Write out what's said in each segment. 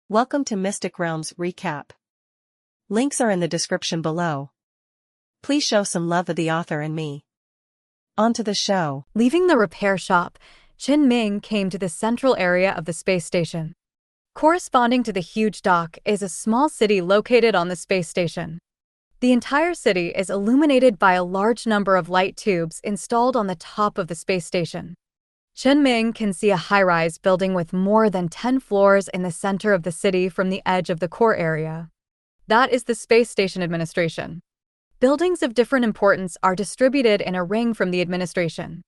Welcome to Mystic Realms Recap. Links are in the description below. Please show some love of the author and me. On to the show. Leaving the repair shop, Chen Ming came to the central area of the space station. Corresponding to the huge dock is a small city located on the space station. The entire city is illuminated by a large number of light tubes installed on the top of the space station. Chen Ming can see a high-rise building with more than 10 floors in the center of the city from the edge of the core area. That is the space station administration. Buildings of different importance are distributed in a ring from the administration.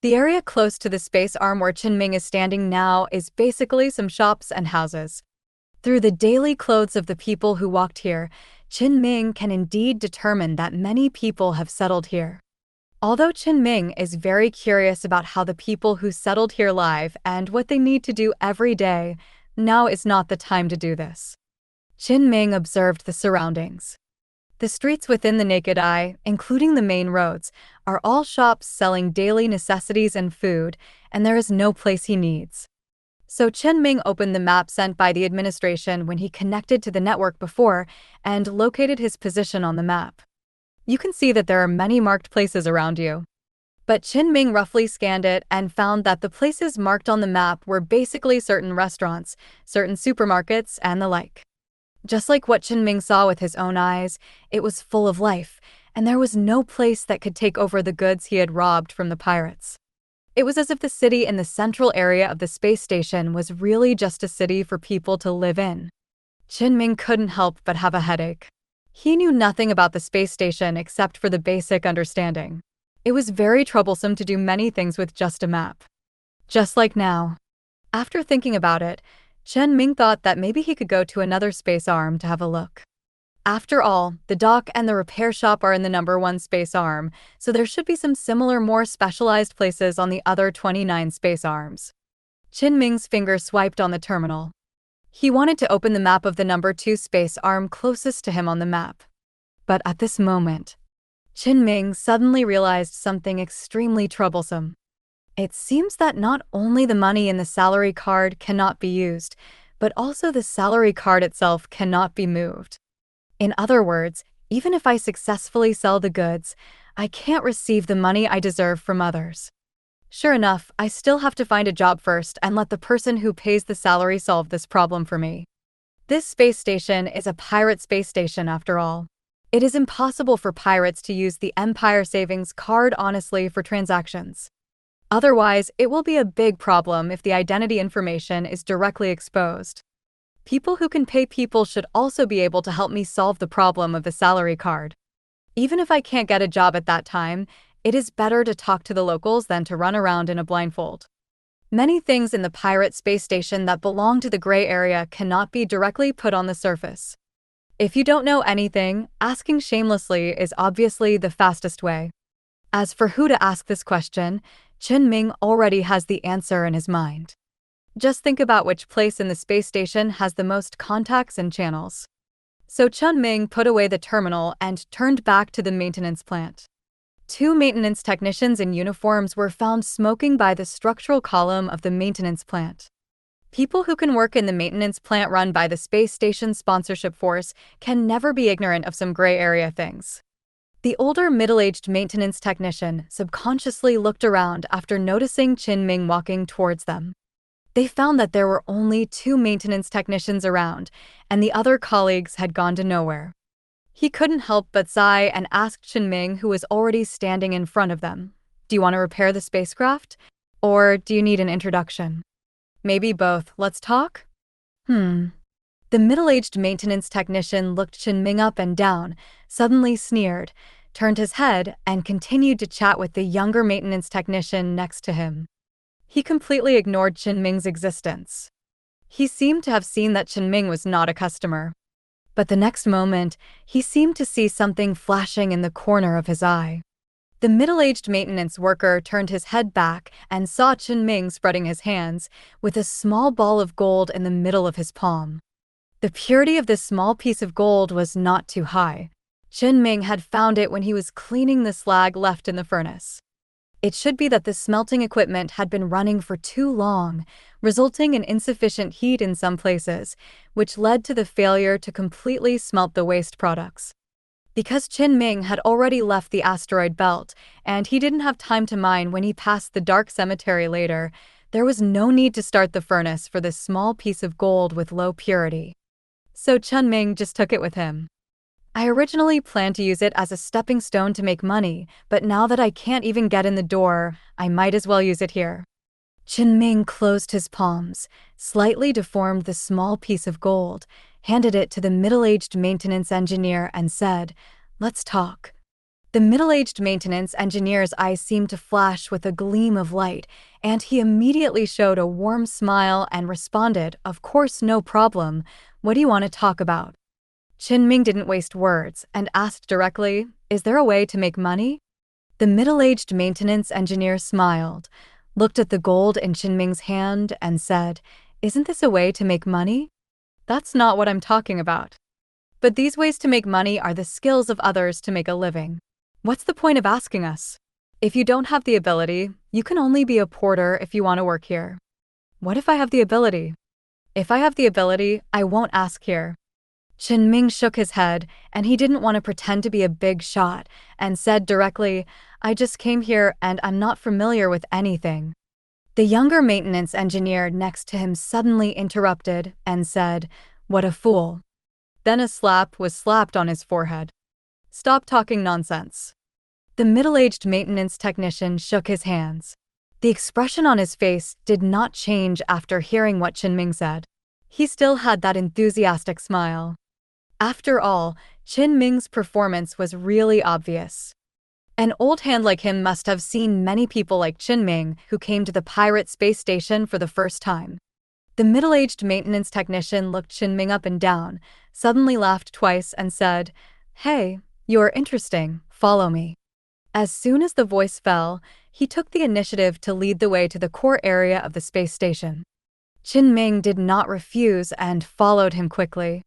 The area close to the space arm where Chen Ming is standing now is basically some shops and houses. Through the daily clothes of the people who walked here, Chen Ming can indeed determine that many people have settled here. Although Chen Ming is very curious about how the people who settled here live and what they need to do every day, now is not the time to do this. Chen Ming observed the surroundings. The streets within the naked eye, including the main roads, are all shops selling daily necessities and food, and there is no place he needs. So Chen Ming opened the map sent by the administration when he connected to the network before and located his position on the map. You can see that there are many marked places around you. But Chen Ming roughly scanned it and found that the places marked on the map were basically certain restaurants, certain supermarkets, and the like. Just like what Chen Ming saw with his own eyes, it was full of life, and there was no place that could take over the goods he had robbed from the pirates. It was as if the city in the central area of the space station was really just a city for people to live in. Chen Ming couldn't help but have a headache. He knew nothing about the space station except for the basic understanding. It was very troublesome to do many things with just a map. Just like now. After thinking about it, Chen Ming thought that maybe he could go to another space arm to have a look. After all, the dock and the repair shop are in the number 1 space arm, so there should be some similar, more specialized places on the other 29 space arms. Chen Ming's finger swiped on the terminal. He wanted to open the map of the number 2 space arm closest to him on the map. But at this moment, Chen Ming suddenly realized something extremely troublesome. It seems that not only the money in the salary card cannot be used, but also the salary card itself cannot be moved. In other words, even if I successfully sell the goods, I can't receive the money I deserve from others. Sure enough, I still have to find a job first and let the person who pays the salary solve this problem for me. This space station is a pirate space station after all. It is impossible for pirates to use the Empire Savings card honestly for transactions. Otherwise, it will be a big problem if the identity information is directly exposed. People who can pay people should also be able to help me solve the problem of the salary card. Even if I can't get a job at that time, it is better to talk to the locals than to run around in a blindfold. Many things in the pirate space station that belong to the gray area cannot be directly put on the surface. If you don't know anything, asking shamelessly is obviously the fastest way. As for who to ask this question, Chen Ming already has the answer in his mind. Just think about which place in the space station has the most contacts and channels. So Chen Ming put away the terminal and turned back to the maintenance plant. 2 maintenance technicians in uniforms were found smoking by the structural column of the maintenance plant. People who can work in the maintenance plant run by the space station sponsorship force can never be ignorant of some gray area things. The older middle-aged maintenance technician subconsciously looked around after noticing Chen Ming walking towards them. They found that there were only 2 maintenance technicians around, and the other colleagues had gone to nowhere. He couldn't help but sigh and asked Chen Ming, who was already standing in front of them, "Do you want to repair the spacecraft? Or do you need an introduction?" "Maybe both. Let's talk?" The middle-aged maintenance technician looked Chen Ming up and down, suddenly sneered, turned his head, and continued to chat with the younger maintenance technician next to him. He completely ignored Chen Ming's existence. He seemed to have seen that Chen Ming was not a customer. But the next moment, he seemed to see something flashing in the corner of his eye. The middle-aged maintenance worker turned his head back and saw Chen Ming spreading his hands, with a small ball of gold in the middle of his palm. The purity of this small piece of gold was not too high. Chen Ming had found it when he was cleaning the slag left in the furnace. It should be that the smelting equipment had been running for too long, resulting in insufficient heat in some places, which led to the failure to completely smelt the waste products. Because Chen Ming had already left the asteroid belt, and he didn't have time to mine when he passed the dark cemetery later, there was no need to start the furnace for this small piece of gold with low purity. So Chen Ming just took it with him. I originally planned to use it as a stepping stone to make money, but now that I can't even get in the door, I might as well use it here. Chen Ming closed his palms, slightly deformed the small piece of gold, handed it to the middle-aged maintenance engineer and said, "Let's talk." The middle-aged maintenance engineer's eyes seemed to flash with a gleam of light, and he immediately showed a warm smile and responded, "Of course, no problem. What do you want to talk about?" Chen Ming didn't waste words and asked directly, "Is there a way to make money?" The middle-aged maintenance engineer smiled, looked at the gold in Chen Ming's hand, and said, "Isn't this a way to make money? That's not what I'm talking about. But these ways to make money are the skills of others to make a living. What's the point of asking us? If you don't have the ability, you can only be a porter if you want to work here." "What if I have the ability?" "If I have the ability, I won't ask here." Chen Ming shook his head, and he didn't want to pretend to be a big shot, and said directly, "I just came here and I'm not familiar with anything." The younger maintenance engineer next to him suddenly interrupted and said, "What a fool." Then a slap was slapped on his forehead. "Stop talking nonsense." The middle-aged maintenance technician shook his hands. The expression on his face did not change after hearing what Chen Ming said. He still had that enthusiastic smile. After all, Chen Ming's performance was really obvious. An old hand like him must have seen many people like Chen Ming who came to the pirate space station for the first time. The middle-aged maintenance technician looked Chen Ming up and down, suddenly laughed twice and said, "Hey, you're interesting, follow me." As soon as the voice fell, he took the initiative to lead the way to the core area of the space station. Chen Ming did not refuse and followed him quickly.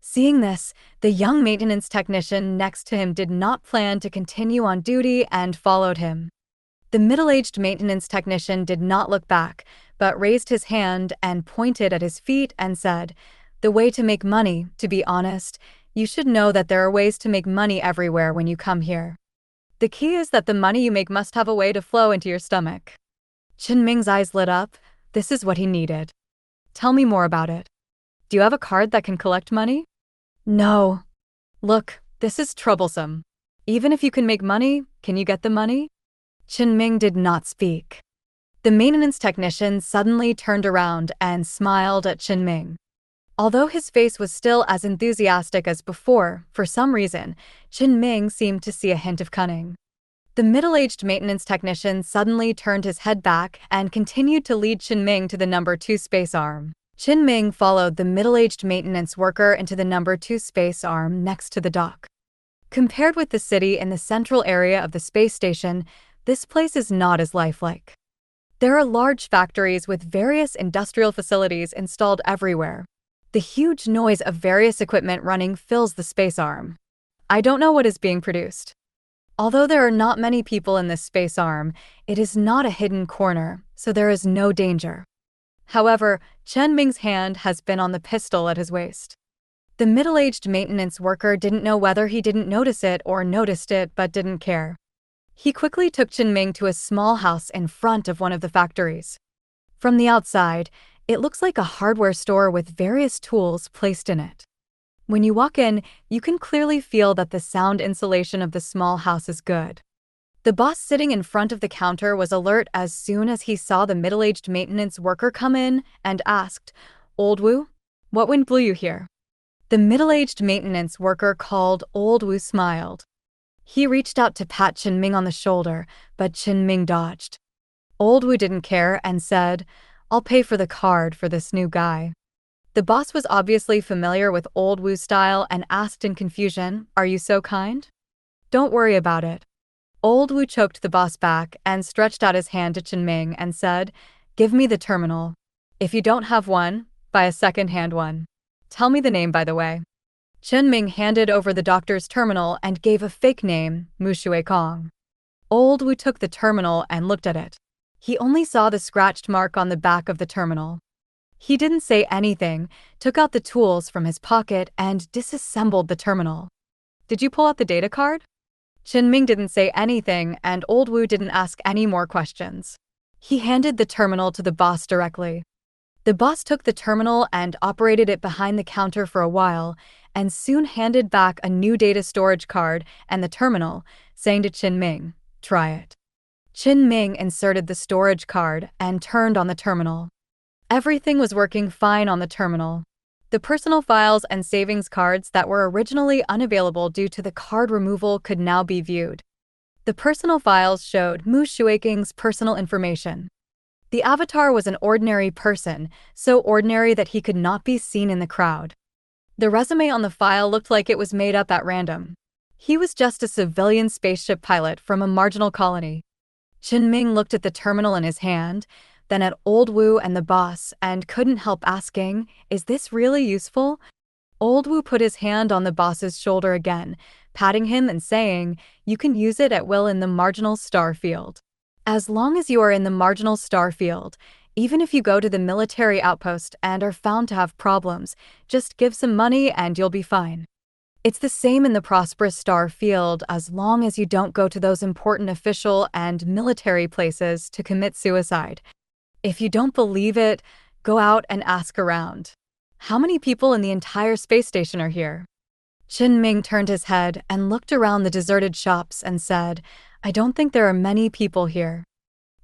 Seeing this, the young maintenance technician next to him did not plan to continue on duty and followed him. The middle-aged maintenance technician did not look back, but raised his hand and pointed at his feet and said, "The way to make money, to be honest, you should know that there are ways to make money everywhere when you come here. The key is that the money you make must have a way to flow into your stomach." Chen Ming's eyes lit up. This is what he needed. "Tell me more about it. Do you have a card that can collect money?" "No." "Look, this is troublesome. Even if you can make money, can you get the money?" Chen Ming did not speak. The maintenance technician suddenly turned around and smiled at Chen Ming. Although his face was still as enthusiastic as before, for some reason, Chen Ming seemed to see a hint of cunning. The middle-aged maintenance technician suddenly turned his head back and continued to lead Chen Ming to the number 2 space arm. Chen Ming followed the middle-aged maintenance worker into the number 2 space arm next to the dock. Compared with the city in the central area of the space station, this place is not as lifelike. There are large factories with various industrial facilities installed everywhere. The huge noise of various equipment running fills the space arm. I don't know what is being produced. Although there are not many people in this space arm, it is not a hidden corner, so there is no danger. However, Chen Ming's hand has been on the pistol at his waist. The middle-aged maintenance worker didn't know whether he didn't notice it or noticed it but didn't care. He quickly took Chen Ming to a small house in front of one of the factories. From the outside, it looks like a hardware store with various tools placed in it. When you walk in, you can clearly feel that the sound insulation of the small house is good. The boss sitting in front of the counter was alert as soon as he saw the middle-aged maintenance worker come in and asked, "Old Wu, what wind blew you here?" The middle-aged maintenance worker called Old Wu smiled. He reached out to pat Chen Ming on the shoulder, but Chen Ming dodged. Old Wu didn't care and said, "I'll pay for the card for this new guy." The boss was obviously familiar with Old Wu's style and asked in confusion, "Are you so kind?" "Don't worry about it." Old Wu choked the boss back and stretched out his hand to Chen Ming and said, "Give me the terminal. If you don't have one, buy a second-hand one. Tell me the name, by the way." Chen Ming handed over the doctor's terminal and gave a fake name, Mushui Kong. Old Wu took the terminal and looked at it. He only saw the scratched mark on the back of the terminal. He didn't say anything, took out the tools from his pocket and disassembled the terminal. Did you pull out the data card? Chen Ming didn't say anything and Old Wu didn't ask any more questions. He handed the terminal to the boss directly. The boss took the terminal and operated it behind the counter for a while, and soon handed back a new data storage card and the terminal, saying to Chen Ming, "Try it." Chen Ming inserted the storage card and turned on the terminal. Everything was working fine on the terminal. The personal files and savings cards that were originally unavailable due to the card removal could now be viewed. The personal files showed Mu Shuiking's personal information. The avatar was an ordinary person, so ordinary that he could not be seen in the crowd. The resume on the file looked like it was made up at random. He was just a civilian spaceship pilot from a marginal colony. Chen Ming looked at the terminal in his hand, then at Old Wu and the boss, and couldn't help asking, "Is this really useful?" Old Wu put his hand on the boss's shoulder again, patting him and saying, "You can use it at will in the marginal star field. As long as you are in the marginal star field, even if you go to the military outpost and are found to have problems, just give some money and you'll be fine. It's the same in the prosperous star field as long as you don't go to those important official and military places to commit suicide. If you don't believe it, go out and ask around. How many people in the entire space station are here?" Chen Ming turned his head and looked around the deserted shops and said, "I don't think there are many people here."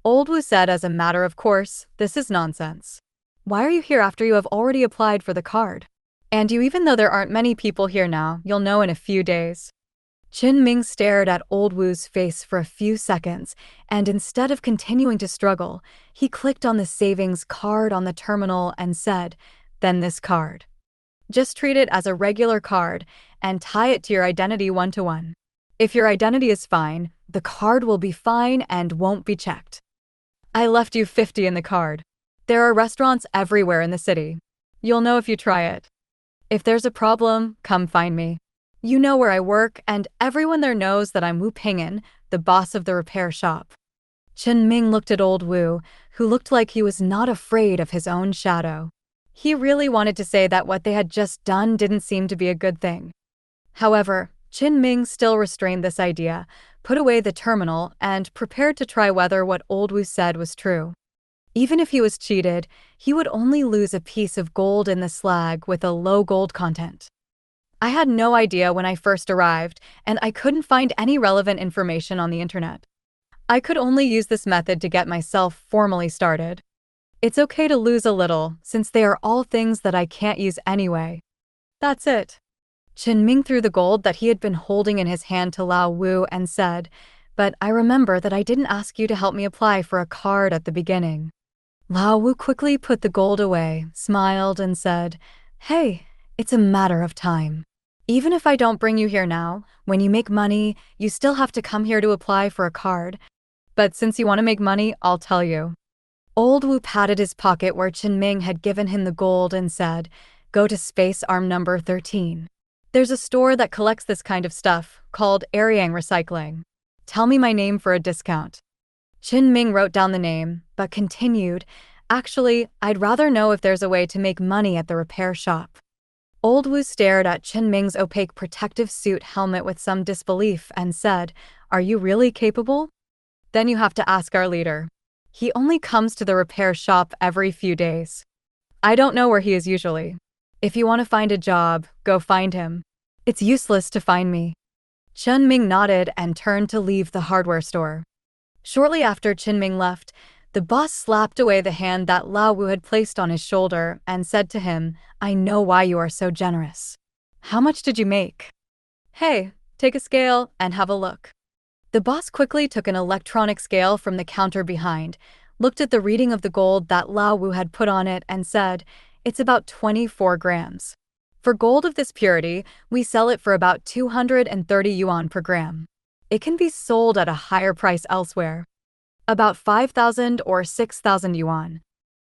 Old Wu said as a matter of course, "This is nonsense. Why are you here after you have already applied for the card? And even though there aren't many people here now, you'll know in a few days." Chen Ming stared at Old Wu's face for a few seconds, and instead of continuing to struggle, he clicked on the savings card on the terminal and said, "Then this card. Just treat it as a regular card and tie it to your identity one-to-one. If your identity is fine, the card will be fine and won't be checked. I left you 50 in the card. There are restaurants everywhere in the city. You'll know if you try it. If there's a problem, come find me. You know where I work, and everyone there knows that I'm Wu Ping'an, the boss of the repair shop." Chen Ming looked at Old Wu, who looked like he was not afraid of his own shadow. He really wanted to say that what they had just done didn't seem to be a good thing. However, Chen Ming still restrained this idea, put away the terminal, and prepared to try whether what Old Wu said was true. Even if he was cheated, he would only lose a piece of gold in the slag with a low gold content. "I had no idea when I first arrived, and I couldn't find any relevant information on the internet. I could only use this method to get myself formally started. It's okay to lose a little, since they are all things that I can't use anyway. That's it." Chen Ming threw the gold that he had been holding in his hand to Lao Wu and said, "But I remember that I didn't ask you to help me apply for a card at the beginning." Lao Wu quickly put the gold away, smiled, and said, "Hey, it's a matter of time. Even if I don't bring you here now, when you make money, you still have to come here to apply for a card. But since you want to make money, I'll tell you." Old Wu patted his pocket where Chen Ming had given him the gold and said, "Go to space arm number 13. There's a store that collects this kind of stuff, called Aryang Recycling. Tell me my name for a discount." Chen Ming wrote down the name, but continued, "Actually, I'd rather know if there's a way to make money at the repair shop." Old Wu stared at Chen Ming's opaque protective suit helmet with some disbelief and said, "Are you really capable? Then you have to ask our leader. He only comes to the repair shop every few days. I don't know where he is usually. If you want to find a job, go find him. It's useless to find me." Chen Ming nodded and turned to leave the hardware store. Shortly after Chen Ming left, the boss slapped away the hand that Lao Wu had placed on his shoulder and said to him, "I know why you are so generous. How much did you make? Hey, take a scale and have a look." The boss quickly took an electronic scale from the counter behind, looked at the reading of the gold that Lao Wu had put on it and said, "It's about 24 grams. For gold of this purity, we sell it for about 230 yuan per gram. It can be sold at a higher price elsewhere. About 5,000 or 6,000 yuan.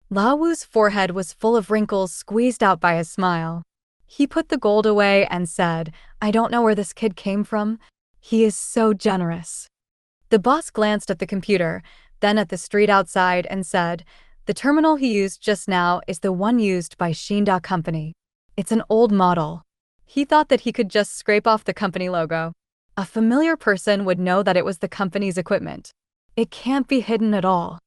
Lao Wu's forehead was full of wrinkles squeezed out by his smile. He put the gold away and said, "I don't know where this kid came from. He is so generous." The boss glanced at the computer, then at the street outside and said, "The terminal he used just now is the one used by Shinda Company. It's an old model." He thought that he could just scrape off the company logo. A familiar person would know that it was the company's equipment. It can't be hidden at all.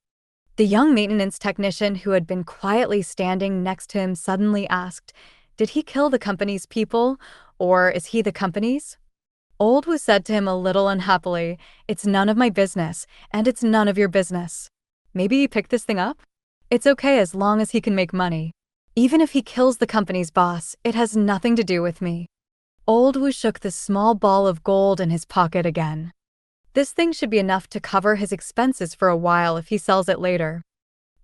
The young maintenance technician who had been quietly standing next to him suddenly asked, "Did he kill the company's people, or is he the company's?" Old Wu said to him a little unhappily, "It's none of my business, and it's none of your business. Maybe he picked this thing up? It's okay as long as he can make money. Even if he kills the company's boss, it has nothing to do with me." Old Wu shook the small ball of gold in his pocket again. This thing should be enough to cover his expenses for a while if he sells it later.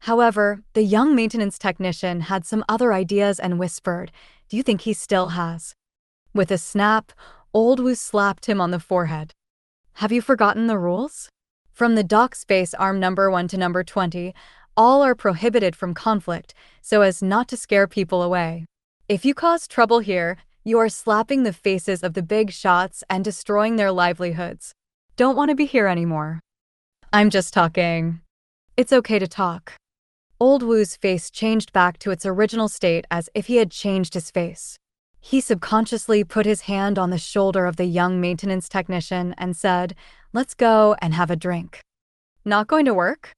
However, the young maintenance technician had some other ideas and whispered, "Do you think he still has?" With a snap, Old Wu slapped him on the forehead. "Have you forgotten the rules? From the dock space arm number 1 to number 20, all are prohibited from conflict so as not to scare people away. If you cause trouble here, you are slapping the faces of the big shots and destroying their livelihoods. Don't want to be here anymore." "I'm just talking." "It's okay to talk." Old Wu's face changed back to its original state as if he had changed his face. He subconsciously put his hand on the shoulder of the young maintenance technician and said, "Let's go and have a drink." "Not going to work?"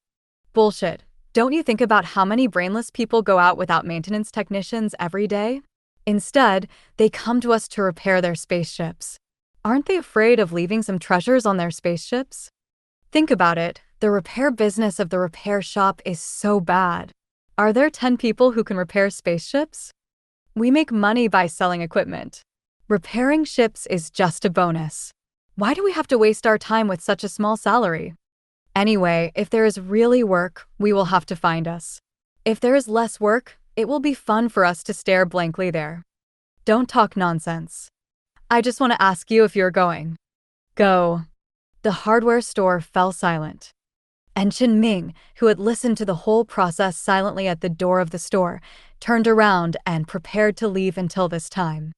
"Bullshit. Don't you think about how many brainless people go out without maintenance technicians every day? Instead, they come to us to repair their spaceships. Aren't they afraid of leaving some treasures on their spaceships? Think about it, the repair business of the repair shop is so bad. Are there 10 people who can repair spaceships? We make money by selling equipment. Repairing ships is just a bonus. Why do we have to waste our time with such a small salary? Anyway, if there is really work, we will have to find us. If there is less work, it will be fun for us to stare blankly there. Don't talk nonsense. I just want to ask you if you're going." "Go." The hardware store fell silent. And Chen Ming, who had listened to the whole process silently at the door of the store, turned around and prepared to leave until this time.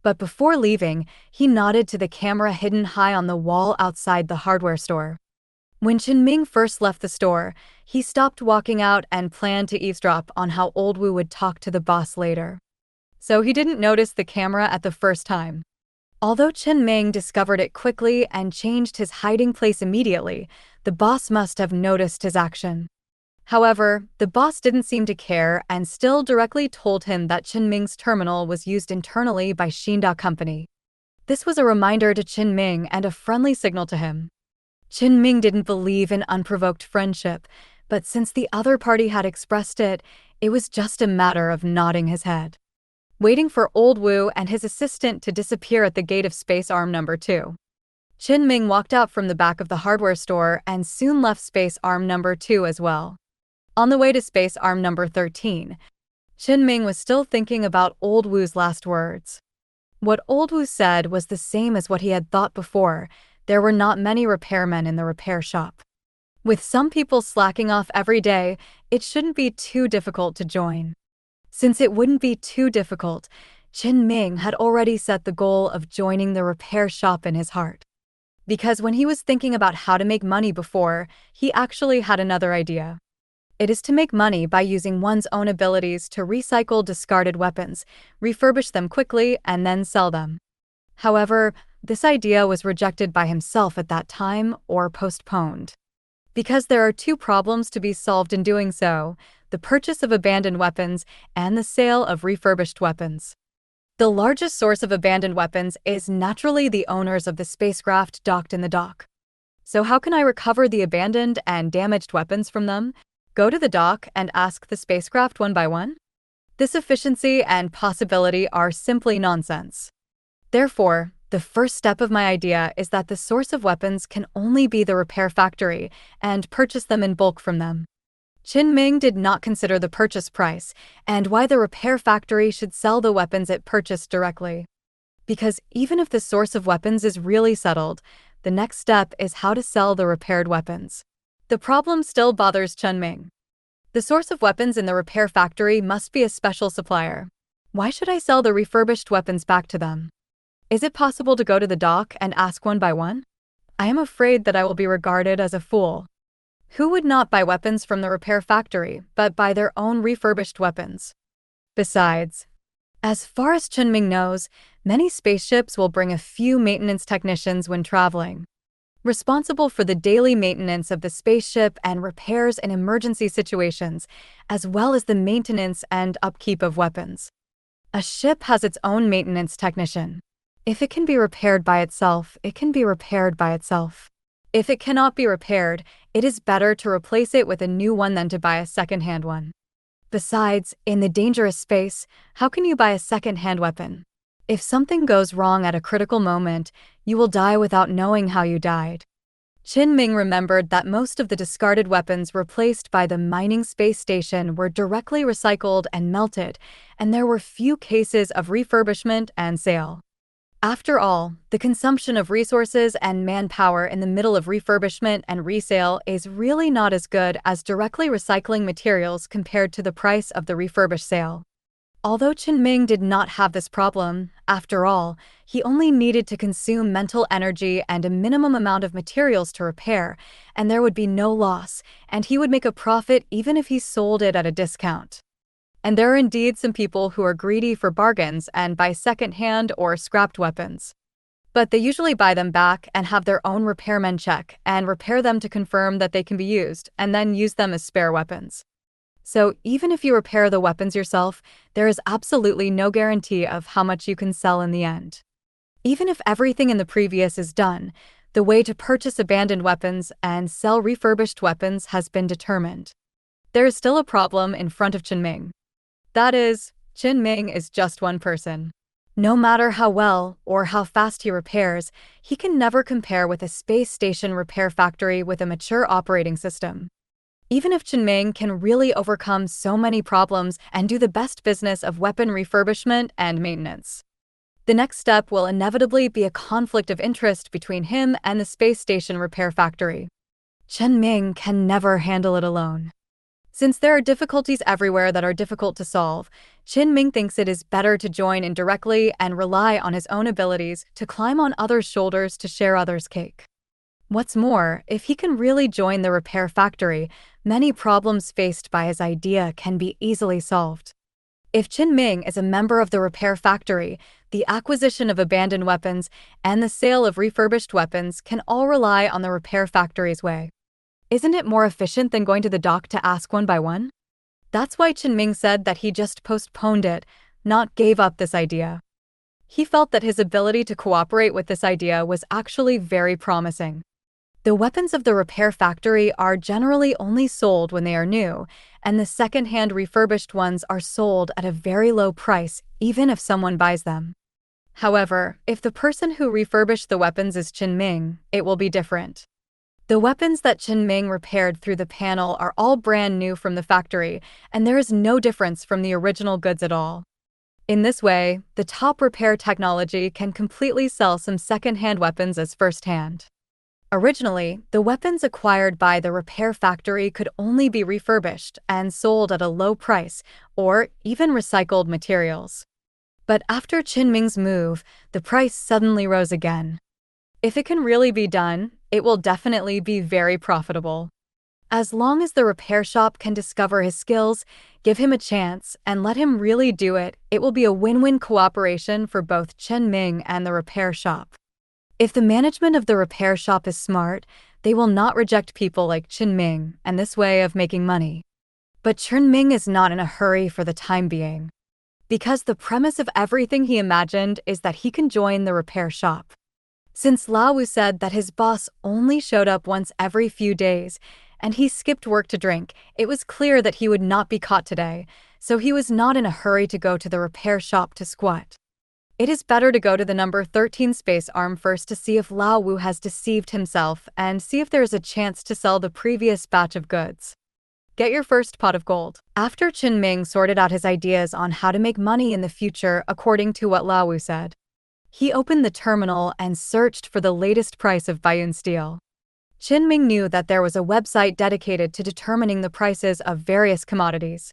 But before leaving, he nodded to the camera hidden high on the wall outside the hardware store. When Chen Ming first left the store, he stopped walking out and planned to eavesdrop on how Old Wu would talk to the boss later. So he didn't notice the camera at the first time. Although Chen Ming discovered it quickly and changed his hiding place immediately, the boss must have noticed his action. However, the boss didn't seem to care and still directly told him that Chen Ming's terminal was used internally by Shinda Company. This was a reminder to Chen Ming and a friendly signal to him. Chen Ming didn't believe in unprovoked friendship, but since the other party had expressed it, it was just a matter of nodding his head. Waiting for Old Wu and his assistant to disappear at the gate of space arm number 2. Chen Ming walked out from the back of the hardware store and soon left space arm number 2 as well. On the way to space arm number 13, Chen Ming was still thinking about Old Wu's last words. What Old Wu said was the same as what he had thought before. There were not many repairmen in the repair shop. With some people slacking off every day, it shouldn't be too difficult to join. Since it wouldn't be too difficult, Chen Ming had already set the goal of joining the repair shop in his heart. Because when he was thinking about how to make money before, he actually had another idea. It is to make money by using one's own abilities to recycle discarded weapons, refurbish them quickly, and then sell them. However, this idea was rejected by himself at that time or postponed. Because there are 2 problems to be solved in doing so: the purchase of abandoned weapons and the sale of refurbished weapons. The largest source of abandoned weapons is naturally the owners of the spacecraft docked in the dock. So how can I recover the abandoned and damaged weapons from them? Go to the dock and ask the spacecraft one by one? This efficiency and possibility are simply nonsense. Therefore, the first step of my idea is that the source of weapons can only be the repair factory and purchase them in bulk from them. Chen Ming did not consider the purchase price and why the repair factory should sell the weapons it purchased directly. Because even if the source of weapons is really settled, the next step is how to sell the repaired weapons. The problem still bothers Chen Ming. The source of weapons in the repair factory must be a special supplier. Why should I sell the refurbished weapons back to them? Is it possible to go to the dock and ask one by one? I am afraid that I will be regarded as a fool. Who would not buy weapons from the repair factory, but buy their own refurbished weapons? Besides, as far as Chen Ming knows, many spaceships will bring a few maintenance technicians when traveling, responsible for the daily maintenance of the spaceship and repairs in emergency situations, as well as the maintenance and upkeep of weapons. A ship has its own maintenance technician. If it can be repaired by itself, it can be repaired by itself. If it cannot be repaired, it is better to replace it with a new one than to buy a second-hand one. Besides, in the dangerous space, how can you buy a second-hand weapon? If something goes wrong at a critical moment, you will die without knowing how you died. Chen Ming remembered that most of the discarded weapons replaced by the mining space station were directly recycled and melted, and there were few cases of refurbishment and sale. After all, the consumption of resources and manpower in the middle of refurbishment and resale is really not as good as directly recycling materials compared to the price of the refurbished sale. Although Chen Ming did not have this problem, after all, he only needed to consume mental energy and a minimum amount of materials to repair, and there would be no loss, and he would make a profit even if he sold it at a discount. And there are indeed some people who are greedy for bargains and buy second-hand or scrapped weapons. But they usually buy them back and have their own repairmen check and repair them to confirm that they can be used, and then use them as spare weapons. So even if you repair the weapons yourself, there is absolutely no guarantee of how much you can sell in the end. Even if everything in the previous is done, the way to purchase abandoned weapons and sell refurbished weapons has been determined. There is still a problem in front of Chen Ming. That is, Chen Ming is just one person. No matter how well or how fast he repairs, he can never compare with a space station repair factory with a mature operating system. Even if Chen Ming can really overcome so many problems and do the best business of weapon refurbishment and maintenance, the next step will inevitably be a conflict of interest between him and the space station repair factory. Chen Ming can never handle it alone. Since there are difficulties everywhere that are difficult to solve, Chen Ming thinks it is better to join in directly and rely on his own abilities to climb on others' shoulders to share others' cake. What's more, if he can really join the repair factory, many problems faced by his idea can be easily solved. If Chen Ming is a member of the repair factory, the acquisition of abandoned weapons and the sale of refurbished weapons can all rely on the repair factory's way. Isn't it more efficient than going to the dock to ask one by one? That's why Chen Ming said that he just postponed it, not gave up this idea. He felt that his ability to cooperate with this idea was actually very promising. The weapons of the repair factory are generally only sold when they are new, and the second-hand refurbished ones are sold at a very low price, even if someone buys them. However, if the person who refurbished the weapons is Chen Ming, it will be different. The weapons that Chen Ming repaired through the panel are all brand new from the factory, and there is no difference from the original goods at all. In this way, the top repair technology can completely sell some second-hand weapons as first-hand. Originally, the weapons acquired by the repair factory could only be refurbished and sold at a low price, or even recycled materials. But after Chen Ming's move, the price suddenly rose again. If it can really be done, it will definitely be very profitable. As long as the repair shop can discover his skills, give him a chance, and let him really do it, it will be a win-win cooperation for both Chen Ming and the repair shop. If the management of the repair shop is smart, they will not reject people like Chen Ming and this way of making money. But Chen Ming is not in a hurry for the time being, because the premise of everything he imagined is that he can join the repair shop. Since Lao Wu said that his boss only showed up once every few days, and he skipped work to drink, it was clear that he would not be caught today, so he was not in a hurry to go to the repair shop to squat. It is better to go to the number 13 space arm first to see if Lao Wu has deceived himself and see if there is a chance to sell the previous batch of goods. Get your first pot of gold. After Chen Ming sorted out his ideas on how to make money in the future according to what Lao Wu said, he opened the terminal and searched for the latest price of Baiyun steel. Chen Ming knew that there was a website dedicated to determining the prices of various commodities.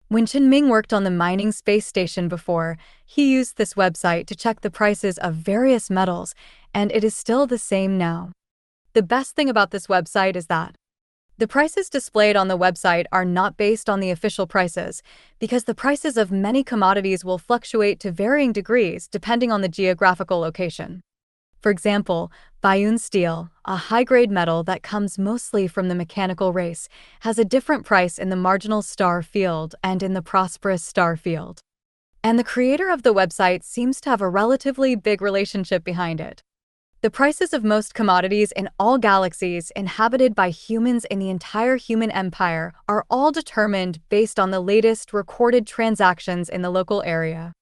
When Chen Ming worked on the mining space station before, he used this website to check the prices of various metals, and it is still the same now. The best thing about this website is that the prices displayed on the website are not based on the official prices, because the prices of many commodities will fluctuate to varying degrees depending on the geographical location. For example, Bayun steel, a high-grade metal that comes mostly from the mechanical race, has a different price in the marginal star field and in the prosperous star field. And the creator of the website seems to have a relatively big relationship behind it. The prices of most commodities in all galaxies inhabited by humans in the entire human empire are all determined based on the latest recorded transactions in the local area.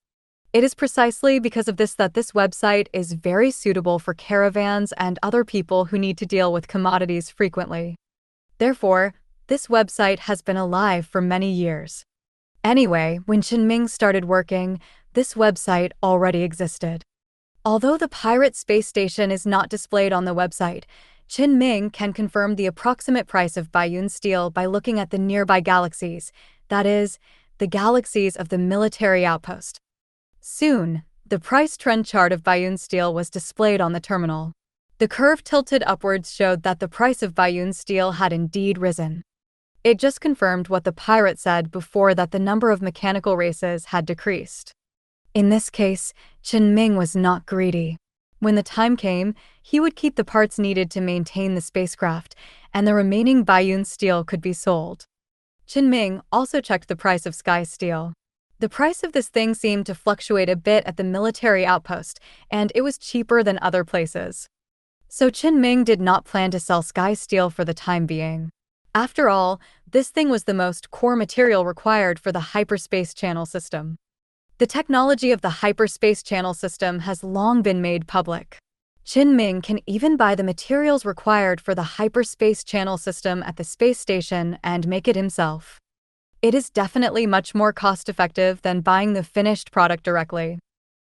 It is precisely because of this that this website is very suitable for caravans and other people who need to deal with commodities frequently. Therefore, this website has been alive for many years. Anyway, when Chen Ming started working, this website already existed. Although the pirate space station is not displayed on the website, Chen Ming can confirm the approximate price of Bayun steel by looking at the nearby galaxies, that is, the galaxies of the military outpost. Soon, the price trend chart of Bayun steel was displayed on the terminal. The curve tilted upwards showed that the price of Bayun steel had indeed risen. It just confirmed what the pirate said before, that the number of mechanical races had decreased. In this case, Chen Ming was not greedy. When the time came, he would keep the parts needed to maintain the spacecraft, and the remaining Bayun steel could be sold. Chen Ming also checked the price of sky steel. The price of this thing seemed to fluctuate a bit at the military outpost, and it was cheaper than other places. So Chen Ming did not plan to sell sky steel for the time being. After all, this thing was the most core material required for the hyperspace channel system. The technology of the hyperspace channel system has long been made public. Chen Ming can even buy the materials required for the hyperspace channel system at the space station and make it himself. It is definitely much more cost-effective than buying the finished product directly.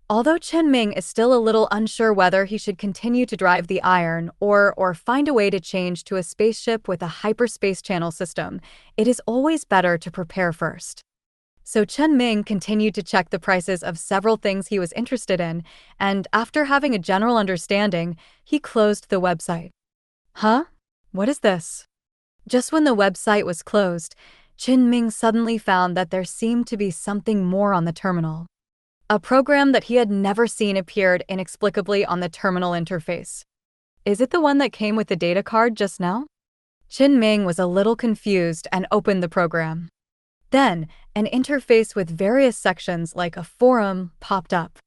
Although Chen Ming is still a little unsure whether he should continue to drive the iron or find a way to change to a spaceship with a hyperspace channel system, it is always better to prepare first. So Chen Ming continued to check the prices of several things he was interested in, and after having a general understanding, he closed the website. Huh? What is this? Just when the website was closed, Chen Ming suddenly found that there seemed to be something more on the terminal. A program that he had never seen appeared inexplicably on the terminal interface. Is it the one that came with the data card just now? Chen Ming was a little confused and opened the program. Then, an interface with various sections like a forum popped up.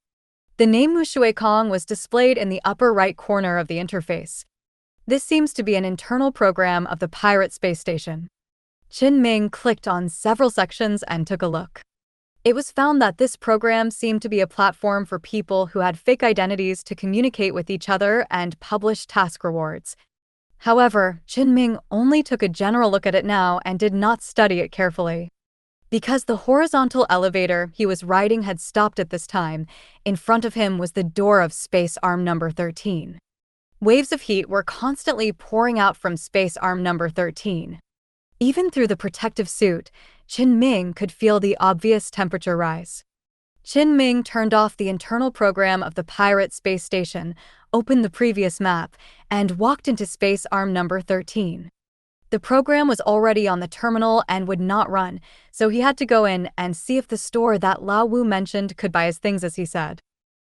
The name Mushui Kong was displayed in the upper right corner of the interface. This seems to be an internal program of the pirate space station. Chen Ming clicked on several sections and took a look. It was found that this program seemed to be a platform for people who had fake identities to communicate with each other and publish task rewards. However, Chen Ming only took a general look at it now and did not study it carefully. Because the horizontal elevator he was riding had stopped at this time, in front of him was the door of Space Arm number 13. Waves of heat were constantly pouring out from Space Arm number 13. Even through the protective suit, Chen Ming could feel the obvious temperature rise. Chen Ming turned off the internal program of the pirate space station, opened the previous map, and walked into Space Arm number 13. The program was already on the terminal and would not run, so he had to go in and see if the store that Lao Wu mentioned could buy his things as he said.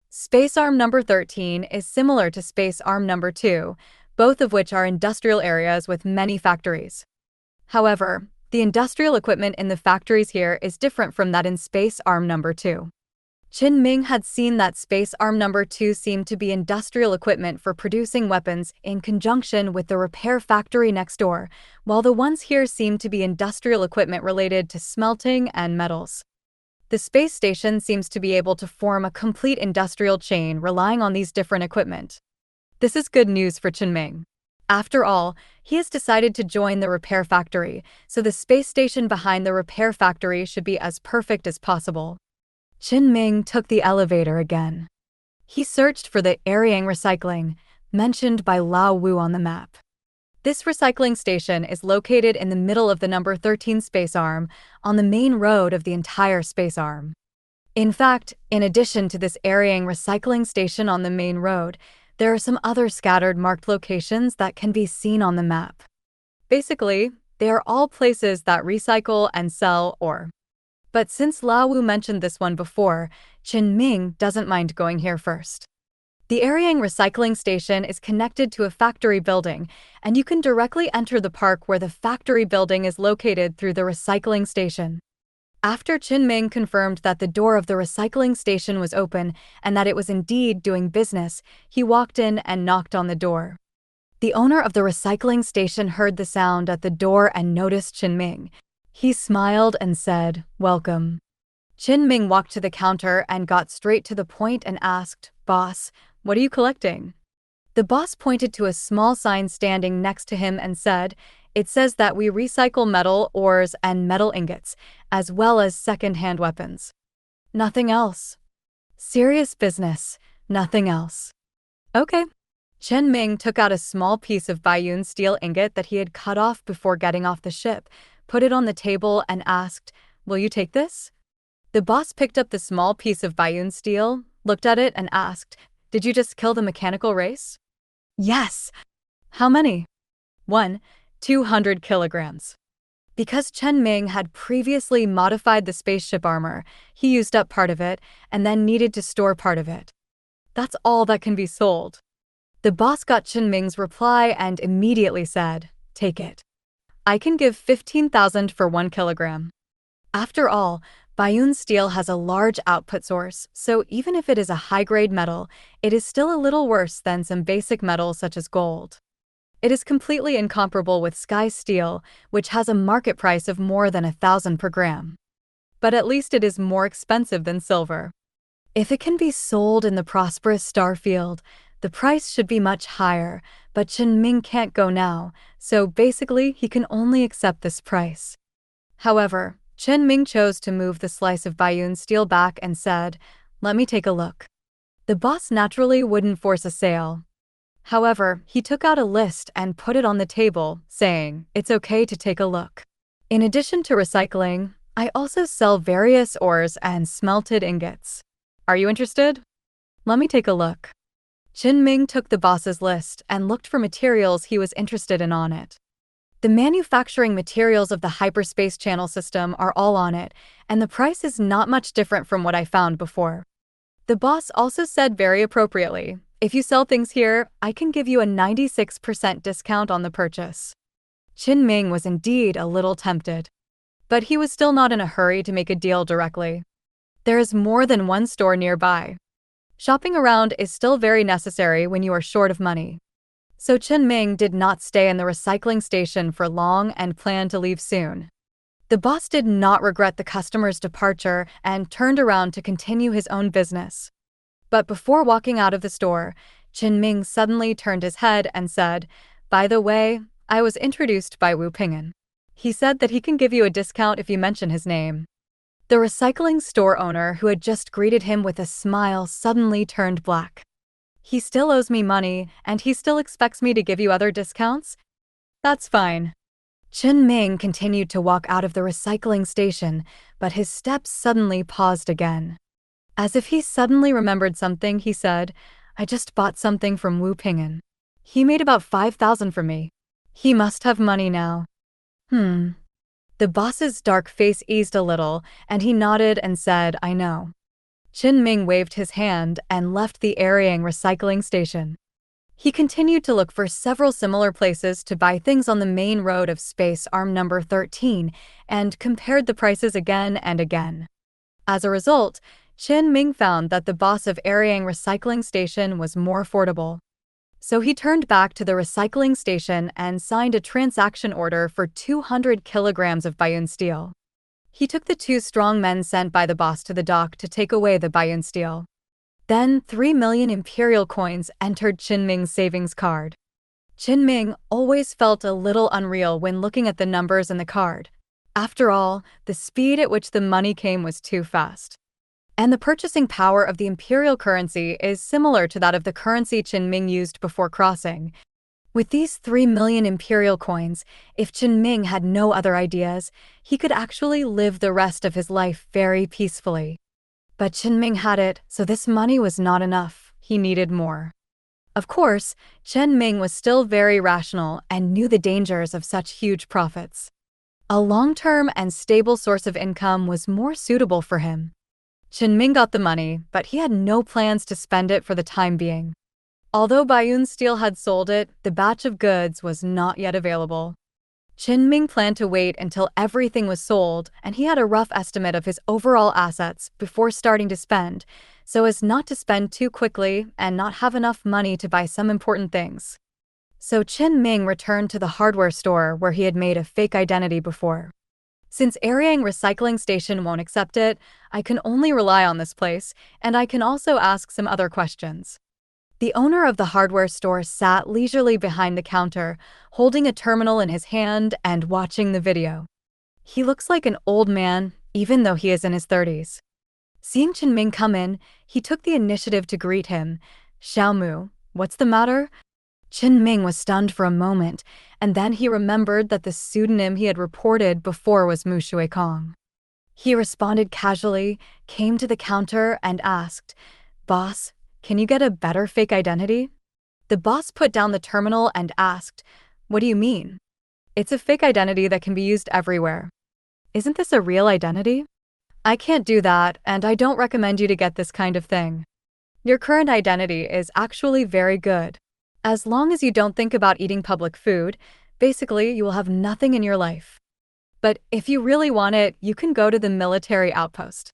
Space Arm number 13 is similar to Space Arm number 2, both of which are industrial areas with many factories. However, the industrial equipment in the factories here is different from that in Space Arm number 2. Chen Ming had seen that Space Arm number 2 seemed to be industrial equipment for producing weapons in conjunction with the repair factory next door, while the ones here seemed to be industrial equipment related to smelting and metals. The space station seems to be able to form a complete industrial chain relying on these different equipment. This is good news for Chen Ming. After all, he has decided to join the repair factory, so the space station behind the repair factory should be as perfect as possible. Chen Ming took the elevator again. He searched for the Aryang recycling, mentioned by Lao Wu on the map. This recycling station is located in the middle of the number 13 space arm, on the main road of the entire space arm. In fact, in addition to this Aryang recycling station on the main road, there are some other scattered marked locations that can be seen on the map. Basically, they are all places that recycle and sell ore. But since Lao Wu mentioned this one before, Chen Ming doesn't mind going here first. The Ariang recycling station is connected to a factory building, and you can directly enter the park where the factory building is located through the recycling station. After Chen Ming confirmed that the door of the recycling station was open and that it was indeed doing business, he walked in and knocked on the door. The owner of the recycling station heard the sound at the door and noticed Chen Ming. He smiled and said, "Welcome." Chen Ming walked to the counter and got straight to the point and asked, "Boss, what are you collecting?" The boss pointed to a small sign standing next to him and said, "It says that we recycle metal ores and metal ingots, as well as second-hand weapons. Nothing else. Serious business, nothing else." Okay. Chen Ming took out a small piece of Baiyun steel ingot that he had cut off before getting off the ship, put it on the table and asked, "Will you take this?" The boss picked up the small piece of Baiyun steel, looked at it and asked, "Did you just kill the mechanical race?" "Yes." "How many?" "1, 200 kilograms. Because Chen Ming had previously modified the spaceship armor, he used up part of it and then needed to store part of it. That's all that can be sold. The boss got Chen Ming's reply and immediately said, "Take it. I can give 15,000 for 1 kilogram. After all, Baiyun steel has a large output source, so even if it is a high-grade metal, it is still a little worse than some basic metals such as gold. It is completely incomparable with Sky Steel, which has a market price of more than 1,000 per gram. But at least it is more expensive than silver. If it can be sold in the prosperous star field, the price should be much higher, but Chen Ming can't go now, so basically he can only accept this price." However, Chen Ming chose to move the slice of Baiyun steel back and said, "Let me take a look." The boss naturally wouldn't force a sale. However, he took out a list and put it on the table, saying, "It's okay to take a look. In addition to recycling, I also sell various ores and smelted ingots. Are you interested? Let me take a look." Chen Ming took the boss's list and looked for materials he was interested in on it. The manufacturing materials of the hyperspace channel system are all on it, and the price is not much different from what I found before. The boss also said very appropriately, "If you sell things here, I can give you a 96% discount on the purchase." Chen Ming was indeed a little tempted. But he was still not in a hurry to make a deal directly. There is more than one store nearby. Shopping around is still very necessary when you are short of money. So Chen Ming did not stay in the recycling station for long and planned to leave soon. The boss did not regret the customer's departure and turned around to continue his own business. But before walking out of the store, Chen Ming suddenly turned his head and said, "By the way, I was introduced by Wu Ping'an. He said that he can give you a discount if you mention his name." The recycling store owner who had just greeted him with a smile suddenly turned black. "He still owes me money, and he still expects me to give you other discounts? That's fine." Chen Ming continued to walk out of the recycling station, but his steps suddenly paused again. As if he suddenly remembered something, he said, "I just bought something from Wu Ping'an. He made about 5,000 for me. He must have money now." The boss's dark face eased a little, and he nodded and said, "I know." Chen Ming waved his hand and left the Ariang recycling station. He continued to look for several similar places to buy things on the main road of Space Arm number 13 and compared the prices again and again. As a result, Chen Ming found that the boss of Ariang recycling station was more affordable. So he turned back to the recycling station and signed a transaction order for 200 kilograms of Baiyun steel. He took the 2 strong men sent by the boss to the dock to take away the Baiyun steel. Then 3 million imperial coins entered Chen Ming's savings card. Chen Ming always felt a little unreal when looking at the numbers in the card. After all, the speed at which the money came was too fast. And the purchasing power of the imperial currency is similar to that of the currency Chen Ming used before crossing. With these 3 million imperial coins, if Chen Ming had no other ideas, he could actually live the rest of his life very peacefully. But Chen Ming had it, so this money was not enough. He needed more. Of course, Chen Ming was still very rational and knew the dangers of such huge profits. A long-term and stable source of income was more suitable for him. Chen Ming got the money, but he had no plans to spend it for the time being. Although Baiyun Steel had sold it, the batch of goods was not yet available. Chen Ming planned to wait until everything was sold, and he had a rough estimate of his overall assets before starting to spend, so as not to spend too quickly and not have enough money to buy some important things. So Chen Ming returned to the hardware store where he had made a fake identity before. Since Aryang Recycling Station won't accept it, I can only rely on this place, and I can also ask some other questions. The owner of the hardware store sat leisurely behind the counter, holding a terminal in his hand and watching the video. He looks like an old man, even though he is in his 30s. Seeing Chen Ming come in, he took the initiative to greet him. "Xiaomu, what's the matter?" Chen Ming was stunned for a moment, and then he remembered that the pseudonym he had reported before was Mu Shuikong. He responded casually, came to the counter, and asked, "Boss, can you get a better fake identity?" The boss put down the terminal and asked, "What do you mean?" "It's a fake identity that can be used everywhere." "Isn't this a real identity?" "I can't do that, and I don't recommend you to get this kind of thing. Your current identity is actually very good. As long as you don't think about eating public food, basically you will have nothing in your life. But if you really want it, you can go to the military outpost.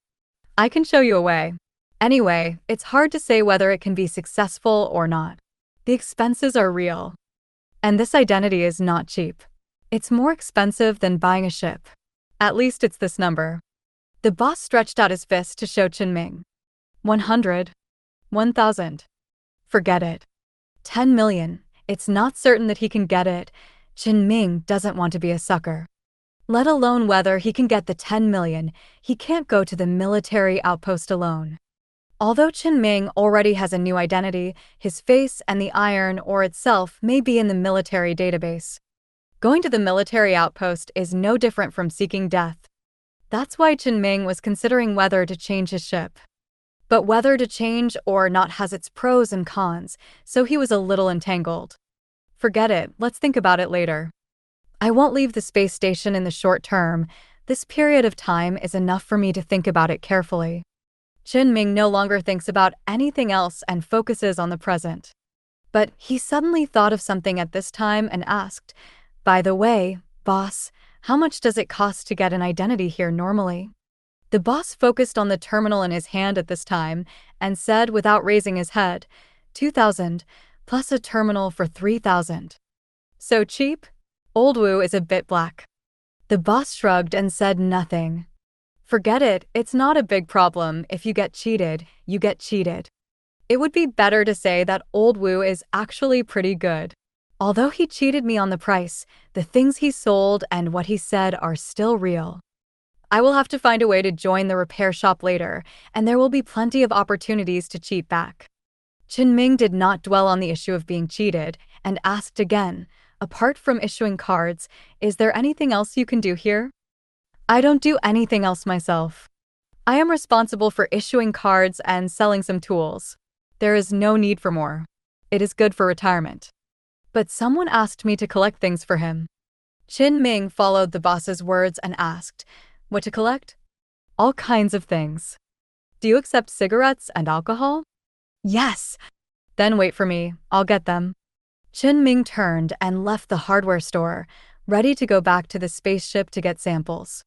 I can show you a way. Anyway, it's hard to say whether it can be successful or not. The expenses are real. And this identity is not cheap. It's more expensive than buying a ship. At least it's this number." The boss stretched out his fist to show Chen Ming. 100. 1,000. Forget it. 10 million. It's not certain that he can get it. Chen Ming doesn't want to be a sucker. Let alone whether he can get the 10 million, he can't go to the military outpost alone. Although Chen Ming already has a new identity, his face and the iron ore itself may be in the military database. Going to the military outpost is no different from seeking death. That's why Chen Ming was considering whether to change his ship. But whether to change or not has its pros and cons, so he was a little entangled. Forget it, let's think about it later. I won't leave the space station in the short term. This period of time is enough for me to think about it carefully. Chen Ming no longer thinks about anything else and focuses on the present. But he suddenly thought of something at this time and asked, "By the way, boss, how much does it cost to get an identity here normally?" The boss focused on the terminal in his hand at this time and said without raising his head, 2,000, plus a terminal for 3,000. So cheap? Old Wu is a bit black. The boss shrugged and said nothing. Forget it, it's not a big problem. If you get cheated, you get cheated. It would be better to say that Old Wu is actually pretty good. Although he cheated me on the price, the things he sold and what he said are still real. I will have to find a way to join the repair shop later, and there will be plenty of opportunities to cheat back. Chen Ming did not dwell on the issue of being cheated and asked again, apart from issuing cards, is there anything else you can do here? I don't do anything else myself. I am responsible for issuing cards and selling some tools. There is no need for more. It is good for retirement. But someone asked me to collect things for him. Chen Ming followed the boss's words and asked, what to collect? All kinds of things. Do you accept cigarettes and alcohol? Yes. Then wait for me, I'll get them. Chen Ming turned and left the hardware store, ready to go back to the spaceship to get samples.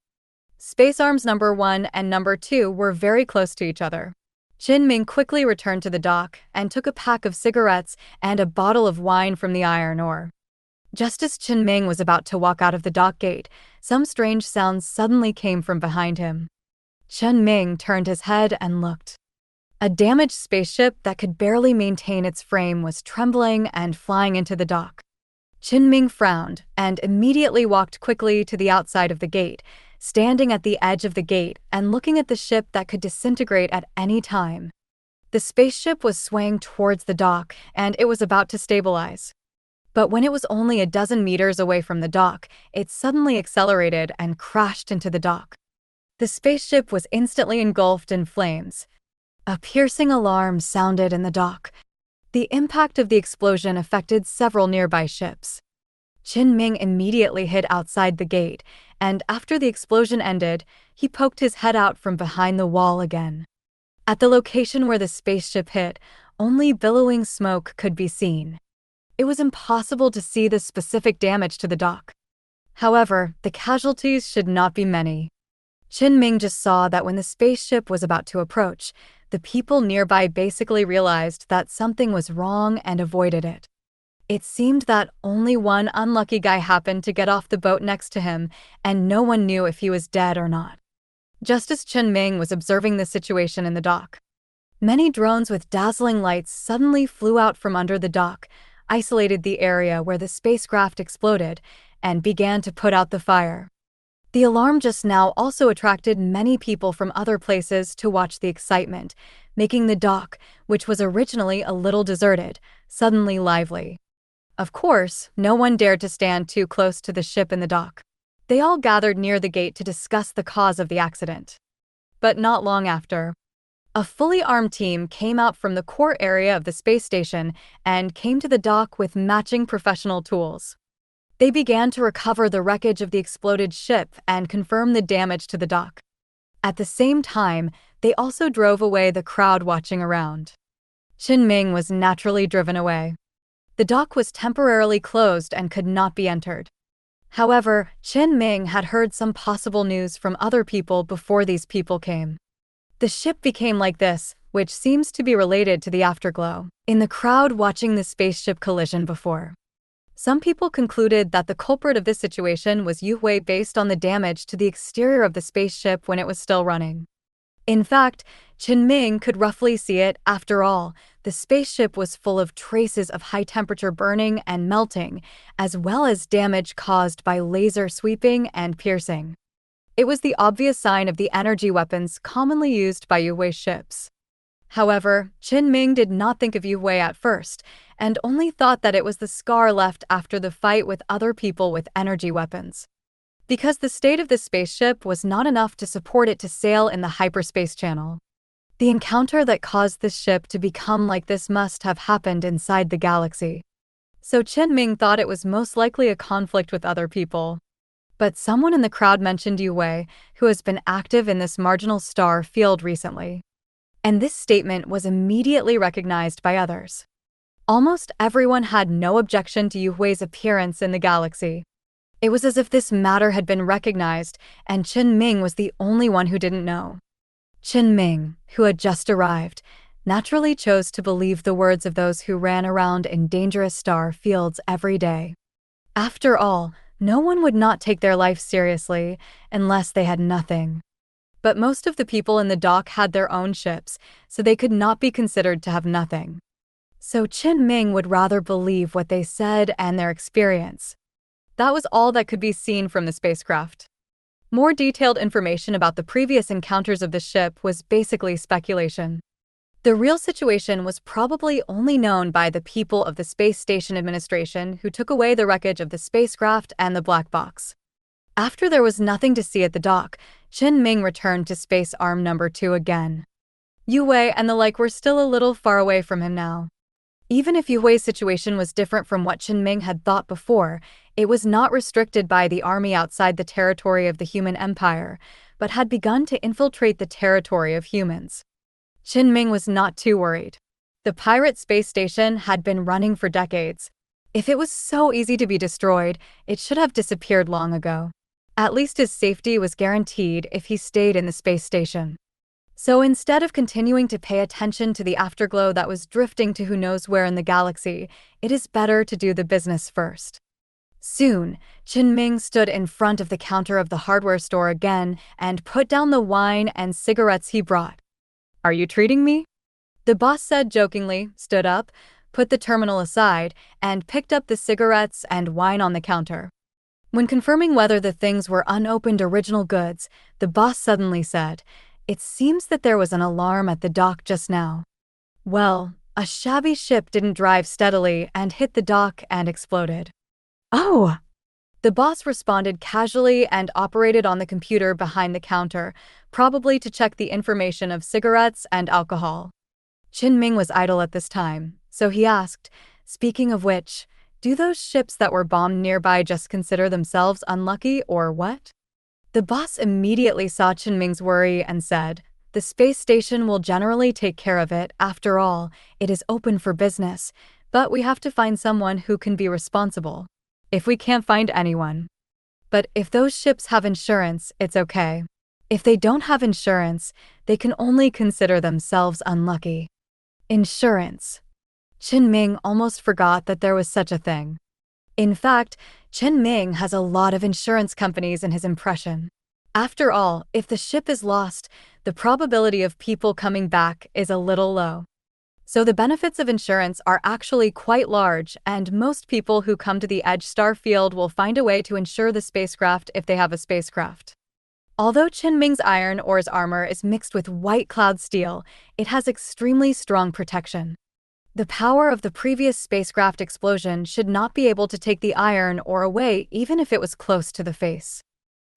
Space Arms number 1 and number 2 were very close to each other. Chen Ming quickly returned to the dock and took a pack of cigarettes and a bottle of wine from the iron ore. Just as Chen Ming was about to walk out of the dock gate, some strange sounds suddenly came from behind him. Chen Ming turned his head and looked. A damaged spaceship that could barely maintain its frame was trembling and flying into the dock. Chen Ming frowned and immediately walked quickly to the outside of the gate, standing at the edge of the gate and looking at the ship that could disintegrate at any time. The spaceship was swaying towards the dock, and it was about to stabilize. But when it was only a dozen meters away from the dock, it suddenly accelerated and crashed into the dock. The spaceship was instantly engulfed in flames. A piercing alarm sounded in the dock. The impact of the explosion affected several nearby ships. Chen Ming immediately hid outside the gate, and after the explosion ended, he poked his head out from behind the wall again. At the location where the spaceship hit, only billowing smoke could be seen. It was impossible to see the specific damage to the dock. However, the casualties should not be many. Chen Ming just saw that when the spaceship was about to approach, the people nearby basically realized that something was wrong and avoided it. It seemed that only one unlucky guy happened to get off the boat next to him, and no one knew if he was dead or not. Just as Chen Ming was observing the situation in the dock, many drones with dazzling lights suddenly flew out from under the dock, isolated the area where the spacecraft exploded, and began to put out the fire. The alarm just now also attracted many people from other places to watch the excitement, making the dock, which was originally a little deserted, suddenly lively. Of course, no one dared to stand too close to the ship in the dock. They all gathered near the gate to discuss the cause of the accident. But not long after, a fully armed team came out from the core area of the space station and came to the dock with matching professional tools. They began to recover the wreckage of the exploded ship and confirm the damage to the dock. At the same time, they also drove away the crowd watching around. Chen Ming was naturally driven away. The dock was temporarily closed and could not be entered. However, Chen Ming had heard some possible news from other people before these people came. The ship became like this, which seems to be related to the afterglow in the crowd watching the spaceship collision before. Some people concluded that the culprit of this situation was Yu Hui based on the damage to the exterior of the spaceship when it was still running. In fact, Chen Ming could roughly see it. After all, the spaceship was full of traces of high-temperature burning and melting, as well as damage caused by laser sweeping and piercing. It was the obvious sign of the energy weapons commonly used by Yu Hui's ships. However, Chen Ming did not think of Yu Hui at first, and only thought that it was the scar left after the fight with other people with energy weapons. Because the state of the spaceship was not enough to support it to sail in the hyperspace channel. The encounter that caused this ship to become like this must have happened inside the galaxy. So Chen Ming thought it was most likely a conflict with other people. But someone in the crowd mentioned Yu Hui, who has been active in this marginal star field recently. And this statement was immediately recognized by others. Almost everyone had no objection to Yu Hui's appearance in the galaxy. It was as if this matter had been recognized, and Chen Ming was the only one who didn't know. Chen Ming, who had just arrived, naturally chose to believe the words of those who ran around in dangerous star fields every day. After all, no one would not take their life seriously unless they had nothing. But most of the people in the dock had their own ships, so they could not be considered to have nothing. So Chen Ming would rather believe what they said and their experience. That was all that could be seen from the spacecraft. More detailed information about the previous encounters of the ship was basically speculation. The real situation was probably only known by the people of the Space Station Administration who took away the wreckage of the spacecraft and the black box. After there was nothing to see at the dock, Chen Ming returned to Space Arm No. 2 again. Yu Hui and the like were still a little far away from him now. Even if Yu Hui's situation was different from what Chen Ming had thought before, it was not restricted by the army outside the territory of the human empire, but had begun to infiltrate the territory of humans. Chen Ming was not too worried. The pirate space station had been running for decades. If it was so easy to be destroyed, it should have disappeared long ago. At least his safety was guaranteed if he stayed in the space station. So instead of continuing to pay attention to the afterglow that was drifting to who knows where in the galaxy, it is better to do the business first. Soon, Chen Ming stood in front of the counter of the hardware store again and put down the wine and cigarettes he brought. "Are you treating me?" The boss said jokingly, stood up, put the terminal aside, and picked up the cigarettes and wine on the counter. When confirming whether the things were unopened original goods, the boss suddenly said, "It seems that there was an alarm at the dock just now." Well, a shabby ship didn't drive steadily and hit the dock and exploded. "Oh!" The boss responded casually and operated on the computer behind the counter, probably to check the information of cigarettes and alcohol. Chen Ming was idle at this time, So he asked, "Speaking of which, do those ships that were bombed nearby just consider themselves unlucky or what?" The boss immediately saw Chen Ming's worry and said, "The space station will generally take care of it. After all, it is open for business, but we have to find someone who can be responsible. If we can't find anyone. But if those ships have insurance, it's okay. If they don't have insurance, they can only consider themselves unlucky." Insurance. Chen Ming almost forgot that there was such a thing. In fact, Chen Ming has a lot of insurance companies in his impression. After all, if the ship is lost, the probability of people coming back is a little low. So the benefits of insurance are actually quite large, and most people who come to the Edge Star field will find a way to insure the spacecraft if they have a spacecraft. Although Chen Ming's iron ore's armor is mixed with white cloud steel, it has extremely strong protection. The power of the previous spacecraft explosion should not be able to take the iron ore away even if it was close to the face.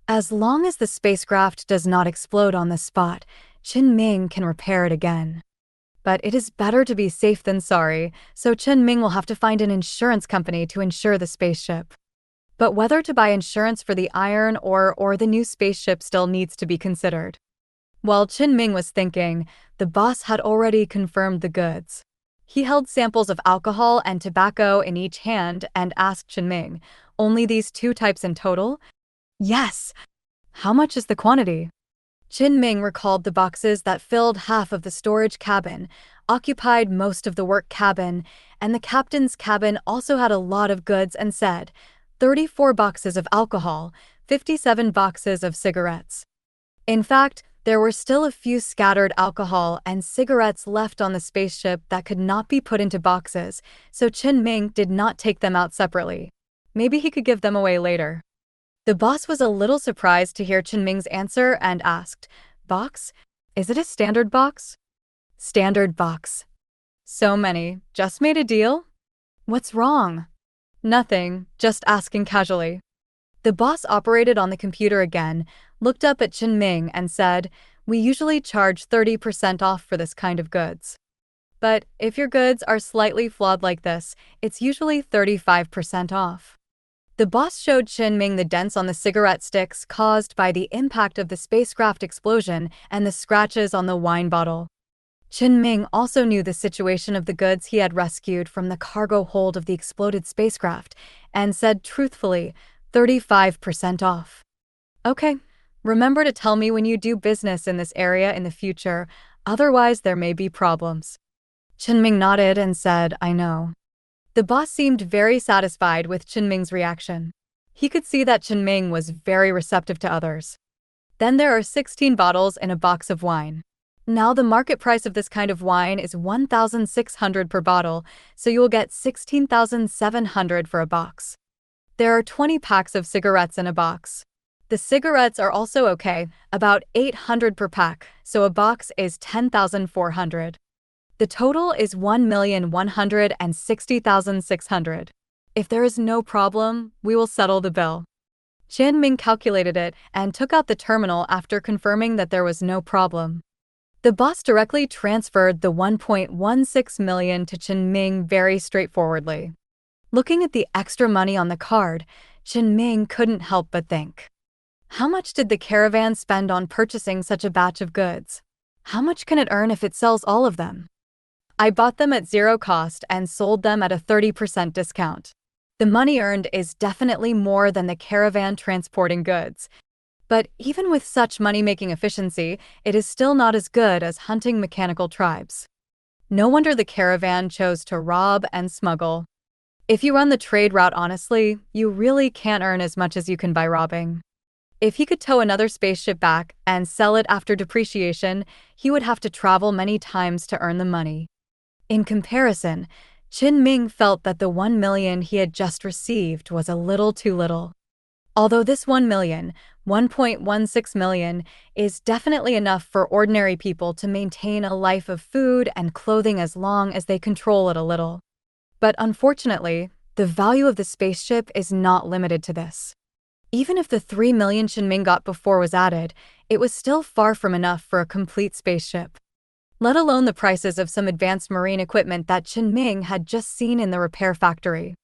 As long as the spacecraft does not explode on the spot, Chen Ming can repair it again. But it is better to be safe than sorry, so Chen Ming will have to find an insurance company to insure the spaceship. But whether to buy insurance for the iron ore or the new spaceship still needs to be considered. While Chen Ming was thinking, the boss had already confirmed the goods. He held samples of alcohol and tobacco in each hand and asked Chen Ming, "Only these two types in total?" "Yes." "How much is the quantity?" Chen Ming recalled the boxes that filled half of the storage cabin, occupied most of the work cabin, and the captain's cabin also had a lot of goods and said, 34 boxes of alcohol, 57 boxes of cigarettes. In fact, there were still a few scattered alcohol and cigarettes left on the spaceship that could not be put into boxes, so Chen Ming did not take them out separately. Maybe he could give them away later. The boss was a little surprised to hear Chen Ming's answer and asked, "Box? Is it a standard box?" "Standard box." "So many. Just made a deal?" "What's wrong?" "Nothing, just asking casually." The boss operated on the computer again, looked up at Chen Ming and said, "We usually charge 30% off for this kind of goods. But if your goods are slightly flawed like this, it's usually 35% off." The boss showed Chen Ming the dents on the cigarette sticks caused by the impact of the spacecraft explosion and the scratches on the wine bottle. Chen Ming also knew the situation of the goods he had rescued from the cargo hold of the exploded spacecraft and said truthfully, 35% off. "Okay, remember to tell me when you do business in this area in the future, otherwise there may be problems." Chen Ming nodded and said, "I know." The boss seemed very satisfied with Chen Ming's reaction. He could see that Chen Ming was very receptive to others. Then there are 16 bottles in a box of wine. Now the market price of this kind of wine is 1,600 per bottle, so you will get 16,700 for a box. There are 20 packs of cigarettes in a box. The cigarettes are also okay, about 800 per pack, so a box is 10,400. The total is 1,160,600. If there is no problem, we will settle the bill. Chen Ming calculated it and took out the terminal after confirming that there was no problem. The boss directly transferred the 1.16 million to Chen Ming very straightforwardly. Looking at the extra money on the card, Chen Ming couldn't help but think. How much did the caravan spend on purchasing such a batch of goods? How much can it earn if it sells all of them? "I bought them at zero cost and sold them at a 30% discount. The money earned is definitely more than the caravan transporting goods. But even with such money-making efficiency, it is still not as good as hunting mechanical tribes. No wonder the caravan chose to rob and smuggle. If you run the trade route honestly, you really can't earn as much as you can by robbing." If he could tow another spaceship back and sell it after depreciation, he would have to travel many times to earn the money. In comparison, Chen Ming felt that the 1 million he had just received was a little too little. Although this 1 million, 1.16 million, is definitely enough for ordinary people to maintain a life of food and clothing as long as they control it a little. But unfortunately, the value of the spaceship is not limited to this. Even if the 3 million Chen Ming got before was added, it was still far from enough for a complete spaceship. let alone the prices of some advanced marine equipment that Chen Ming had just seen in the repair factory.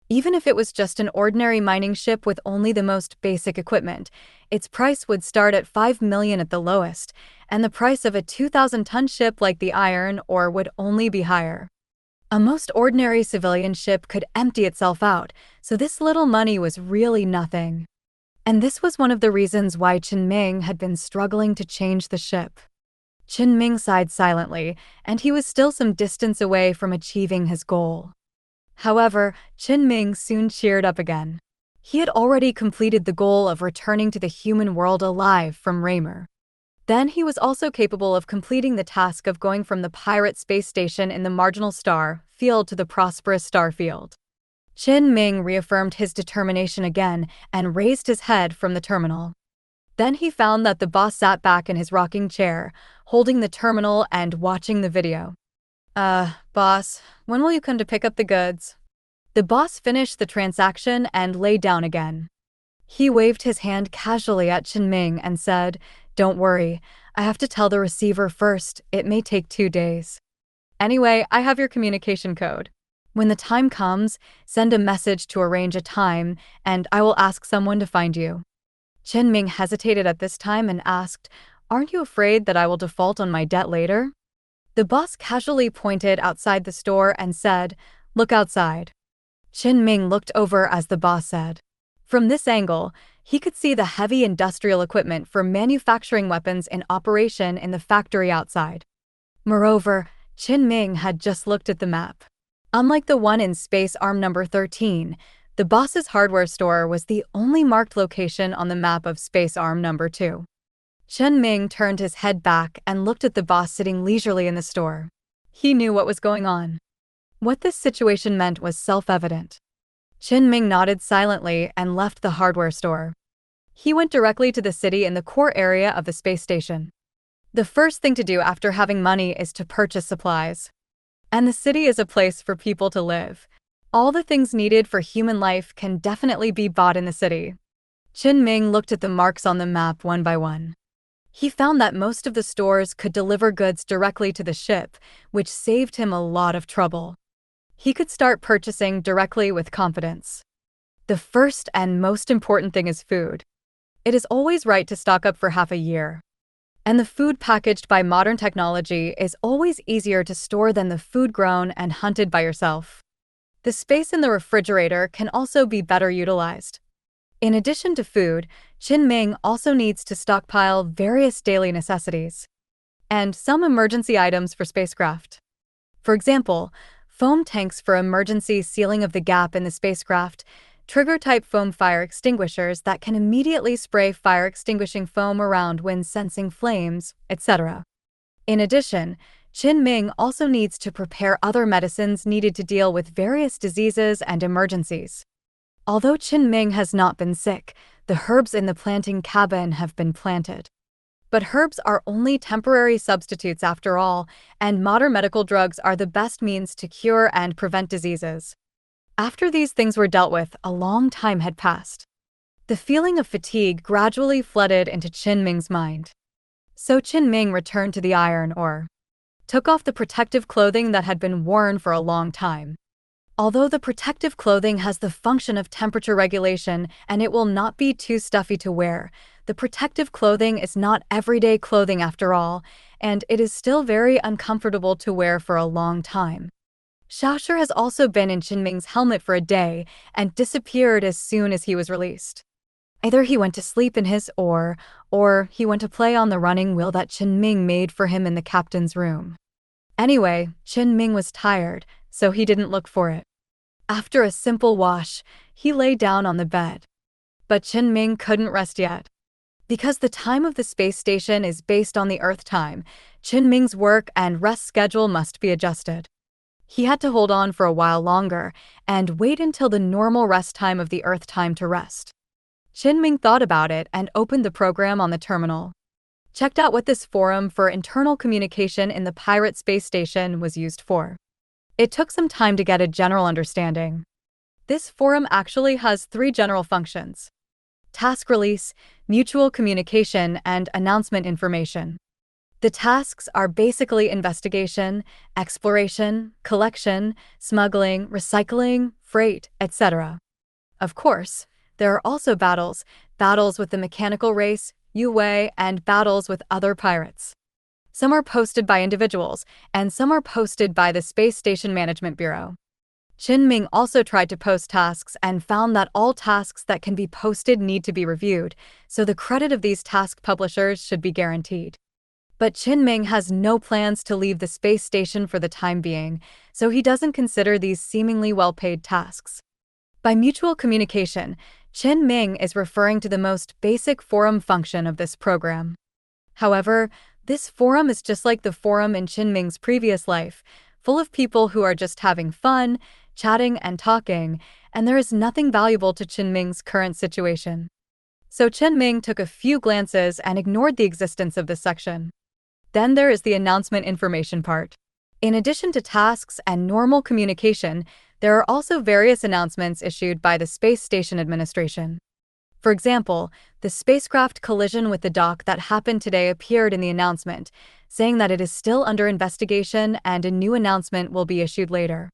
Even if it was just an ordinary mining ship with only the most basic equipment, its price would start at 5 million at the lowest, and the price of a 2,000-ton ship like the Iron Ore would only be higher. A most ordinary civilian ship could empty itself out, so this little money was really nothing. And this was one of the reasons why Chen Ming had been struggling to change the ship. Chen Ming sighed silently, and he was still some distance away from achieving his goal. However, Chen Ming soon cheered up again. He had already completed the goal of returning to the human world alive from Raymer. Then he was also capable of completing the task of going from the pirate space station in the marginal star field to the prosperous star field. Chen Ming reaffirmed his determination again and raised his head from the terminal. Then he found that the boss sat back in his rocking chair, holding the terminal and watching the video. Boss, when will you come to pick up the goods? The boss finished the transaction and lay down again. He waved his hand casually at Chen Ming and said, "Don't worry, I have to tell the receiver first, it may take 2 days. Anyway, I have your communication code. When the time comes, send a message to arrange a time, and I will ask someone to find you." Chen Ming hesitated at this time and asked, "Aren't you afraid that I will default on my debt later?" The boss casually pointed outside the store and said, "Look outside." Chen Ming looked over as the boss said. From this angle, he could see the heavy industrial equipment for manufacturing weapons in operation in the factory outside. Moreover, Chen Ming had just looked at the map. Unlike the one in Space Arm number 13, the boss's hardware store was the only marked location on the map of Space Arm number 2. Chen Ming turned his head back and looked at the boss sitting leisurely in the store. He knew what was going on. What this situation meant was self-evident. Chen Ming nodded silently and left the hardware store. He went directly to the city in the core area of the space station. The first thing to do after having money is to purchase supplies. And the city is a place for people to live. All the things needed for human life can definitely be bought in the city. Chen Ming looked at the marks on the map one by one. He found that most of the stores could deliver goods directly to the ship, which saved him a lot of trouble. He could start purchasing directly with confidence. The first and most important thing is food. It is always right to stock up for half a year. And the food packaged by modern technology is always easier to store than the food grown and hunted by yourself. The space in the refrigerator can also be better utilized. In addition to food, Chen Ming also needs to stockpile various daily necessities and some emergency items for spacecraft. For example, foam tanks for emergency sealing of the gap in the spacecraft, trigger-type foam fire extinguishers that can immediately spray fire-extinguishing foam around when sensing flames, etc. In addition, Chen Ming also needs to prepare other medicines needed to deal with various diseases and emergencies. Although Chen Ming has not been sick, the herbs in the planting cabin have been planted. But herbs are only temporary substitutes after all, and modern medical drugs are the best means to cure and prevent diseases. After these things were dealt with, a long time had passed. The feeling of fatigue gradually flooded into Chen Ming's mind. So Chen Ming returned to the Iron Ore, took off the protective clothing that had been worn for a long time. Although the protective clothing has the function of temperature regulation and it will not be too stuffy to wear, the protective clothing is not everyday clothing after all, and it is still very uncomfortable to wear for a long time. Xiaosher has also been in Chen Ming's helmet for a day and disappeared as soon as he was released. Either he went to sleep in his oar, or he went to play on the running wheel that Chen Ming made for him in the captain's room. Anyway, Chen Ming was tired, so he didn't look for it. After a simple wash, he lay down on the bed. But Chen Ming couldn't rest yet. Because the time of the space station is based on the Earth time, Chen Ming's work and rest schedule must be adjusted. He had to hold on for a while longer and wait until the normal rest time of the Earth time to rest. Chen Ming thought about it and opened the program on the terminal. Checked out what this forum for internal communication in the pirate space station was used for. It took some time to get a general understanding. This forum actually has 3 general functions: task release, mutual communication, and announcement information. The tasks are basically investigation, exploration, collection, smuggling, recycling, freight, etc. Of course, there are also battles with the mechanical race, Yue, and battles with other pirates. Some are posted by individuals, and some are posted by the Space Station Management Bureau. Chen Ming also tried to post tasks and found that all tasks that can be posted need to be reviewed, so the credit of these task publishers should be guaranteed. But Chen Ming has no plans to leave the space station for the time being, so he doesn't consider these seemingly well-paid tasks. By mutual communication, Chen Ming is referring to the most basic forum function of this program. However, this forum is just like the forum in Chen Ming's previous life, full of people who are just having fun, chatting and talking, and there is nothing valuable to Chen Ming's current situation. So Chen Ming took a few glances and ignored the existence of this section. Then there is the announcement information part. In addition to tasks and normal communication, there are also various announcements issued by the Space Station Administration. For example, the spacecraft collision with the dock that happened today appeared in the announcement, saying that it is still under investigation and a new announcement will be issued later.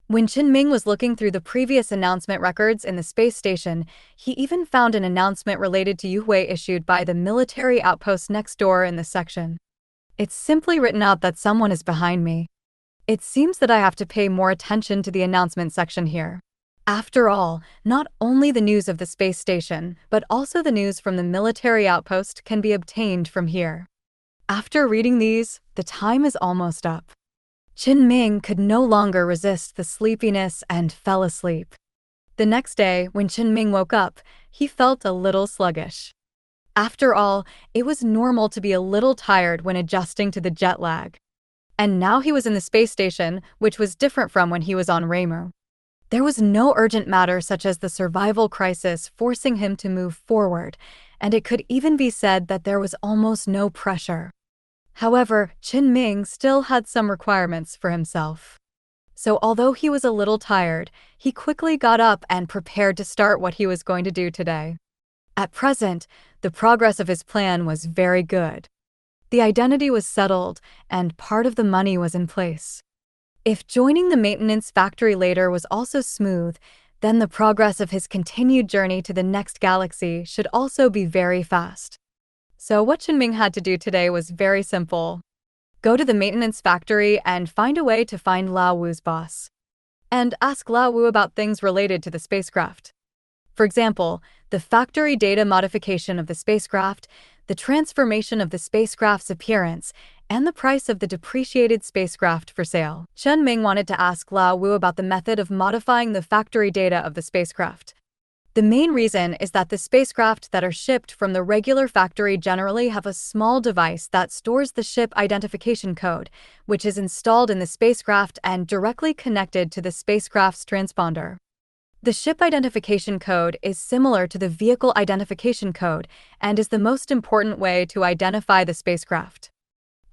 When Chen Ming was looking through the previous announcement records in the space station, he even found an announcement related to Yue issued by the military outpost next door in this section. It's simply written out that someone is behind me. It seems that I have to pay more attention to the announcement section here. After all, not only the news of the space station, but also the news from the military outpost can be obtained from here. After reading these, the time is almost up. Chen Ming could no longer resist the sleepiness and fell asleep. The next day, when Chen Ming woke up, he felt a little sluggish. After all, it was normal to be a little tired when adjusting to the jet lag. And now he was in the space station, which was different from when he was on Reimu. There was no urgent matter such as the survival crisis forcing him to move forward, and it could even be said that there was almost no pressure. However, Chen Ming still had some requirements for himself. So although he was a little tired, he quickly got up and prepared to start what he was going to do today. At present, the progress of his plan was very good. The identity was settled, and part of the money was in place. If joining the maintenance factory later was also smooth, then the progress of his continued journey to the next galaxy should also be very fast. So what Chen Ming had to do today was very simple. Go to the maintenance factory and find a way to find Lao Wu's boss. And ask Lao Wu about things related to the spacecraft. For example, the factory data modification of the spacecraft, the transformation of the spacecraft's appearance, and the price of the depreciated spacecraft for sale. Chen Ming wanted to ask Lao Wu about the method of modifying the factory data of the spacecraft. The main reason is that the spacecraft that are shipped from the regular factory generally have a small device that stores the ship identification code, which is installed in the spacecraft and directly connected to the spacecraft's transponder. The ship identification code is similar to the vehicle identification code and is the most important way to identify the spacecraft.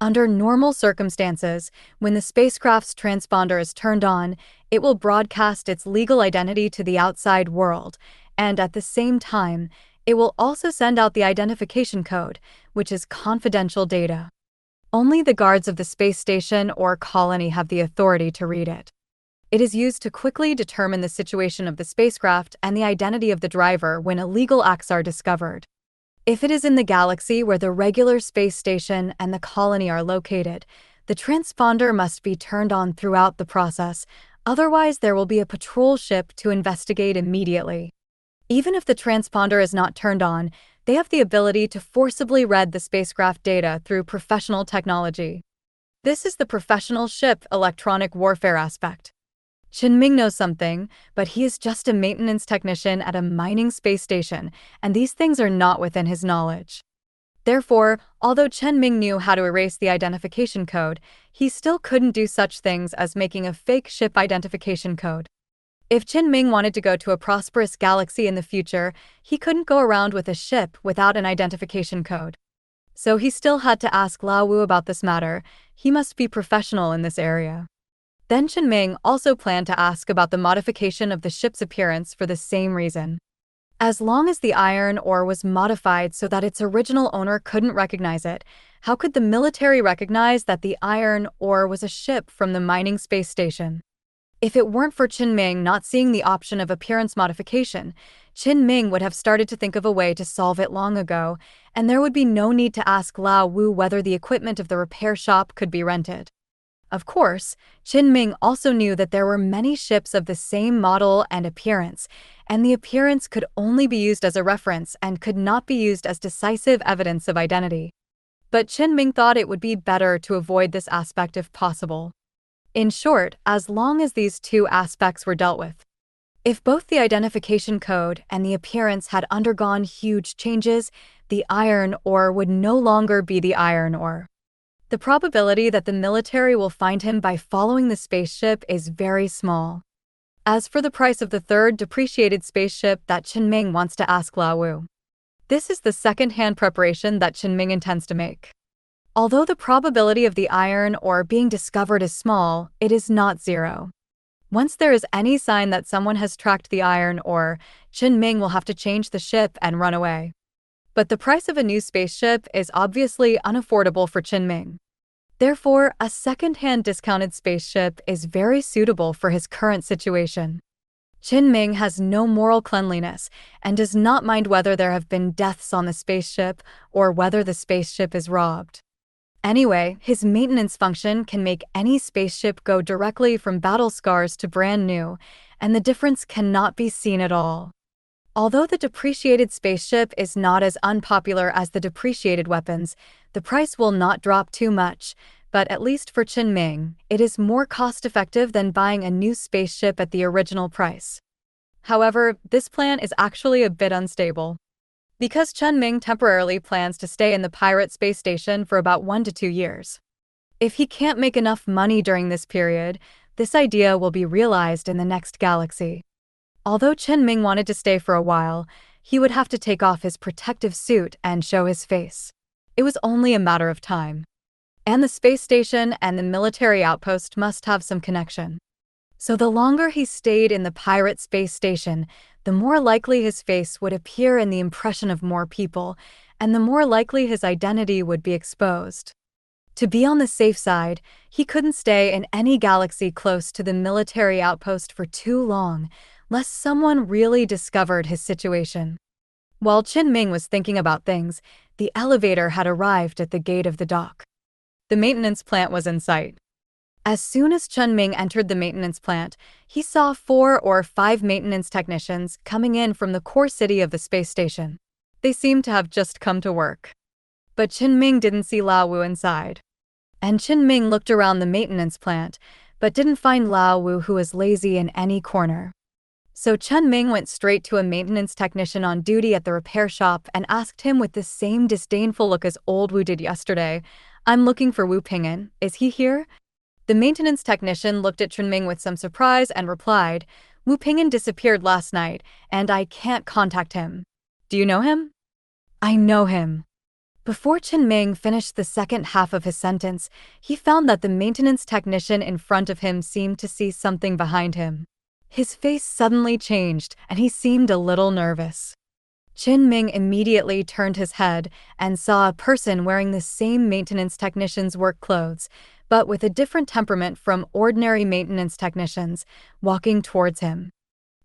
Under normal circumstances, when the spacecraft's transponder is turned on, it will broadcast its legal identity to the outside world, and at the same time, it will also send out the identification code, which is confidential data. Only the guards of the space station or colony have the authority to read it. It is used to quickly determine the situation of the spacecraft and the identity of the driver when illegal acts are discovered. If it is in the galaxy where the regular space station and the colony are located, the transponder must be turned on throughout the process, otherwise there will be a patrol ship to investigate immediately. Even if the transponder is not turned on, they have the ability to forcibly read the spacecraft data through professional technology. This is the professional ship electronic warfare aspect. Chen Ming knows something, but he is just a maintenance technician at a mining space station, and these things are not within his knowledge. Therefore, although Chen Ming knew how to erase the identification code, he still couldn't do such things as making a fake ship identification code. If Chen Ming wanted to go to a prosperous galaxy in the future, he couldn't go around with a ship without an identification code. So he still had to ask Lao Wu about this matter. He must be professional in this area. Then Chen Ming also planned to ask about the modification of the ship's appearance for the same reason. As long as the iron ore was modified so that its original owner couldn't recognize it, How could the military recognize that the iron ore was a ship from the mining space station? If it weren't for Chen Ming not seeing the option of appearance modification, Chen Ming would have started to think of a way to solve it long ago, and there would be no need to ask Lao Wu whether the equipment of the repair shop could be rented. Of course, Chen Ming also knew that there were many ships of the same model and appearance, and the appearance could only be used as a reference and could not be used as decisive evidence of identity. But Chen Ming thought it would be better to avoid this aspect if possible. In short, as long as these two aspects were dealt with. If both the identification code and the appearance had undergone huge changes, the iron ore would no longer be the iron ore. The probability that the military will find him by following the spaceship is very small. As for the price of the third depreciated spaceship that Chen Ming wants to ask Lao Wu. This is the second-hand preparation that Chen Ming intends to make. Although the probability of the iron ore being discovered is small, it is not zero. Once there is any sign that someone has tracked the iron ore, Chen Ming will have to change the ship and run away. But the price of a new spaceship is obviously unaffordable for Chen Ming. Therefore, a second-hand discounted spaceship is very suitable for his current situation. Chen Ming has no moral cleanliness and does not mind whether there have been deaths on the spaceship or whether the spaceship is robbed. Anyway, his maintenance function can make any spaceship go directly from battle scars to brand new, and the difference cannot be seen at all. Although the depreciated spaceship is not as unpopular as the depreciated weapons, the price will not drop too much, but at least for Chen Ming, it is more cost-effective than buying a new spaceship at the original price. However, this plan is actually a bit unstable. Because Chen Ming temporarily plans to stay in the pirate space station for about 1 to 2 years. If he can't make enough money during this period, this idea will be realized in the next galaxy. Although Chen Ming wanted to stay for a while, he would have to take off his protective suit and show his face. It was only a matter of time. And the space station and the military outpost must have some connection. So the longer he stayed in the pirate space station, the more likely his face would appear in the impression of more people, and the more likely his identity would be exposed. To be on the safe side, he couldn't stay in any galaxy close to the military outpost for too long, lest someone really discovered his situation. While Chen Ming was thinking about things, the elevator had arrived at the gate of the dock. The maintenance plant was in sight. As soon as Chen Ming entered the maintenance plant, he saw 4 or 5 maintenance technicians coming in from the core city of the space station. They seemed to have just come to work. But Chen Ming didn't see Lao Wu inside. And Chen Ming looked around the maintenance plant, but didn't find Lao Wu, who was lazy in any corner. So Chen Ming went straight to a maintenance technician on duty at the repair shop and asked him with the same disdainful look as old Wu did yesterday, "I'm looking for Wu Ping'an. Is he here?" The maintenance technician looked at Chen Ming with some surprise and replied, "Wu Ping'an disappeared last night, and I can't contact him. Do you know him?" "I know him." Before Chen Ming finished the second half of his sentence, he found that the maintenance technician in front of him seemed to see something behind him. His face suddenly changed, and he seemed a little nervous. Chen Ming immediately turned his head and saw a person wearing the same maintenance technician's work clothes, but with a different temperament from ordinary maintenance technicians, walking towards him.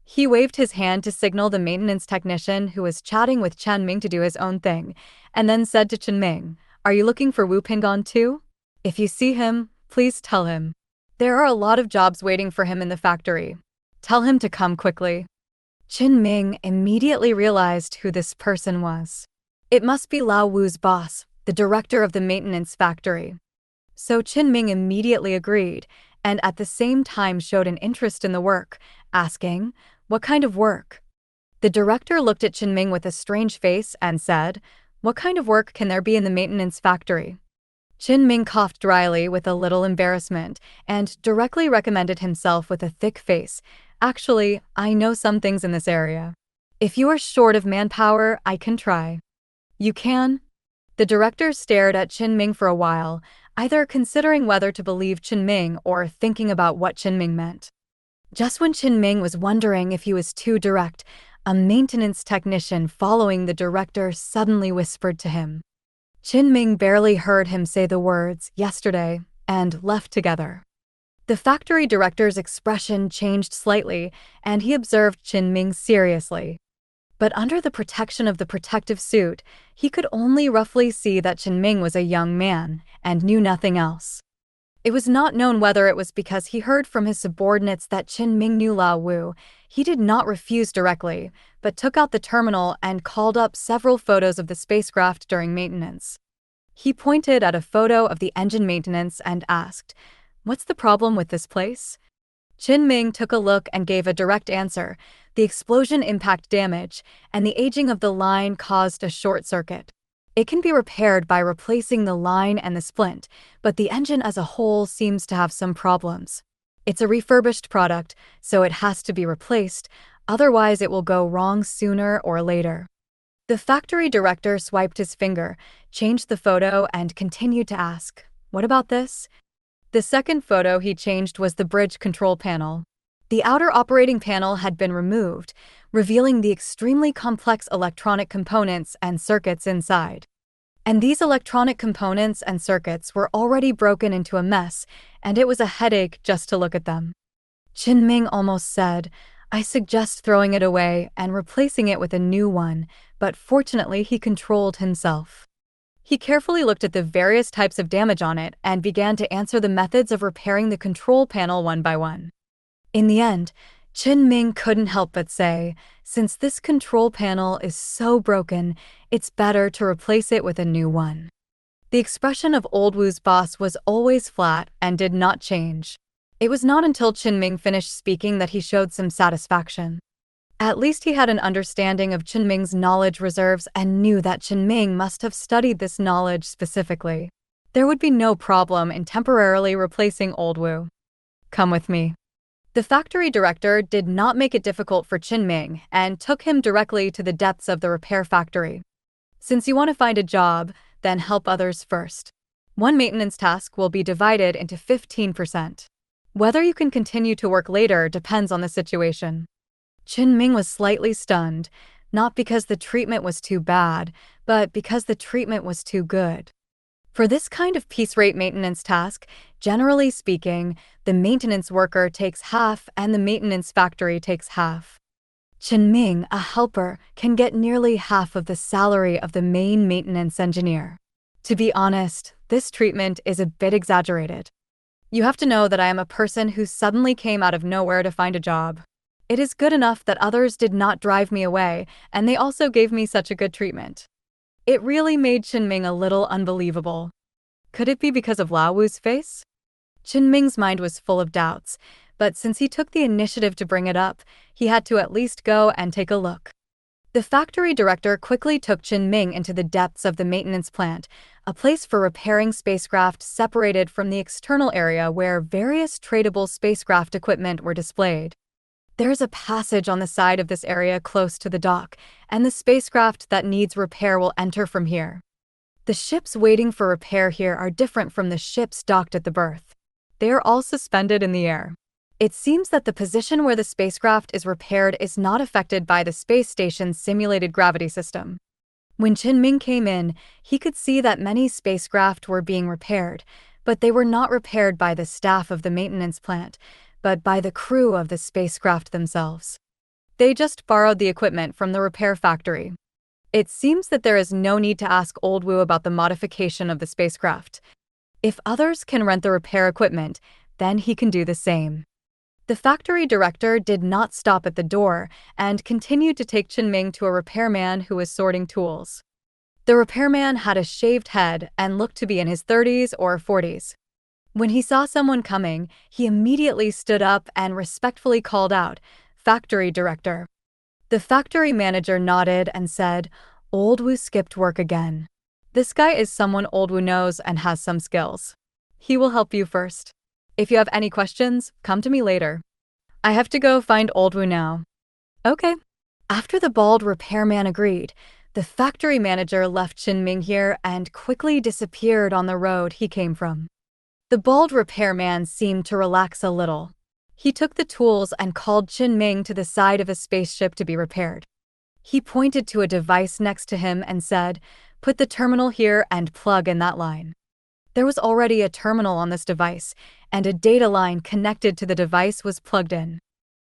He waved his hand to signal the maintenance technician who was chatting with Chen Ming to do his own thing, and then said to Chen Ming, "Are you looking for Wu Ping'an too? If you see him, please tell him. There are a lot of jobs waiting for him in the factory. Tell him to come quickly." Chen Ming immediately realized who this person was. It must be Lao Wu's boss, the director of the maintenance factory. So Chen Ming immediately agreed, and at the same time showed an interest in the work, asking, "What kind of work?" The director looked at Chen Ming with a strange face and said, "What kind of work can there be in the maintenance factory?" Chen Ming coughed dryly with a little embarrassment and directly recommended himself with a thick face. "Actually, I know some things in this area. If you are short of manpower, I can try." "You can?" The director stared at Chen Ming for a while, either considering whether to believe Chen Ming or thinking about what Chen Ming meant. Just when Chen Ming was wondering if he was too direct, a maintenance technician following the director suddenly whispered to him, Chen Ming barely heard him say the words yesterday and left together. The factory director's expression changed slightly, and he observed Chen Ming seriously. But under the protection of the protective suit, he could only roughly see that Chen Ming was a young man and knew nothing else. It was not known whether it was because he heard from his subordinates that Chen Ming knew Lao Wu. He did not refuse directly, but took out the terminal and called up several photos of the spacecraft during maintenance. He pointed at a photo of the engine maintenance and asked, "What's the problem with this place?" Chen Ming took a look and gave a direct answer. The explosion impact damage, and the aging of the line caused a short circuit. It can be repaired by replacing the line and the splint, but the engine as a whole seems to have some problems. It's a refurbished product, so it has to be replaced, otherwise it will go wrong sooner or later. The factory director swiped his finger, changed the photo, and continued to ask, "What about this?" The second photo he changed was the bridge control panel. The outer operating panel had been removed, revealing the extremely complex electronic components and circuits inside. And these electronic components and circuits were already broken into a mess, and it was a headache just to look at them. Chen Ming almost said, "I suggest throwing it away and replacing it with a new one," but fortunately he controlled himself. He carefully looked at the various types of damage on it and began to answer the methods of repairing the control panel one by one. In the end, Chen Ming couldn't help but say, "Since this control panel is so broken, it's better to replace it with a new one." The expression of Old Wu's boss was always flat and did not change. It was not until Chen Ming finished speaking that he showed some satisfaction. At least he had an understanding of Chen Ming's knowledge reserves and knew that Chen Ming must have studied this knowledge specifically. There would be no problem in temporarily replacing Old Wu. "Come with me." The factory director did not make it difficult for Chen Ming and took him directly to the depths of the repair factory. "Since you want to find a job, then help others first. One maintenance task will be divided into 15%. Whether you can continue to work later depends on the situation." Chen Ming was slightly stunned, not because the treatment was too bad, but because the treatment was too good. For this kind of piece-rate maintenance task, generally speaking, the maintenance worker takes half and the maintenance factory takes half. Chen Ming, a helper, can get nearly half of the salary of the main maintenance engineer. To be honest, this treatment is a bit exaggerated. You have to know that I am a person who suddenly came out of nowhere to find a job. It is good enough that others did not drive me away, and they also gave me such a good treatment. It really made Chen Ming a little unbelievable. Could it be because of Lao Wu's face? Chen Ming's mind was full of doubts, but since he took the initiative to bring it up, he had to at least go and take a look. The factory director quickly took Chen Ming into the depths of the maintenance plant, a place for repairing spacecraft separated from the external area where various tradable spacecraft equipment were displayed. There's a passage on the side of this area close to the dock, and the spacecraft that needs repair will enter from here. The ships waiting for repair here are different from the ships docked at the berth. They are all suspended in the air. It seems that the position where the spacecraft is repaired is not affected by the space station's simulated gravity system. When Chen Ming came in, he could see that many spacecraft were being repaired, but they were not repaired by the staff of the maintenance plant, but by the crew of the spacecraft themselves. They just borrowed the equipment from the repair factory. It seems that there is no need to ask Old Wu about the modification of the spacecraft. If others can rent the repair equipment, then he can do the same. The factory director did not stop at the door and continued to take Chen Ming to a repairman who was sorting tools. The repairman had a shaved head and looked to be in his 30s or 40s. When he saw someone coming, he immediately stood up and respectfully called out, "Factory director." The factory manager nodded and said, "Old Wu skipped work again. This guy is someone Old Wu knows and has some skills. He will help you first. If you have any questions, come to me later. I have to go find Old Wu now." "Okay." After the bald repairman agreed, the factory manager left Chen Ming here and quickly disappeared on the road he came from. The bald repairman seemed to relax a little. He took the tools and called Chen Ming to the side of a spaceship to be repaired. He pointed to a device next to him and said, Put the terminal here and plug in that line. There was already a terminal on this device, and a data line connected to the device was plugged in.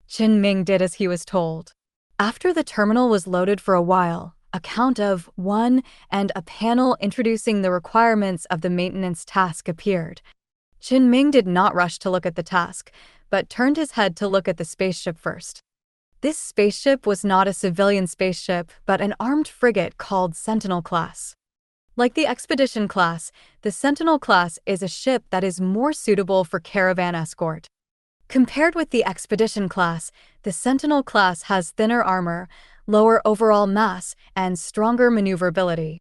Chen Ming did as he was told. After the terminal was loaded for a while, a count of 1 and a panel introducing the requirements of the maintenance task appeared. Chen Ming did not rush to look at the task, but turned his head to look at the spaceship first. This spaceship was not a civilian spaceship, but an armed frigate called Sentinel class. Like the Expedition class, the Sentinel class is a ship that is more suitable for caravan escort. Compared with the Expedition class, the Sentinel class has thinner armor, lower overall mass, and stronger maneuverability.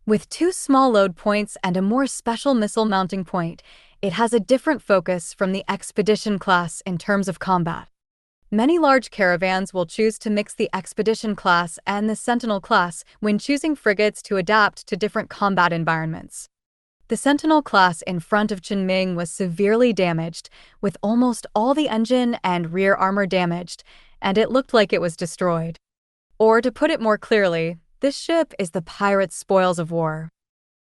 With 2 small load points and a more special missile mounting point, it has a different focus from the Expedition class in terms of combat. Many large caravans will choose to mix the Expedition class and the Sentinel class when choosing frigates to adapt to different combat environments. The Sentinel class in front of Chen Ming was severely damaged, with almost all the engine and rear armor damaged, and it looked like it was destroyed. Or to put it more clearly, this ship is the pirate's spoils of war.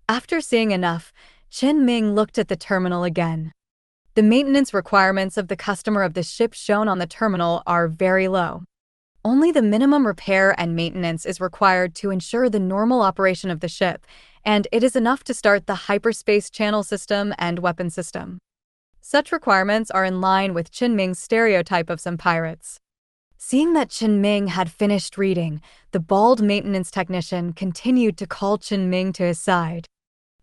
After seeing enough, Chen Ming looked at the terminal again. The maintenance requirements of the customer of the ship shown on the terminal are very low. Only the minimum repair and maintenance is required to ensure the normal operation of the ship, and it is enough to start the hyperspace channel system and weapon system. Such requirements are in line with Chen Ming's stereotype of some pirates. Seeing that Chen Ming had finished reading, the bald maintenance technician continued to call Chen Ming to his side.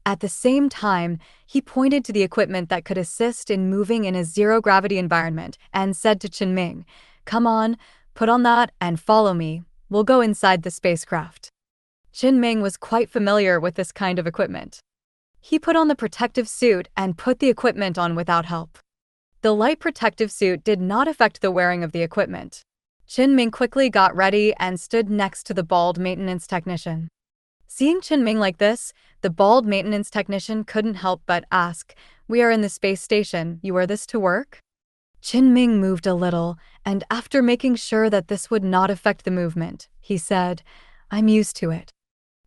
At the same time, he pointed to the equipment that could assist in moving in a zero-gravity environment and said to Chen Ming, "Come on, put on that and follow me. We'll go inside the spacecraft." Chen Ming was quite familiar with this kind of equipment. He put on the protective suit and put the equipment on without help. The light protective suit did not affect the wearing of the equipment. Chen Ming quickly got ready and stood next to the bald maintenance technician. Seeing Chen Ming like this, the bald maintenance technician couldn't help but ask, "We are in the space station, you wear this to work?" Chen Ming moved a little, and after making sure that this would not affect the movement, he said, "I'm used to it."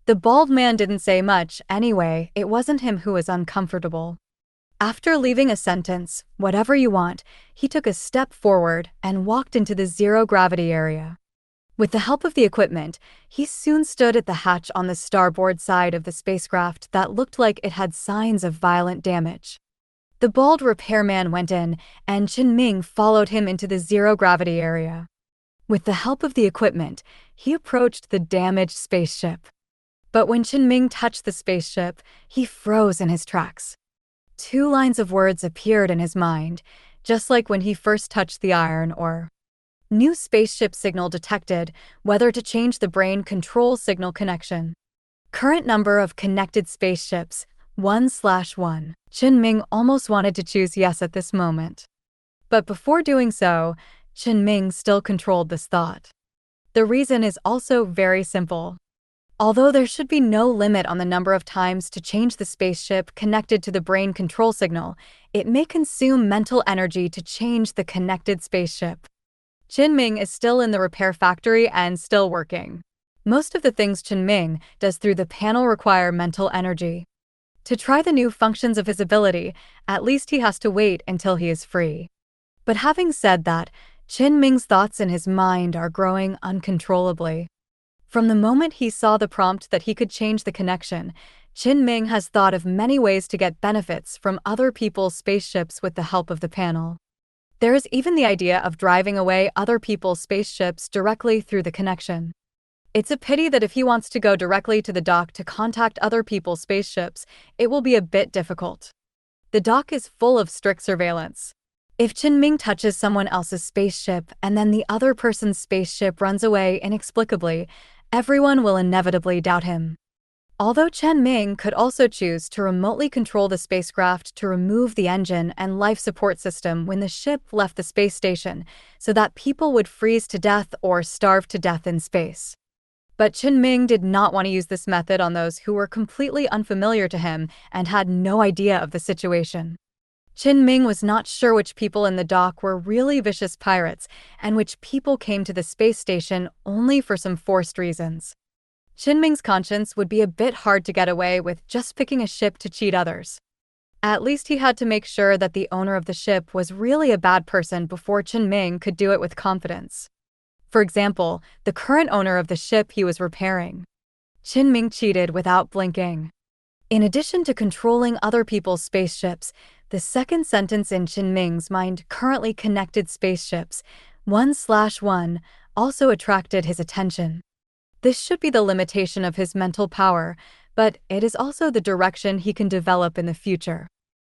The bald man didn't say much anyway, it wasn't him who was uncomfortable. After leaving a sentence, "Whatever you want," he took a step forward and walked into the zero-gravity area. With the help of the equipment, he soon stood at the hatch on the starboard side of the spacecraft that looked like it had signs of violent damage. The bald repairman went in, and Chen Ming followed him into the zero-gravity area. With the help of the equipment, he approached the damaged spaceship. But when Chen Ming touched the spaceship, he froze in his tracks. 2 lines of words appeared in his mind, just like when he first touched the iron or "New spaceship signal detected, whether to change the brain control signal connection. Current number of connected spaceships, 1/1. Chen Ming almost wanted to choose yes at this moment. But before doing so, Chen Ming still controlled this thought. The reason is also very simple. Although there should be no limit on the number of times to change the spaceship connected to the brain control signal, it may consume mental energy to change the connected spaceship. Chen Ming is still in the repair factory and still working. Most of the things Chen Ming does through the panel require mental energy. To try the new functions of his ability, at least he has to wait until he is free. But having said that, Chen Ming's thoughts in his mind are growing uncontrollably. From the moment he saw the prompt that he could change the connection, Chen Ming has thought of many ways to get benefits from other people's spaceships with the help of the panel. There is even the idea of driving away other people's spaceships directly through the connection. It's a pity that if he wants to go directly to the dock to contact other people's spaceships, it will be a bit difficult. The dock is full of strict surveillance. If Chen Ming touches someone else's spaceship and then the other person's spaceship runs away inexplicably, everyone will inevitably doubt him. Although Chen Ming could also choose to remotely control the spacecraft to remove the engine and life support system when the ship left the space station, so that people would freeze to death or starve to death in space. But Chen Ming did not want to use this method on those who were completely unfamiliar to him and had no idea of the situation. Chen Ming was not sure which people in the dock were really vicious pirates and which people came to the space station only for some forced reasons. Chen Ming's conscience would be a bit hard to get away with just picking a ship to cheat others. At least he had to make sure that the owner of the ship was really a bad person before Chen Ming could do it with confidence. For example, the current owner of the ship he was repairing. Chen Ming cheated without blinking. In addition to controlling other people's spaceships, the second sentence in Chen Ming's mind, currently connected spaceships, 1/1, also attracted his attention. This should be the limitation of his mental power, but it is also the direction he can develop in the future.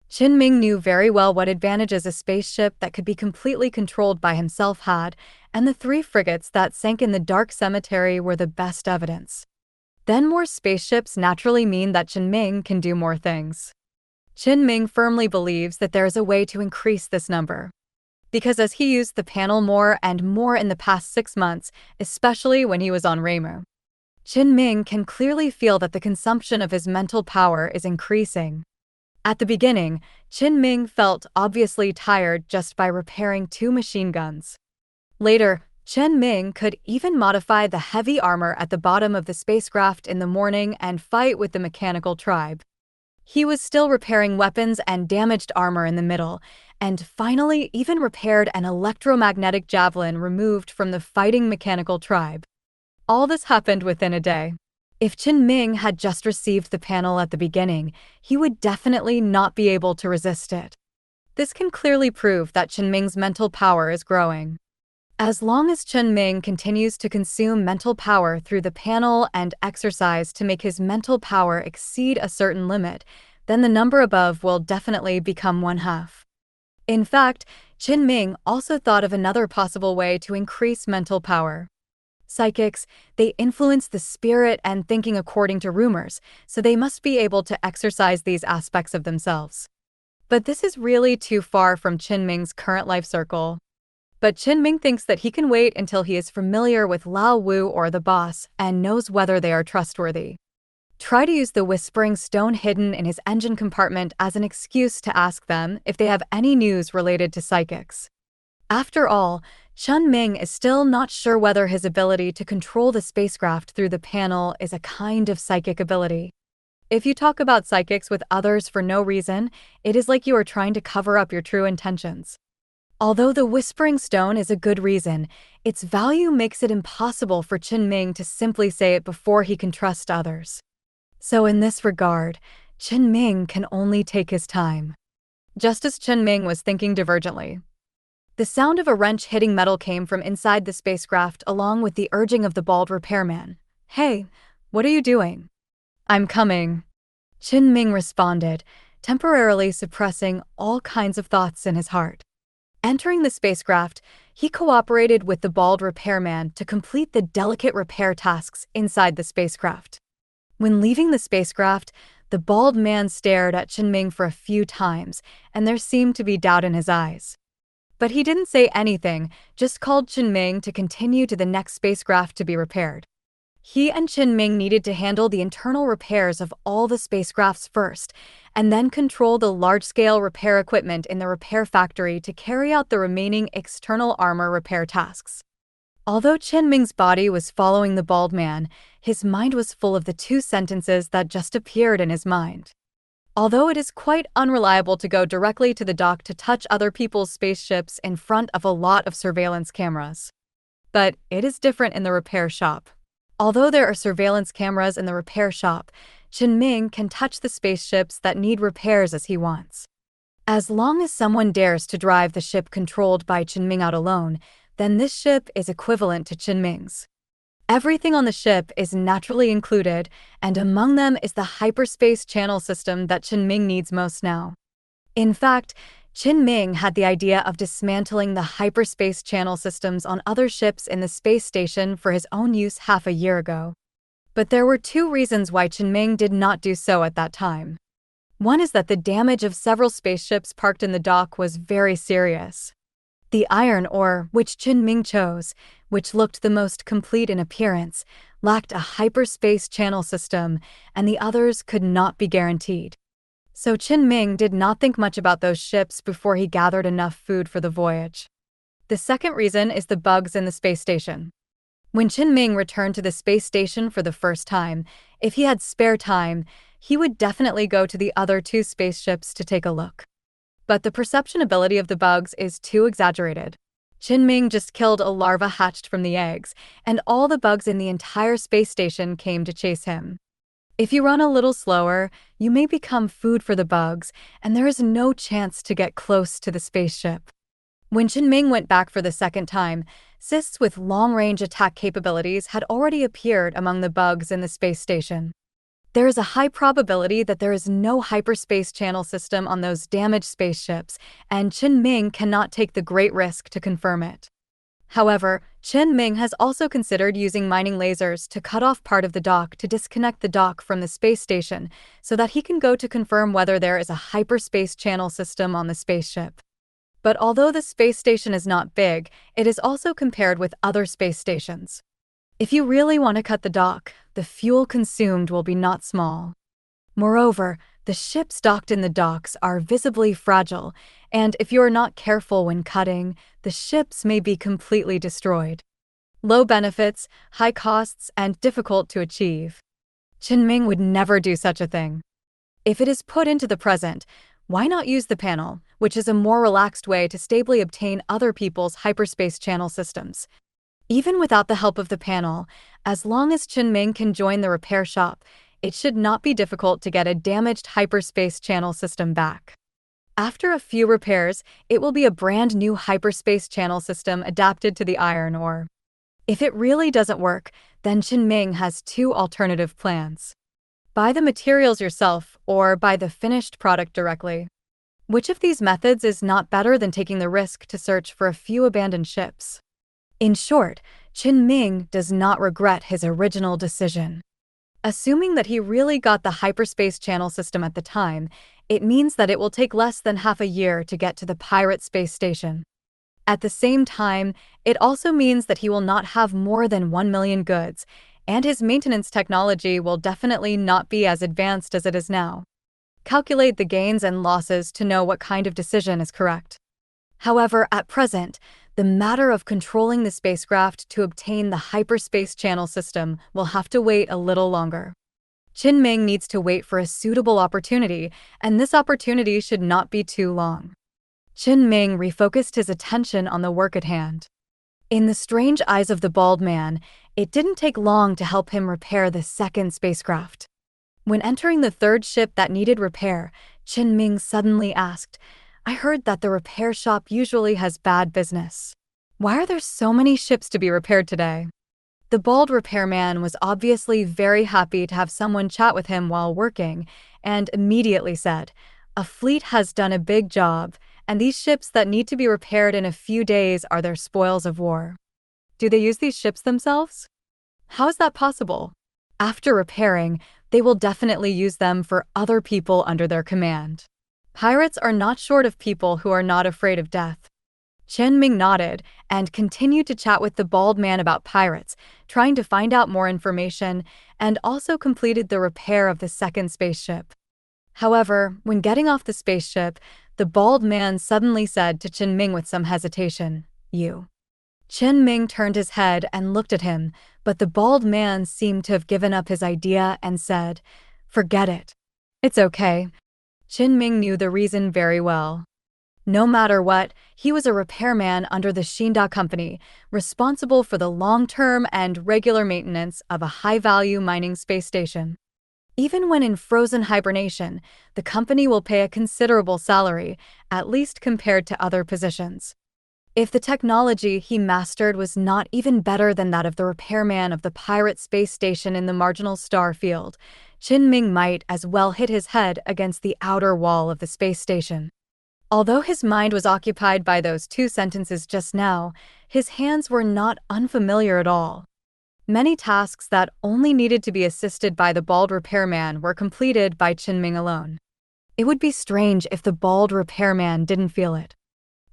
Chen Ming knew very well what advantages a spaceship that could be completely controlled by himself had, and the 3 frigates that sank in the dark cemetery were the best evidence. Then more spaceships naturally mean that Chen Ming can do more things. Chen Ming firmly believes that there is a way to increase this number. Because as he used the panel more and more in the past 6 months, especially when he was on Reimu, Chen Ming can clearly feel that the consumption of his mental power is increasing. At the beginning, Chen Ming felt obviously tired just by repairing 2 machine guns. Later, Chen Ming could even modify the heavy armor at the bottom of the spacecraft in the morning and fight with the mechanical tribe. He was still repairing weapons and damaged armor in the middle, and finally even repaired an electromagnetic javelin removed from the fighting mechanical tribe. All this happened within a day. If Chen Ming had just received the panel at the beginning, he would definitely not be able to resist it. This can clearly prove that Chen Ming's mental power is growing. As long as Chen Ming continues to consume mental power through the panel and exercise to make his mental power exceed a certain limit, then the number above will definitely become 1/2. In fact, Chen Ming also thought of another possible way to increase mental power. Psychics, they influence the spirit and thinking according to rumors, so they must be able to exercise these aspects of themselves. But this is really too far from Chen Ming's current life circle. But Chen Ming thinks that he can wait until he is familiar with Lao Wu or the boss and knows whether they are trustworthy. Try to use the whispering stone hidden in his engine compartment as an excuse to ask them if they have any news related to psychics. After all, Chen Ming is still not sure whether his ability to control the spacecraft through the panel is a kind of psychic ability. If you talk about psychics with others for no reason, it is like you are trying to cover up your true intentions. Although the Whispering Stone is a good reason, its value makes it impossible for Chen Ming to simply say it before he can trust others. So in this regard, Chen Ming can only take his time. Just as Chen Ming was thinking divergently, the sound of a wrench hitting metal came from inside the spacecraft along with the urging of the bald repairman. "Hey, what are you doing?" "I'm coming," Chen Ming responded, temporarily suppressing all kinds of thoughts in his heart. Entering the spacecraft, he cooperated with the bald repairman to complete the delicate repair tasks inside the spacecraft. When leaving the spacecraft, the bald man stared at Chen Ming for a few times, and there seemed to be doubt in his eyes. But he didn't say anything, just called Chen Ming to continue to the next spacecraft to be repaired. He and Chen Ming needed to handle the internal repairs of all the spacecrafts first, and then control the large-scale repair equipment in the repair factory to carry out the remaining external armor repair tasks. Although Chen Ming's body was following the bald man, his mind was full of the 2 sentences that just appeared in his mind. Although it is quite unreliable to go directly to the dock to touch other people's spaceships in front of a lot of surveillance cameras. But it is different in the repair shop. Although there are surveillance cameras in the repair shop, Chen Ming can touch the spaceships that need repairs as he wants. As long as someone dares to drive the ship controlled by Chen Ming out alone, then this ship is equivalent to Chen Ming's. Everything on the ship is naturally included, and among them is the hyperspace channel system that Chen Ming needs most now. In fact, Chen Ming had the idea of dismantling the hyperspace channel systems on other ships in the space station for his own use half a year ago. But there were 2 reasons why Chen Ming did not do so at that time. One is that the damage of several spaceships parked in the dock was very serious. The iron ore, which Chen Ming chose, which looked the most complete in appearance, lacked a hyperspace channel system, and the others could not be guaranteed. So Chen Ming did not think much about those ships before he gathered enough food for the voyage. The second reason is the bugs in the space station. When Chen Ming returned to the space station for the first time, if he had spare time, he would definitely go to the other two spaceships to take a look. But the perception ability of the bugs is too exaggerated. Chen Ming just killed a larva hatched from the eggs, and all the bugs in the entire space station came to chase him. If you run a little slower, you may become food for the bugs, and there is no chance to get close to the spaceship. When Chen Ming went back for the second time, cysts with long-range attack capabilities had already appeared among the bugs in the space station. There is a high probability that there is no hyperspace channel system on those damaged spaceships, and Chen Ming cannot take the great risk to confirm it. However, Chen Ming has also considered using mining lasers to cut off part of the dock to disconnect the dock from the space station so that he can go to confirm whether there is a hyperspace channel system on the spaceship. But although the space station is not big, it is also compared with other space stations. If you really want to cut the dock, the fuel consumed will be not small. Moreover, the ships docked in the docks are visibly fragile, and if you are not careful when cutting, the ships may be completely destroyed. Low benefits, high costs, and difficult to achieve. Chen Ming would never do such a thing. If it is put into the present, why not use the panel, which is a more relaxed way to stably obtain other people's hyperspace channel systems? Even without the help of the panel, as long as Chen Ming can join the repair shop, it should not be difficult to get a damaged hyperspace channel system back. After a few repairs, it will be a brand new hyperspace channel system adapted to the iron ore. If it really doesn't work, then Chen Ming has two alternative plans. Buy the materials yourself or buy the finished product directly. Which of these methods is not better than taking the risk to search for a few abandoned ships? In short, Chen Ming does not regret his original decision. Assuming that he really got the hyperspace channel system at the time, it means that it will take less than half a year to get to the pirate space station. At the same time, it also means that he will not have more than 1 million goods, and his maintenance technology will definitely not be as advanced as it is now. Calculate the gains and losses to know what kind of decision is correct. However, at present, the matter of controlling the spacecraft to obtain the hyperspace channel system will have to wait a little longer. Chen Ming needs to wait for a suitable opportunity, and this opportunity should not be too long. Chen Ming refocused his attention on the work at hand. In the strange eyes of the bald man, it didn't take long to help him repair the second spacecraft. When entering the third ship that needed repair, Chen Ming suddenly asked, "I heard that the repair shop usually has bad business. Why are there so many ships to be repaired today?" The bald repairman was obviously very happy to have someone chat with him while working, and immediately said, "A fleet has done a big job, and these ships that need to be repaired in a few days are their spoils of war." Do they use these ships themselves? How is that possible? After repairing, they will definitely use them for other people under their command. Pirates are not short of people who are not afraid of death. Chen Ming nodded and continued to chat with the bald man about pirates, trying to find out more information, and also completed the repair of the second spaceship. However, when getting off the spaceship, the bald man suddenly said to Chen Ming with some hesitation, "You." Chen Ming turned his head and looked at him, but the bald man seemed to have given up his idea and said, "Forget it. It's okay." Chen Ming knew the reason very well. No matter what, he was a repairman under the Xinda Company, responsible for the long-term and regular maintenance of a high-value mining space station. Even when in frozen hibernation, the company will pay a considerable salary, at least compared to other positions. If the technology he mastered was not even better than that of the repairman of the pirate space station in the marginal star field, Chen Ming might as well hit his head against the outer wall of the space station. Although his mind was occupied by those two sentences just now, his hands were not unfamiliar at all. Many tasks that only needed to be assisted by the bald repairman were completed by Chen Ming alone. It would be strange if the bald repairman didn't feel it.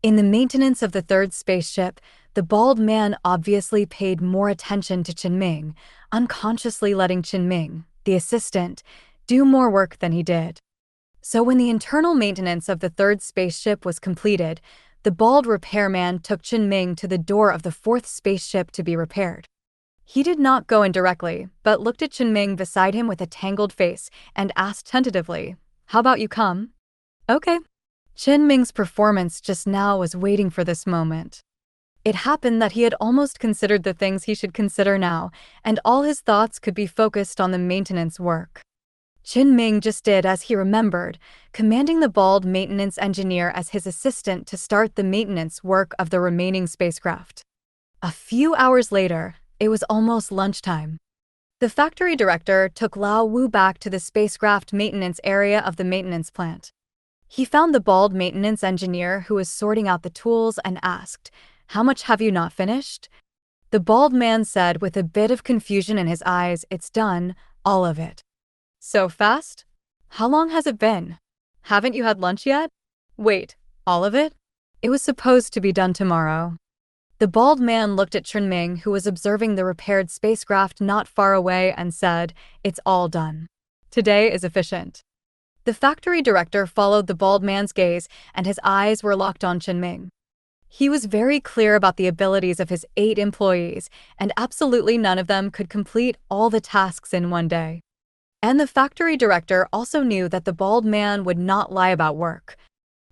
In the maintenance of the third spaceship, the bald man obviously paid more attention to Chen Ming, unconsciously letting Chen Ming, the assistant, do more work than he did. So when the internal maintenance of the third spaceship was completed, the bald repairman took Chen Ming to the door of the fourth spaceship to be repaired. He did not go in directly, but looked at Chen Ming beside him with a tangled face and asked tentatively, "How about you come?" "Okay." Chen Ming's performance just now was waiting for this moment. It happened that he had almost considered the things he should consider now, and all his thoughts could be focused on the maintenance work. Chen Ming just did as he remembered, commanding the bald maintenance engineer as his assistant to start the maintenance work of the remaining spacecraft. A few hours later, it was almost lunchtime. The factory director took Lao Wu back to the spacecraft maintenance area of the maintenance plant. He found the bald maintenance engineer who was sorting out the tools and asked, "How much have you not finished?" The bald man said with a bit of confusion in his eyes, "It's done, all of it." "So fast? How long has it been? Haven't you had lunch yet?" "Wait, all of it? It was supposed to be done tomorrow." The bald man looked at Chen Ming, who was observing the repaired spacecraft not far away, and said, "It's all done. Today is efficient." The factory director followed the bald man's gaze, and his eyes were locked on Chen Ming. He was very clear about the abilities of his 8 employees, and absolutely none of them could complete all the tasks in one day. And the factory director also knew that the bald man would not lie about work.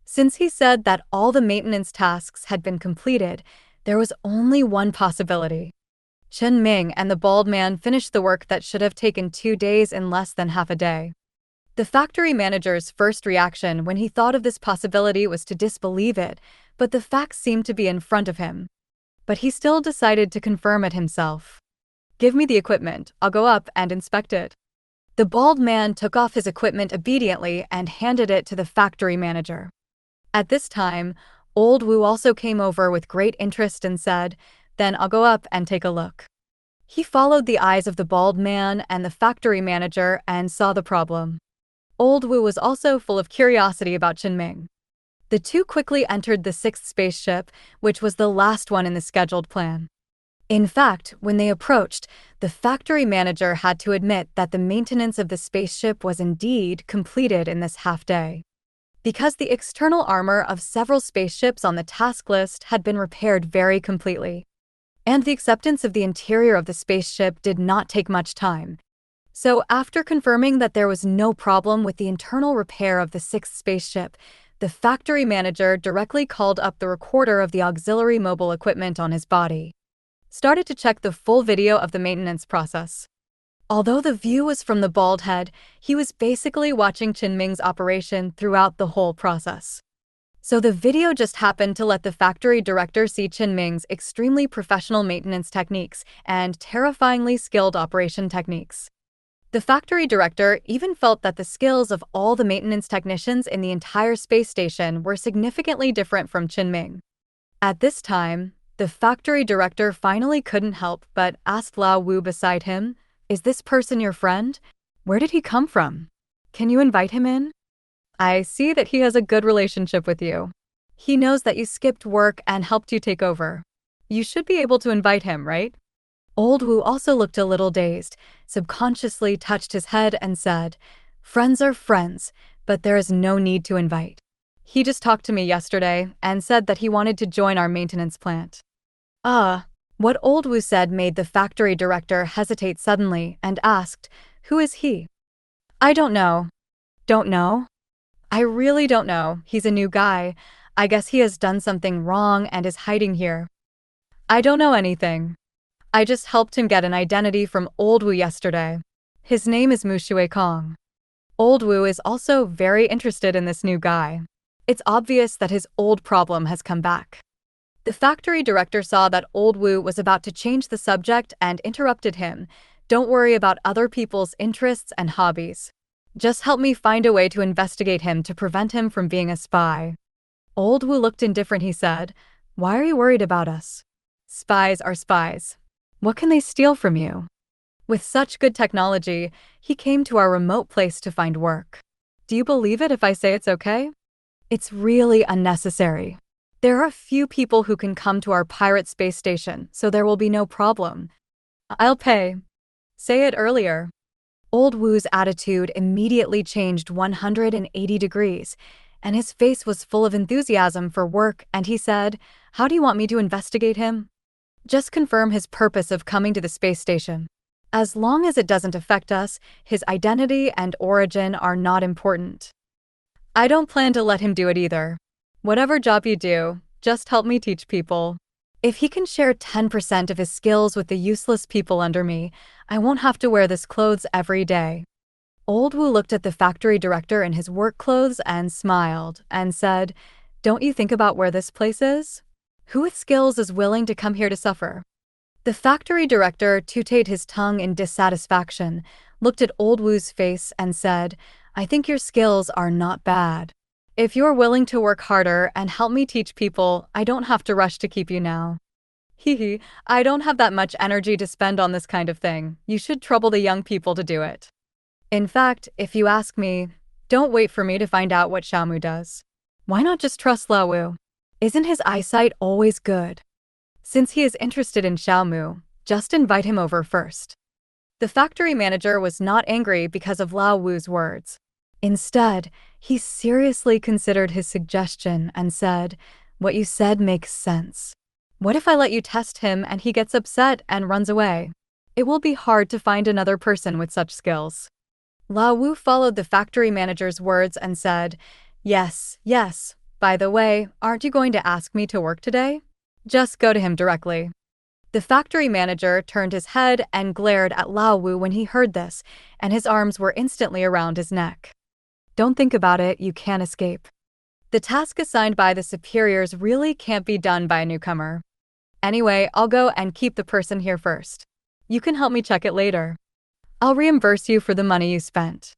Since he said that all the maintenance tasks had been completed, there was only one possibility. Chen Ming and the bald man finished the work that should have taken 2 days in less than half a day. The factory manager's first reaction when he thought of this possibility was to disbelieve it, but the facts seemed to be in front of him. But he still decided to confirm it himself. "Give me the equipment, I'll go up and inspect it." The bald man took off his equipment obediently and handed it to the factory manager. At this time, Old Wu also came over with great interest and said, "Then I'll go up and take a look." He followed the eyes of the bald man and the factory manager and saw the problem. Old Wu was also full of curiosity about Chen Ming. The two quickly entered the 6th spaceship, which was the last one in the scheduled plan. In fact, when they approached, the factory manager had to admit that the maintenance of the spaceship was indeed completed in this half-day. Because the external armor of several spaceships on the task list had been repaired very completely. And the acceptance of the interior of the spaceship did not take much time. So after confirming that there was no problem with the internal repair of the 6th spaceship, the factory manager directly called up the recorder of the auxiliary mobile equipment on his body. Started to check the full video of the maintenance process. Although the view was from the bald head, he was basically watching Chen Ming's operation throughout the whole process. So the video just happened to let the factory director see Chen Ming's extremely professional maintenance techniques and terrifyingly skilled operation techniques. The factory director even felt that the skills of all the maintenance technicians in the entire space station were significantly different from Chen Ming. At this time, the factory director finally couldn't help but asked Lao Wu beside him, "Is this person your friend? Where did he come from? Can you invite him in? I see that he has a good relationship with you. He knows that you skipped work and helped you take over. You should be able to invite him, right?" Old Wu also looked a little dazed, subconsciously touched his head and said, "Friends are friends, but there is no need to invite. He just talked to me yesterday and said that he wanted to join our maintenance plant." What Old Wu said made the factory director hesitate suddenly and asked, "Who is he?" "I don't know." "Don't know?" "I really don't know. He's a new guy. I guess he has done something wrong and is hiding here." "I don't know anything. I just helped him get an identity from Old Wu yesterday. His name is Mushui Kong." Old Wu is also very interested in this new guy. It's obvious that his old problem has come back. The factory director saw that Old Wu was about to change the subject and interrupted him. "Don't worry about other people's interests and hobbies. Just help me find a way to investigate him to prevent him from being a spy." Old Wu looked indifferent. He said, "Why are you worried about us? Spies are spies. What can they steal from you?" With such good technology, he came to our remote place to find work. Do you believe it if I say it's okay? It's really unnecessary. There are a few people who can come to our pirate space station, so there will be no problem. I'll pay. Say it earlier. Old Wu's attitude immediately changed 180 degrees, and his face was full of enthusiasm for work, and he said, "How do you want me to investigate him?" Just confirm his purpose of coming to the space station. As long as it doesn't affect us, his identity and origin are not important. I don't plan to let him do it either. Whatever job you do, just help me teach people. If he can share 10% of his skills with the useless people under me, I won't have to wear this clothes every day. Old Wu looked at the factory director in his work clothes and smiled and said, "Don't you think about where this place is? Who with skills is willing to come here to suffer?" The factory director tooted his tongue in dissatisfaction, looked at Old Wu's face and said, "I think your skills are not bad. If you're willing to work harder and help me teach people, I don't have to rush to keep you now." Hee, I don't have that much energy to spend on this kind of thing. You should trouble the young people to do it. In fact, if you ask me, don't wait for me to find out what Xiaomu does. Why not just trust Lao Wu? Isn't his eyesight always good? Since he is interested in Xiaomu, just invite him over first. The factory manager was not angry because of Lao Wu's words. Instead, he seriously considered his suggestion and said, "What you said makes sense. What if I let you test him and he gets upset and runs away? It will be hard to find another person with such skills." Lao Wu followed the factory manager's words and said, "Yes, yes. By the way, aren't you going to ask me to work today? Just go to him directly." The factory manager turned his head and glared at Lao Wu when he heard this, and his arms were instantly around his neck. "Don't think about it, you can't escape. The task assigned by the superiors really can't be done by a newcomer. Anyway, I'll go and keep the person here first. You can help me check it later. I'll reimburse you for the money you spent."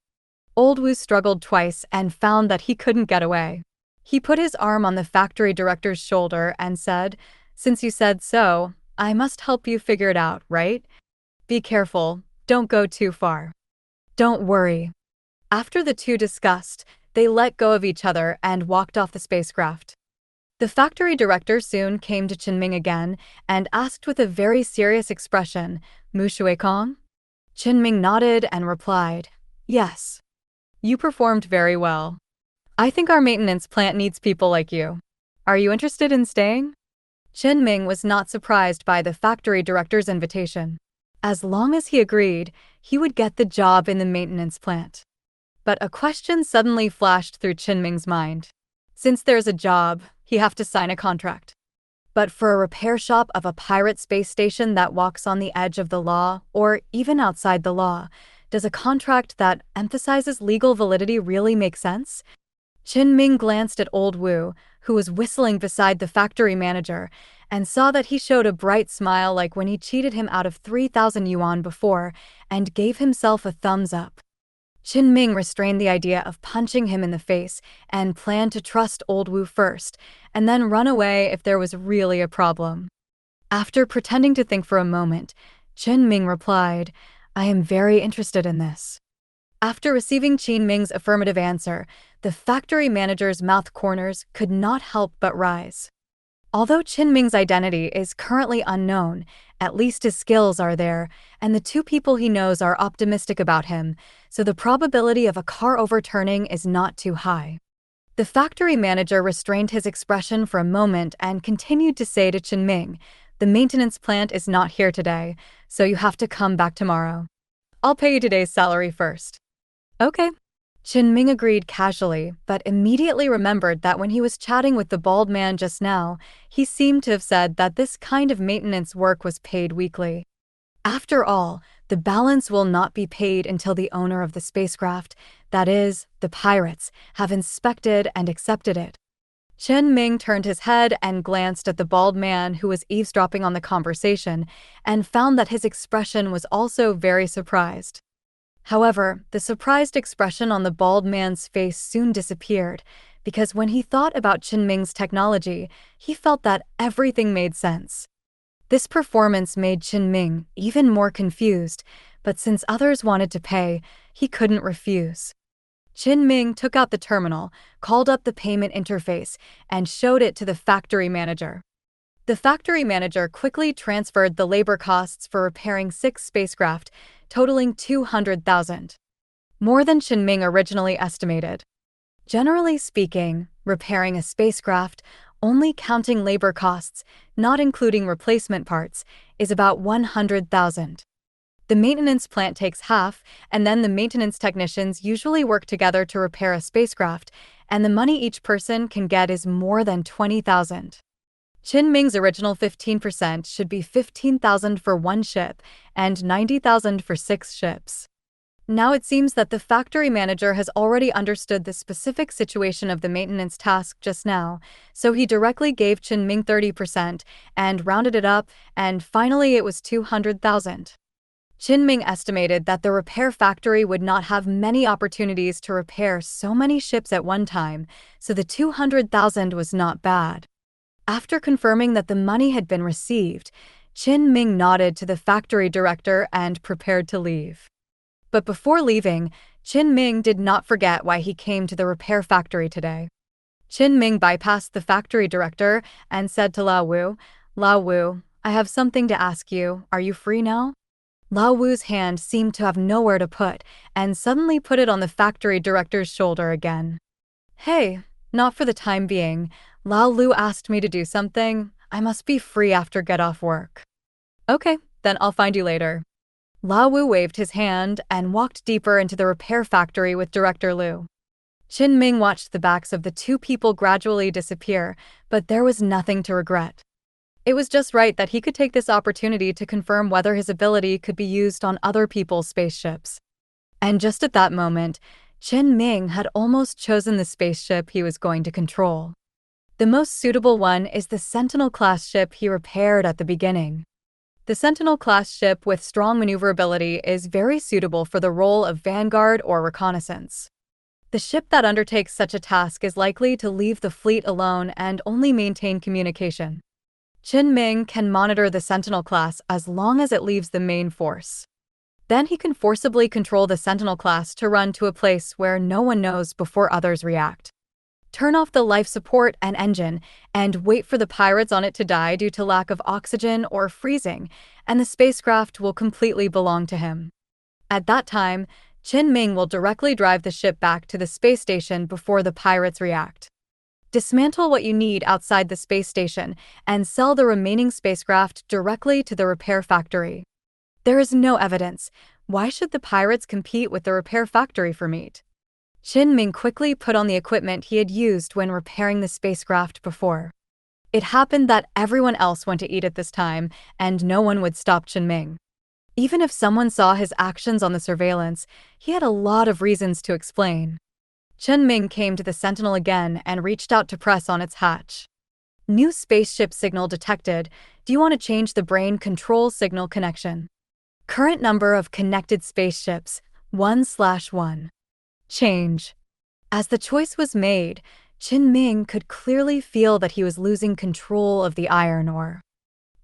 Old Wu struggled twice and found that he couldn't get away. He put his arm on the factory director's shoulder and said, "Since you said so, I must help you figure it out, right? Be careful, don't go too far." "Don't worry." After the two discussed, they let go of each other and walked off the spacecraft. The factory director soon came to Chen Ming again and asked with a very serious expression, "Mu Shui Kong?" Chen Ming nodded and replied, "Yes. You performed very well. I think our maintenance plant needs people like you. Are you interested in staying?" Chen Ming was not surprised by the factory director's invitation. As long as he agreed, he would get the job in the maintenance plant. But a question suddenly flashed through Chen Ming's mind. Since there's a job, he have to sign a contract. But for a repair shop of a pirate space station that walks on the edge of the law, or even outside the law, does a contract that emphasizes legal validity really make sense? Chen Ming glanced at Old Wu, who was whistling beside the factory manager, and saw that he showed a bright smile like when he cheated him out of 3,000 yuan before, and gave himself a thumbs up. Chen Ming restrained the idea of punching him in the face and planned to trust Old Wu first, and then run away if there was really a problem. After pretending to think for a moment, Chen Ming replied, "I am very interested in this." After receiving Chen Ming's affirmative answer, the factory manager's mouth corners could not help but rise. Although Chen Ming's identity is currently unknown, at least his skills are there, and the two people he knows are optimistic about him, so the probability of a car overturning is not too high. The factory manager restrained his expression for a moment and continued to say to Chen Ming, "The maintenance plant is not here today, so you have to come back tomorrow. I'll pay you today's salary first." "Okay." Chen Ming agreed casually, but immediately remembered that when he was chatting with the bald man just now, he seemed to have said that this kind of maintenance work was paid weekly. After all, the balance will not be paid until the owner of the spacecraft, that is, the pirates, have inspected and accepted it. Chen Ming turned his head and glanced at the bald man who was eavesdropping on the conversation and found that his expression was also very surprised. However, the surprised expression on the bald man's face soon disappeared, because when he thought about Chen Ming's technology, he felt that everything made sense. This performance made Chen Ming even more confused, but since others wanted to pay, he couldn't refuse. Chen Ming took out the terminal, called up the payment interface, and showed it to the factory manager. The factory manager quickly transferred the labor costs for repairing 6 spacecraft, totaling 200,000. More than Chen Ming originally estimated. Generally speaking, repairing a spacecraft, only counting labor costs, not including replacement parts, is about 100,000. The maintenance plant takes half, and then the maintenance technicians usually work together to repair a spacecraft, and the money each person can get is more than 20,000. Chen Ming's original 15% should be 15,000 for one ship and 90,000 for 6 ships. Now it seems that the factory manager has already understood the specific situation of the maintenance task just now, so he directly gave Chen Ming 30% and rounded it up, and finally it was 200,000. Chen Ming estimated that the repair factory would not have many opportunities to repair so many ships at one time, so the 200,000 was not bad. After confirming that the money had been received, Chen Ming nodded to the factory director and prepared to leave. But before leaving, Chen Ming did not forget why he came to the repair factory today. Chen Ming bypassed the factory director and said to Lao Wu, "Lao Wu, I have something to ask you. Are you free now?" Lao Wu's hand seemed to have nowhere to put, and suddenly put it on the factory director's shoulder again. "Hey, not for the time being. Lao Lu asked me to do something. I must be free after get off work." "Okay, then I'll find you later." Lao Wu waved his hand and walked deeper into the repair factory with Director Lu. Chen Ming watched the backs of the two people gradually disappear, but there was nothing to regret. It was just right that he could take this opportunity to confirm whether his ability could be used on other people's spaceships. And just at that moment, Chen Ming had almost chosen the spaceship he was going to control. The most suitable one is the Sentinel-class ship he repaired at the beginning. The Sentinel-class ship with strong maneuverability is very suitable for the role of vanguard or reconnaissance. The ship that undertakes such a task is likely to leave the fleet alone and only maintain communication. Chen Ming can monitor the Sentinel class as long as it leaves the main force. Then he can forcibly control the Sentinel class to run to a place where no one knows before others react. Turn off the life support and engine, and wait for the pirates on it to die due to lack of oxygen or freezing, and the spacecraft will completely belong to him. At that time, Chen Ming will directly drive the ship back to the space station before the pirates react. Dismantle what you need outside the space station and sell the remaining spacecraft directly to the repair factory. There is no evidence. Why should the pirates compete with the repair factory for meat? Chen Ming quickly put on the equipment he had used when repairing the spacecraft before. It happened that everyone else went to eat at this time, and no one would stop Chen Ming. Even if someone saw his actions on the surveillance, he had a lot of reasons to explain. Chen Ming came to the Sentinel again and reached out to press on its hatch. "New spaceship signal detected. Do you want to change the brain control signal connection? Current number of connected spaceships, 1/1. Change." As the choice was made, Chen Ming could clearly feel that he was losing control of the iron ore.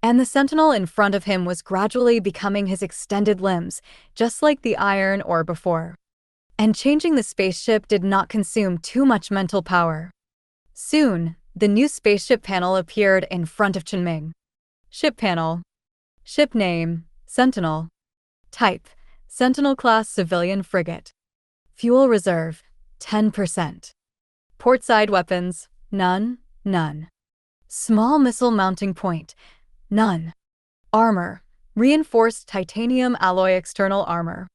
And the Sentinel in front of him was gradually becoming his extended limbs, just like the iron ore before. And changing the spaceship did not consume too much mental power. Soon, the new spaceship panel appeared in front of Chen Ming. Ship panel. Ship name, Sentinel. Type, Sentinel-class civilian frigate. Fuel reserve, 10%. Portside weapons, none. Small missile mounting point, none. Armor, reinforced titanium alloy external armor.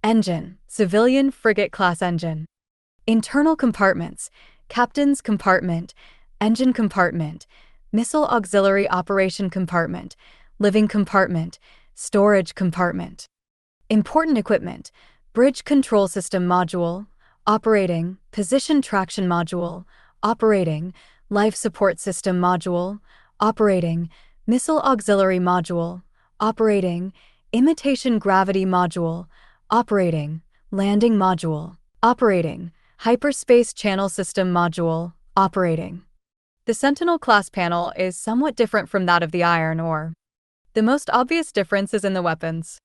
Engine, civilian frigate-class engine. Internal compartments, captain's compartment, engine compartment, missile auxiliary operation compartment, living compartment, storage compartment. Important equipment, bridge control system module, operating, position traction module, operating, life support system module, operating, missile auxiliary module, operating, imitation gravity module, operating, landing module, operating, hyperspace channel system module, operating. The Sentinel-class panel is somewhat different from that of the iron ore. The most obvious difference is in the weapons.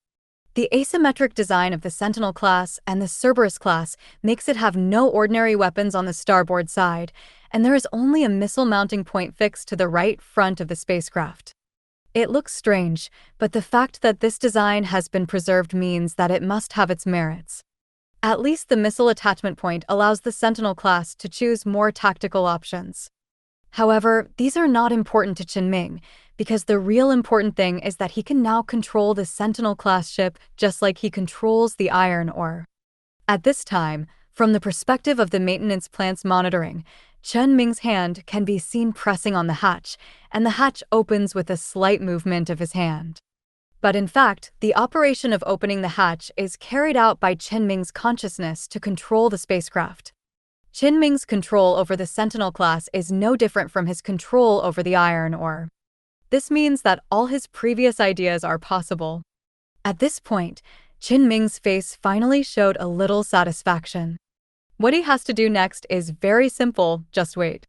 The asymmetric design of the Sentinel class and the Cerberus class makes it have no ordinary weapons on the starboard side, and there is only a missile mounting point fixed to the right front of the spacecraft. It looks strange, but the fact that this design has been preserved means that it must have its merits. At least the missile attachment point allows the Sentinel class to choose more tactical options. However, these are not important to Chen Ming, because the real important thing is that he can now control the Sentinel-class ship just like he controls the iron ore. At this time, from the perspective of the maintenance plant's monitoring, Chen Ming's hand can be seen pressing on the hatch, and the hatch opens with a slight movement of his hand. But in fact, the operation of opening the hatch is carried out by Chen Ming's consciousness to control the spacecraft. Chen Ming's control over the Sentinel class is no different from his control over the iron ore. This means that all his previous ideas are possible. At this point, Chen Ming's face finally showed a little satisfaction. What he has to do next is very simple, just wait.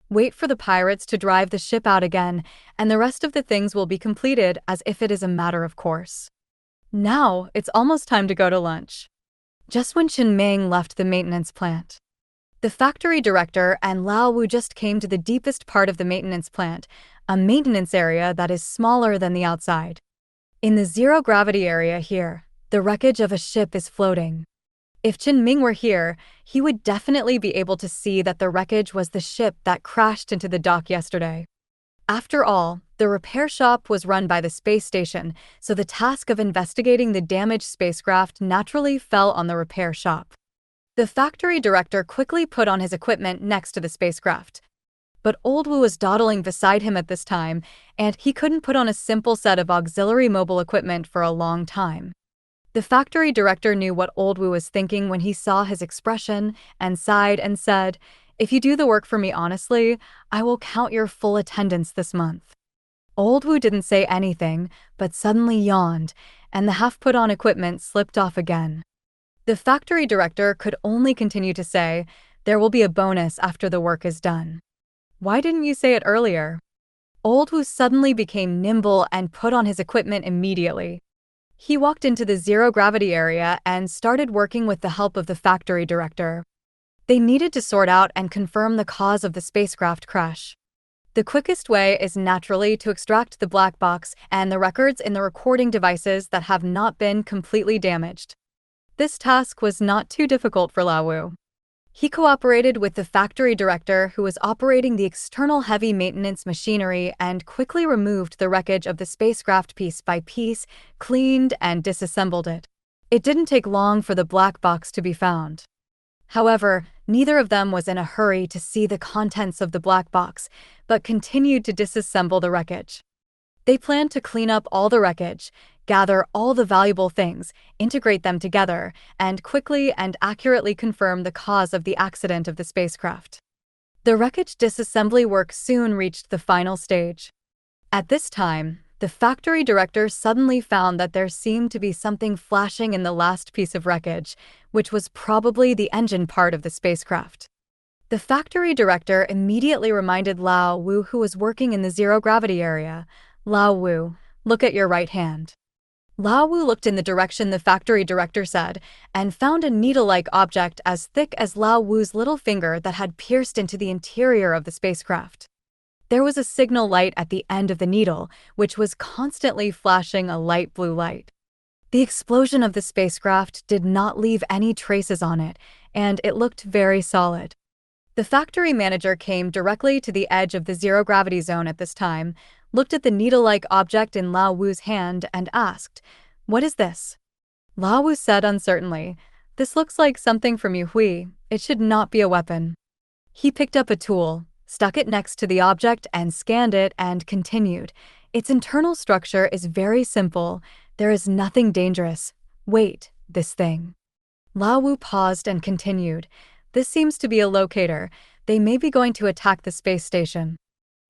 Wait for the pirates to drive the ship out again, and the rest of the things will be completed as if it is a matter of course. Now, it's almost time to go to lunch. Just when Chen Ming left the maintenance plant, the factory director and Lao Wu just came to the deepest part of the maintenance plant, a maintenance area that is smaller than the outside. In the zero-gravity area here, the wreckage of a ship is floating. If Chen Ming were here, he would definitely be able to see that the wreckage was the ship that crashed into the dock yesterday. After all, the repair shop was run by the space station, so the task of investigating the damaged spacecraft naturally fell on the repair shop. The factory director quickly put on his equipment next to the spacecraft. But Old Wu was dawdling beside him at this time, and he couldn't put on a simple set of auxiliary mobile equipment for a long time. The factory director knew what Old Wu was thinking when he saw his expression and sighed and said, "If you do the work for me honestly, I will count your full attendance this month." Old Wu didn't say anything, but suddenly yawned, and the half-put-on equipment slipped off again. The factory director could only continue to say, "There will be a bonus after the work is done." "Why didn't you say it earlier?" Old Wu suddenly became nimble and put on his equipment immediately. He walked into the zero-gravity area and started working with the help of the factory director. They needed to sort out and confirm the cause of the spacecraft crash. The quickest way is naturally to extract the black box and the records in the recording devices that have not been completely damaged. This task was not too difficult for Lao Wu. He cooperated with the factory director who was operating the external heavy maintenance machinery and quickly removed the wreckage of the spacecraft piece by piece, cleaned and disassembled it. It didn't take long for the black box to be found. However, neither of them was in a hurry to see the contents of the black box, but continued to disassemble the wreckage. They planned to clean up all the wreckage, gather all the valuable things, integrate them together, and quickly and accurately confirm the cause of the accident of the spacecraft. The wreckage disassembly work soon reached the final stage. At this time, the factory director suddenly found that there seemed to be something flashing in the last piece of wreckage, which was probably the engine part of the spacecraft. The factory director immediately reminded Lao Wu, who was working in the zero-gravity area, "Lao Wu, look at your right hand." Lao Wu looked in the direction the factory director said, and found a needle-like object as thick as Lao Wu's little finger that had pierced into the interior of the spacecraft. There was a signal light at the end of the needle, which was constantly flashing a light blue light. The explosion of the spacecraft did not leave any traces on it, and it looked very solid. The factory manager came directly to the edge of the zero-gravity zone at this time, looked at the needle-like object in Lao Wu's hand and asked, "What is this?" Lao Wu said uncertainly, "This looks like something from Yu Hui. It should not be a weapon." He picked up a tool, stuck it next to the object and scanned it and continued, "Its internal structure is very simple. There is nothing dangerous. Wait, this thing." Lao Wu paused and continued, "This seems to be a locator. They may be going to attack the space station."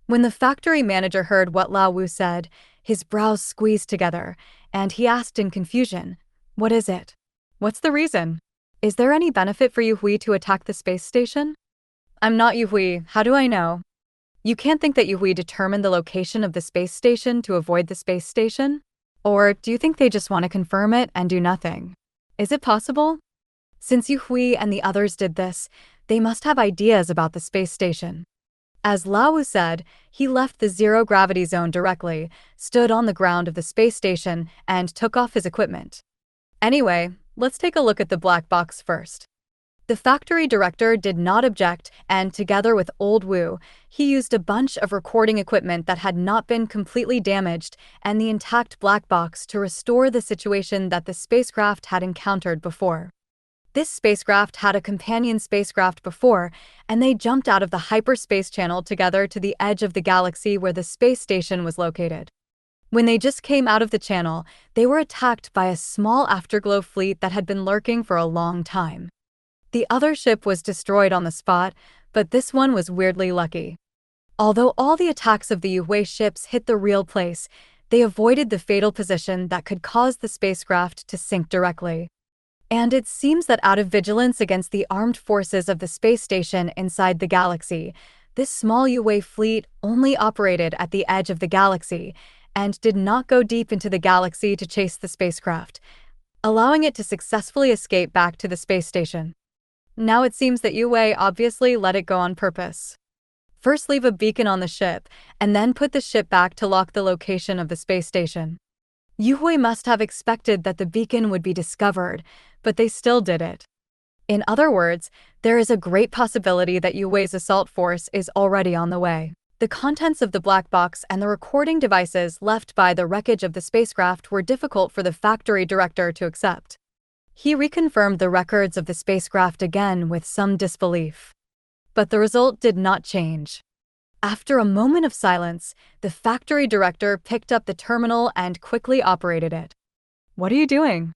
When the factory manager heard what Lao Wu said, his brows squeezed together, and he asked in confusion, "What is it? What's the reason? Is there any benefit for Yu Hui to attack the space station?" "I'm not Yu Hui, how do I know?" "You can't think that Yu Hui determined the location of the space station to avoid the space station? Or do you think they just want to confirm it and do nothing? Is it possible? Since Yu Hui and the others did this, they must have ideas about the space station." As Lao Wu said, he left the zero-gravity zone directly, stood on the ground of the space station, and took off his equipment. "Anyway, let's take a look at the black box first." The factory director did not object, and together with Old Wu, he used a bunch of recording equipment that had not been completely damaged and the intact black box to restore the situation that the spacecraft had encountered before. This spacecraft had a companion spacecraft before, and they jumped out of the hyperspace channel together to the edge of the galaxy where the space station was located. When they just came out of the channel, they were attacked by a small afterglow fleet that had been lurking for a long time. The other ship was destroyed on the spot, but this one was weirdly lucky. Although all the attacks of the Yue ships hit the real place, they avoided the fatal position that could cause the spacecraft to sink directly. And it seems that out of vigilance against the armed forces of the space station inside the galaxy, this small Yue fleet only operated at the edge of the galaxy and did not go deep into the galaxy to chase the spacecraft, allowing it to successfully escape back to the space station. Now it seems that Yue obviously let it go on purpose. First leave a beacon on the ship, and then put the ship back to lock the location of the space station. Yue must have expected that the beacon would be discovered, but they still did it. In other words, there is a great possibility that Yue's assault force is already on the way. The contents of the black box and the recording devices left by the wreckage of the spacecraft were difficult for the factory director to accept. He reconfirmed the records of the spacecraft again with some disbelief. But the result did not change. After a moment of silence, the factory director picked up the terminal and quickly operated it. "What are you doing?"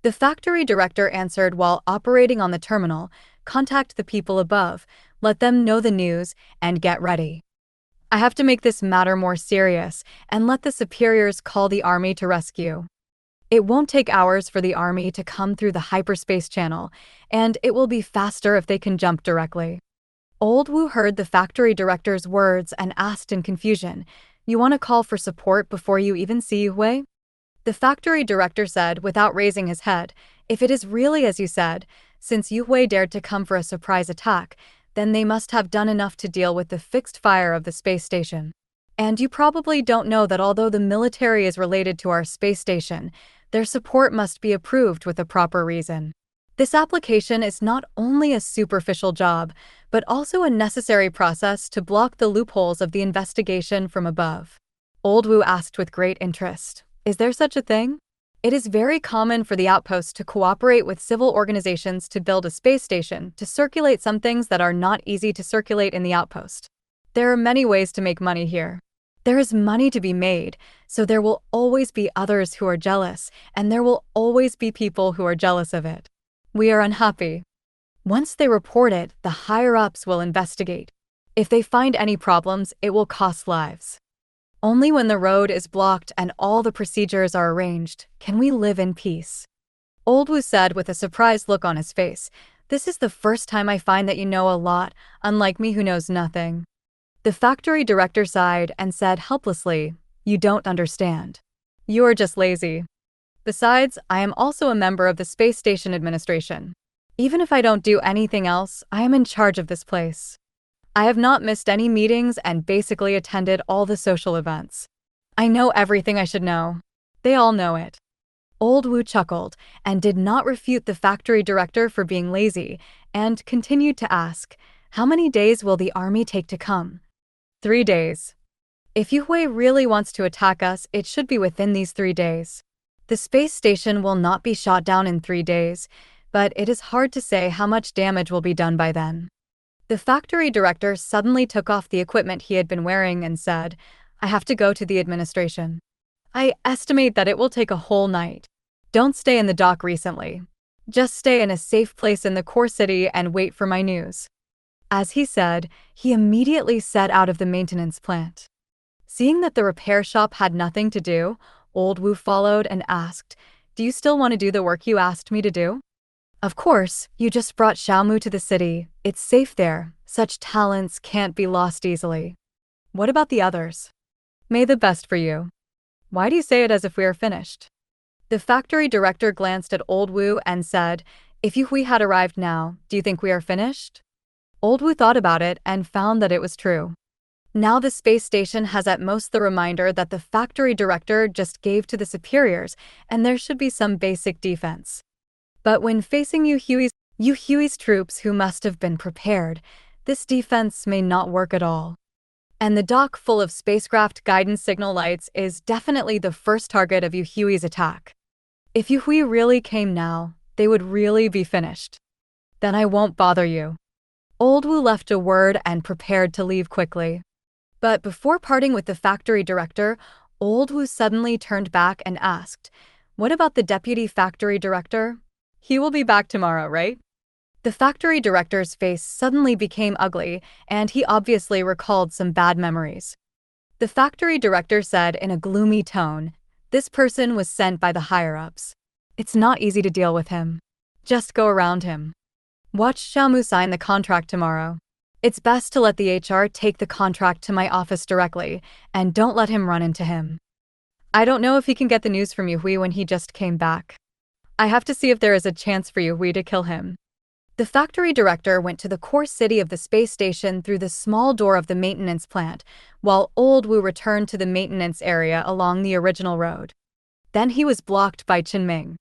The factory director answered while operating on the terminal. "Contact the people above, let them know the news, and get ready. I have to make this matter more serious and let the superiors call the army to rescue. It won't take hours for the army to come through the hyperspace channel, and it will be faster if they can jump directly." Old Wu heard the factory director's words and asked in confusion, "You want to call for support before you even see Yue?" The factory director said without raising his head, "If it is really as you said, since Yue dared to come for a surprise attack, then they must have done enough to deal with the fixed fire of the space station. And you probably don't know that although the military is related to our space station, their support must be approved with a proper reason. This application is not only a superficial job, but also a necessary process to block the loopholes of the investigation from above." Old Wu asked with great interest, "Is there such a thing?" It is very common for the outpost to cooperate with civil organizations to build a space station to circulate some things that are not easy to circulate in the outpost. There are many ways to make money here. There is money to be made, so there will always be others who are jealous, and there will always be people who are jealous of it. We are unhappy. Once they report it, the higher-ups will investigate. If they find any problems, it will cost lives. Only when the road is blocked and all the procedures are arranged can we live in peace." Old Wu said with a surprised look on his face, "This is the first time I find that you know a lot, unlike me who knows nothing." The factory director sighed and said helplessly, "You don't understand. You are just lazy. Besides, I am also a member of the Space Station Administration. Even if I don't do anything else, I am in charge of this place. I have not missed any meetings and basically attended all the social events. I know everything I should know. They all know it." Old Wu chuckled and did not refute the factory director for being lazy and continued to ask, "How many days will the army take to come?" 3 days. If Yue really wants to attack us, it should be within these 3 days. The space station will not be shot down in 3 days, but it is hard to say how much damage will be done by then. The factory director suddenly took off the equipment he had been wearing and said, "I have to go to the administration. I estimate that it will take a whole night. Don't stay in the dock recently. Just stay in a safe place in the core city and wait for my news." As he said, he immediately set out of the maintenance plant. Seeing that the repair shop had nothing to do, Old Wu followed and asked, "Do you still want to do the work you asked me to do?" "Of course, you just brought Xiaomu to the city. It's safe there. Such talents can't be lost easily." "What about the others?" "May the best for you." "Why do you say it as if we are finished?" The factory director glanced at Old Wu and said, "If Yue had arrived now, do you think we are finished?" Old Wu thought about it and found that it was true. Now the space station has at most the reminder that the factory director just gave to the superiors, and there should be some basic defense. But when facing Yue's Yu Hui's troops who must have been prepared. This defense may not work at all. And the dock full of spacecraft guidance signal lights is definitely the first target of Yu Hui's attack. If Yu Hui really came now, they would really be finished. Then I won't bother you. Old Wu left a word and prepared to leave quickly. But before parting with the factory director, Old Wu suddenly turned back and asked, "What about the deputy factory director? He will be back tomorrow, right?" The factory director's face suddenly became ugly, and he obviously recalled some bad memories. The factory director said in a gloomy tone, "This person was sent by the higher-ups. It's not easy to deal with him. Just go around him. Watch Xiaomu sign the contract tomorrow. It's best to let the HR take the contract to my office directly, and don't let him run into him. I don't know if he can get the news from Yu Hui when he just came back. I have to see if there is a chance for Yu Hui to kill him." The factory director went to the core city of the space station through the small door of the maintenance plant, while Old Wu returned to the maintenance area along the original road. Then he was blocked by Chen Ming.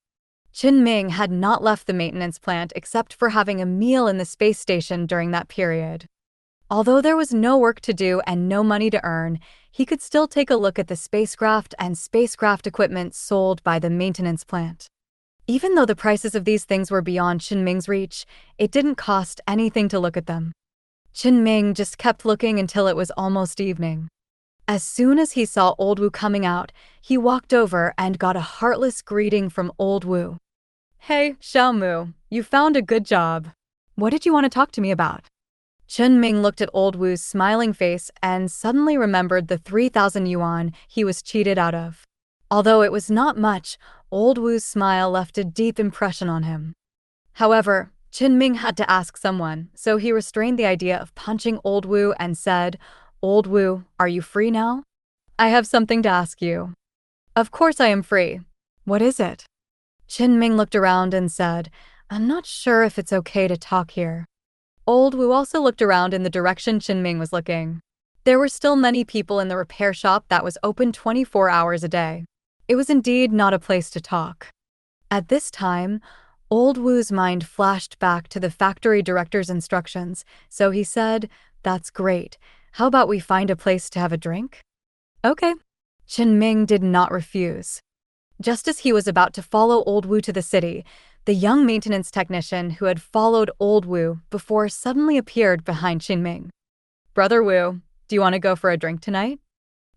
Chen Ming had not left the maintenance plant except for having a meal in the space station during that period. Although there was no work to do and no money to earn, he could still take a look at the spacecraft and spacecraft equipment sold by the maintenance plant. Even though the prices of these things were beyond Chen Ming's reach, it didn't cost anything to look at them. Chen Ming just kept looking until it was almost evening. As soon as he saw Old Wu coming out, he walked over and got a heartless greeting from Old Wu. "Hey, Xiaomu, you found a good job. What did you want to talk to me about?" Chen Ming looked at Old Wu's smiling face and suddenly remembered the 3,000 yuan he was cheated out of. Although it was not much, Old Wu's smile left a deep impression on him. However, Chen Ming had to ask someone, so he restrained the idea of punching Old Wu and said, "Old Wu, are you free now? I have something to ask you." "Of course I am free. What is it?" Chen Ming looked around and said, "I'm not sure if it's okay to talk here." Old Wu also looked around in the direction Chen Ming was looking. There were still many people in the repair shop that was open 24 hours a day. It was indeed not a place to talk. At this time, Old Wu's mind flashed back to the factory director's instructions, so he said, "That's great. How about we find a place to have a drink?" "Okay." Chen Ming did not refuse. Just as he was about to follow Old Wu to the city, the young maintenance technician who had followed Old Wu before suddenly appeared behind Chen Ming. "Brother Wu, do you want to go for a drink tonight?"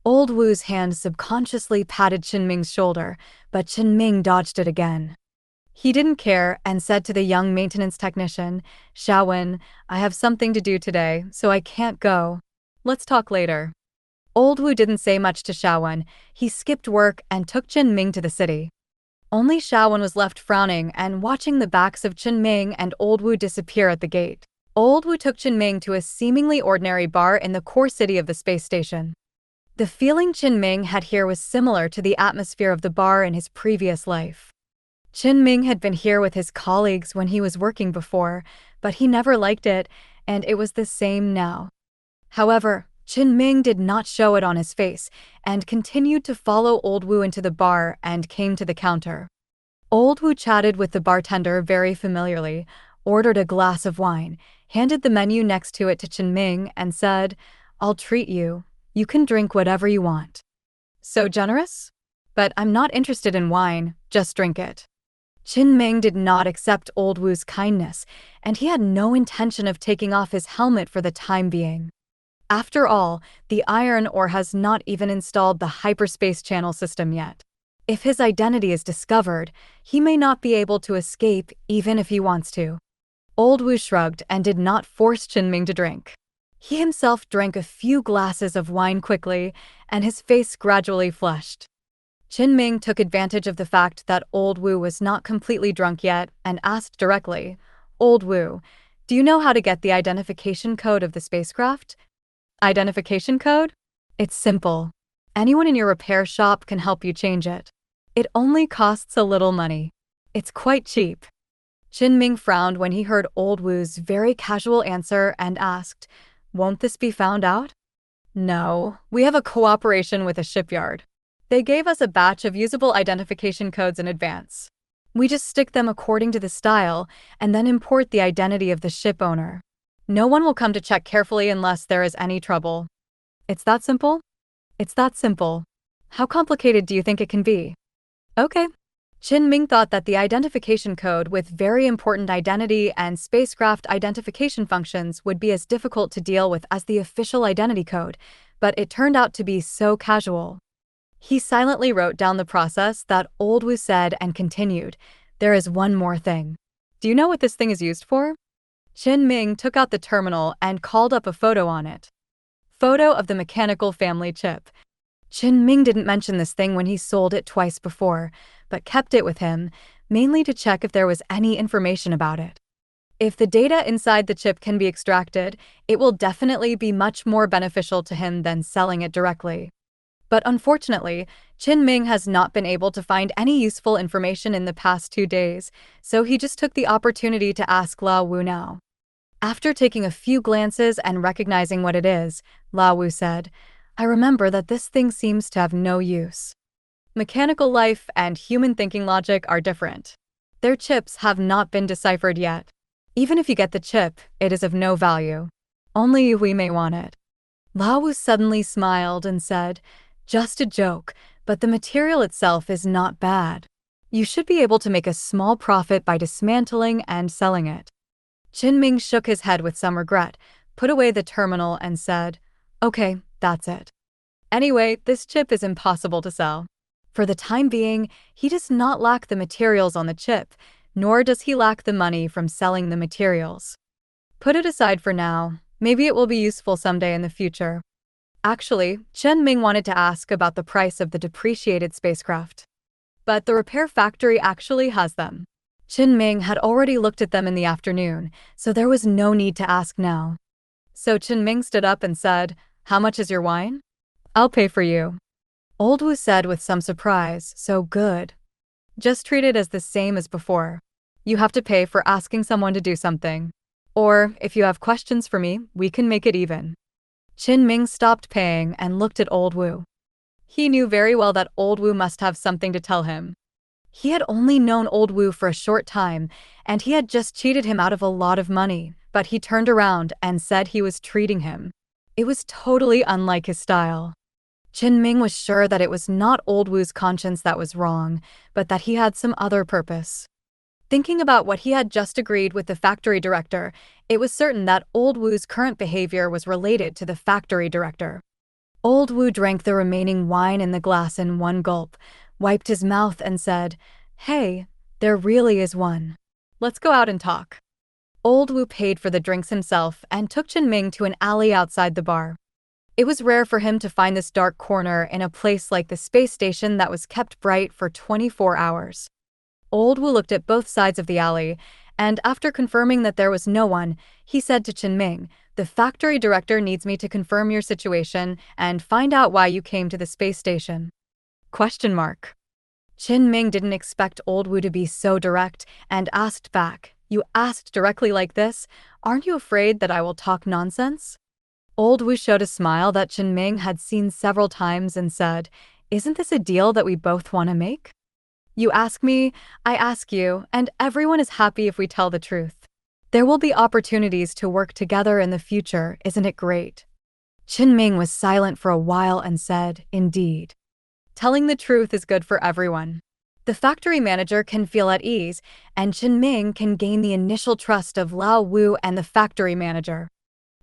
Old Wu's hand subconsciously patted Chen Ming's shoulder, but Chen Ming dodged it again. He didn't care and said to the young maintenance technician, "Xiaowen, I have something to do today, so I can't go. Let's talk later." Old Wu didn't say much to Xiaowen. He skipped work and took Chen Ming to the city. Only Xiaowen was left frowning and watching the backs of Chen Ming and Old Wu disappear at the gate. Old Wu took Chen Ming to a seemingly ordinary bar in the core city of the space station. The feeling Chen Ming had here was similar to the atmosphere of the bar in his previous life. Chen Ming had been here with his colleagues when he was working before, but he never liked it, and it was the same now. However, Chen Ming did not show it on his face and continued to follow Old Wu into the bar and came to the counter. Old Wu chatted with the bartender very familiarly, ordered a glass of wine, handed the menu next to it to Chen Ming, and said, "I'll treat you. You can drink whatever you want." "So generous? But I'm not interested in wine, just drink it." Chen Ming did not accept Old Wu's kindness, and he had no intention of taking off his helmet for the time being. After all, the Iron Ore has not even installed the hyperspace channel system yet. If his identity is discovered, he may not be able to escape even if he wants to. Old Wu shrugged and did not force Chen Ming to drink. He himself drank a few glasses of wine quickly, and his face gradually flushed. Chen Ming took advantage of the fact that Old Wu was not completely drunk yet and asked directly, "Old Wu, do you know how to get the identification code of the spacecraft?" "Identification code? It's simple. Anyone in your repair shop can help you change it. It only costs a little money. It's quite cheap." Chen Ming frowned when he heard Old Wu's very casual answer and asked, "Won't this be found out?" "No, we have a cooperation with a shipyard. They gave us a batch of usable identification codes in advance. We just stick them according to the style and then import the identity of the ship owner. No one will come to check carefully unless there is any trouble. It's that simple? It's that simple. How complicated do you think it can be? Okay. Chen Ming thought that the identification code with very important identity and spacecraft identification functions would be as difficult to deal with as the official identity code, but it turned out to be so casual. He silently wrote down the process that Old Wu said and continued, "There is one more thing. Do you know what this thing is used for?" Chen Ming took out the terminal and called up a photo on it. Photo of the mechanical family chip. Chen Ming didn't mention this thing when he sold it twice before, but kept it with him, mainly to check if there was any information about it. If the data inside the chip can be extracted, it will definitely be much more beneficial to him than selling it directly. But unfortunately, Chen Ming has not been able to find any useful information in the past 2 days, so he just took the opportunity to ask Lao Wu now. After taking a few glances and recognizing what it is, Lao Wu said, "I remember that this thing seems to have no use. Mechanical life and human thinking logic are different. Their chips have not been deciphered yet. Even if you get the chip, it is of no value. Only we may want it." Lao Wu suddenly smiled and said, "Just a joke, but the material itself is not bad. You should be able to make a small profit by dismantling and selling it." Chen Ming shook his head with some regret, put away the terminal and said, "Okay, that's it. Anyway, this chip is impossible to sell. For the time being, he does not lack the materials on the chip, nor does he lack the money from selling the materials. Put it aside for now, maybe it will be useful someday in the future." Actually, Chen Ming wanted to ask about the price of the depreciated spacecraft. But the repair factory actually has them. Chen Ming had already looked at them in the afternoon, so there was no need to ask now. So Chen Ming stood up and said, "How much is your wine?" "I'll pay for you." Old Wu said with some surprise, "So good. Just treat it as the same as before. You have to pay for asking someone to do something. Or, if you have questions for me, we can make it even." Chen Ming stopped paying and looked at Old Wu. He knew very well that Old Wu must have something to tell him. He had only known Old Wu for a short time, and he had just cheated him out of a lot of money, but he turned around and said he was treating him. It was totally unlike his style. Chen Ming was sure that it was not Old Wu's conscience that was wrong, but that he had some other purpose. Thinking about what he had just agreed with the factory director, it was certain that Old Wu's current behavior was related to the factory director. Old Wu drank the remaining wine in the glass in one gulp, wiped his mouth and said, "Hey, there really is one. Let's go out and talk." Old Wu paid for the drinks himself and took Chen Ming to an alley outside the bar. It was rare for him to find this dark corner in a place like the space station that was kept bright for 24 hours. Old Wu looked at both sides of the alley, and after confirming that there was no one, he said to Chen Ming, "The factory director needs me to confirm your situation and find out why you came to the space station." Question mark. Chen Ming didn't expect Old Wu to be so direct and asked back, "You asked directly like this? Aren't you afraid that I will talk nonsense?" Old Wu showed a smile that Chen Ming had seen several times and said, "Isn't this a deal that we both want to make? You ask me, I ask you, and everyone is happy if we tell the truth. There will be opportunities to work together in the future, isn't it great?" Chen Ming was silent for a while and said, "Indeed. Telling the truth is good for everyone. The factory manager can feel at ease, and Chen Ming can gain the initial trust of Lao Wu and the factory manager.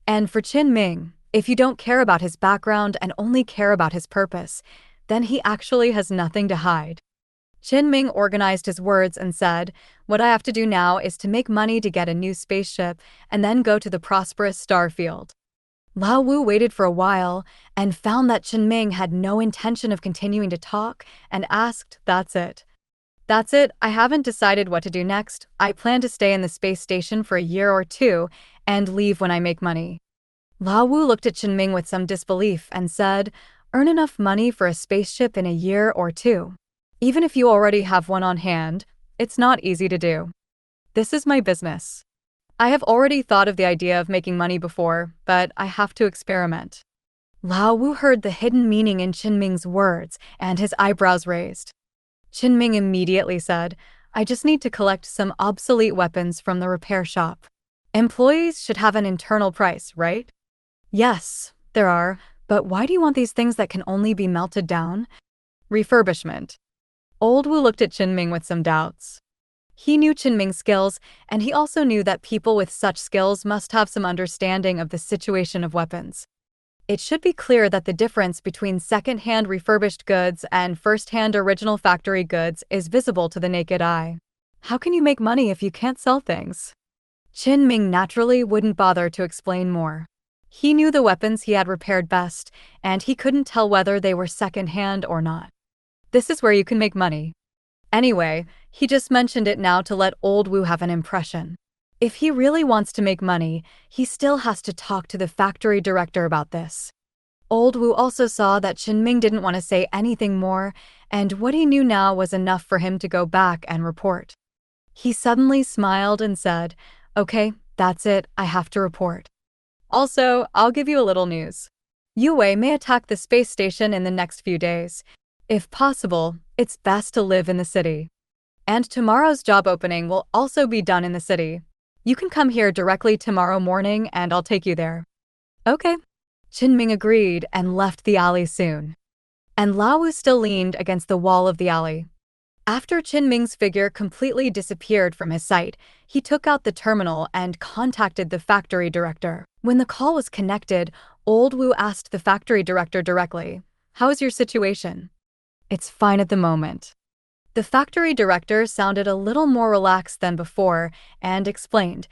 And for Chen Ming, if you don't care about his background and only care about his purpose, then he actually has nothing to hide." Chen Ming organized his words and said, "What I have to do now is to make money to get a new spaceship and then go to the prosperous star field." Lao Wu waited for a while and found that Chen Ming had no intention of continuing to talk and asked, "That's it?" "That's it. I haven't decided what to do next. I plan to stay in the space station for a year or two and leave when I make money." Lao Wu looked at Chen Ming with some disbelief and said, "Earn enough money for a spaceship in a year or two? Even if you already have one on hand, it's not easy to do. This is my business. I have already thought of the idea of making money before, but I have to experiment." Lao Wu heard the hidden meaning in Chen Ming's words, and his eyebrows raised. Chen Ming immediately said, I just need to collect some obsolete weapons from the repair shop. Employees should have an internal price, right? Yes, there are, but why do you want these things that can only be melted down? Refurbishment. Old Wu looked at Chen Ming with some doubts. He knew Chen Ming's skills, and he also knew that people with such skills must have some understanding of the situation of weapons. It should be clear that the difference between second-hand refurbished goods and first-hand original factory goods is visible to the naked eye. How can you make money if you can't sell things? Chen Ming naturally wouldn't bother to explain more. He knew the weapons he had repaired best, and he couldn't tell whether they were second-hand or not. This is where you can make money. Anyway, he just mentioned it now to let Old Wu have an impression. If he really wants to make money, he still has to talk to the factory director about this. Old Wu also saw that Chen Ming didn't want to say anything more, and what he knew now was enough for him to go back and report. He suddenly smiled and said, "Okay, that's it, I have to report. Also, I'll give you a little news. Yue may attack the space station in the next few days. If possible, it's best to live in the city. And tomorrow's job opening will also be done in the city. You can come here directly tomorrow morning and I'll take you there." Okay. Chen Ming agreed and left the alley soon. And Lao Wu still leaned against the wall of the alley. After Chen Ming's figure completely disappeared from his sight, he took out the terminal and contacted the factory director. When the call was connected, Old Wu asked the factory director directly, "How is your situation?" "It's fine at the moment." The factory director sounded a little more relaxed than before and explained,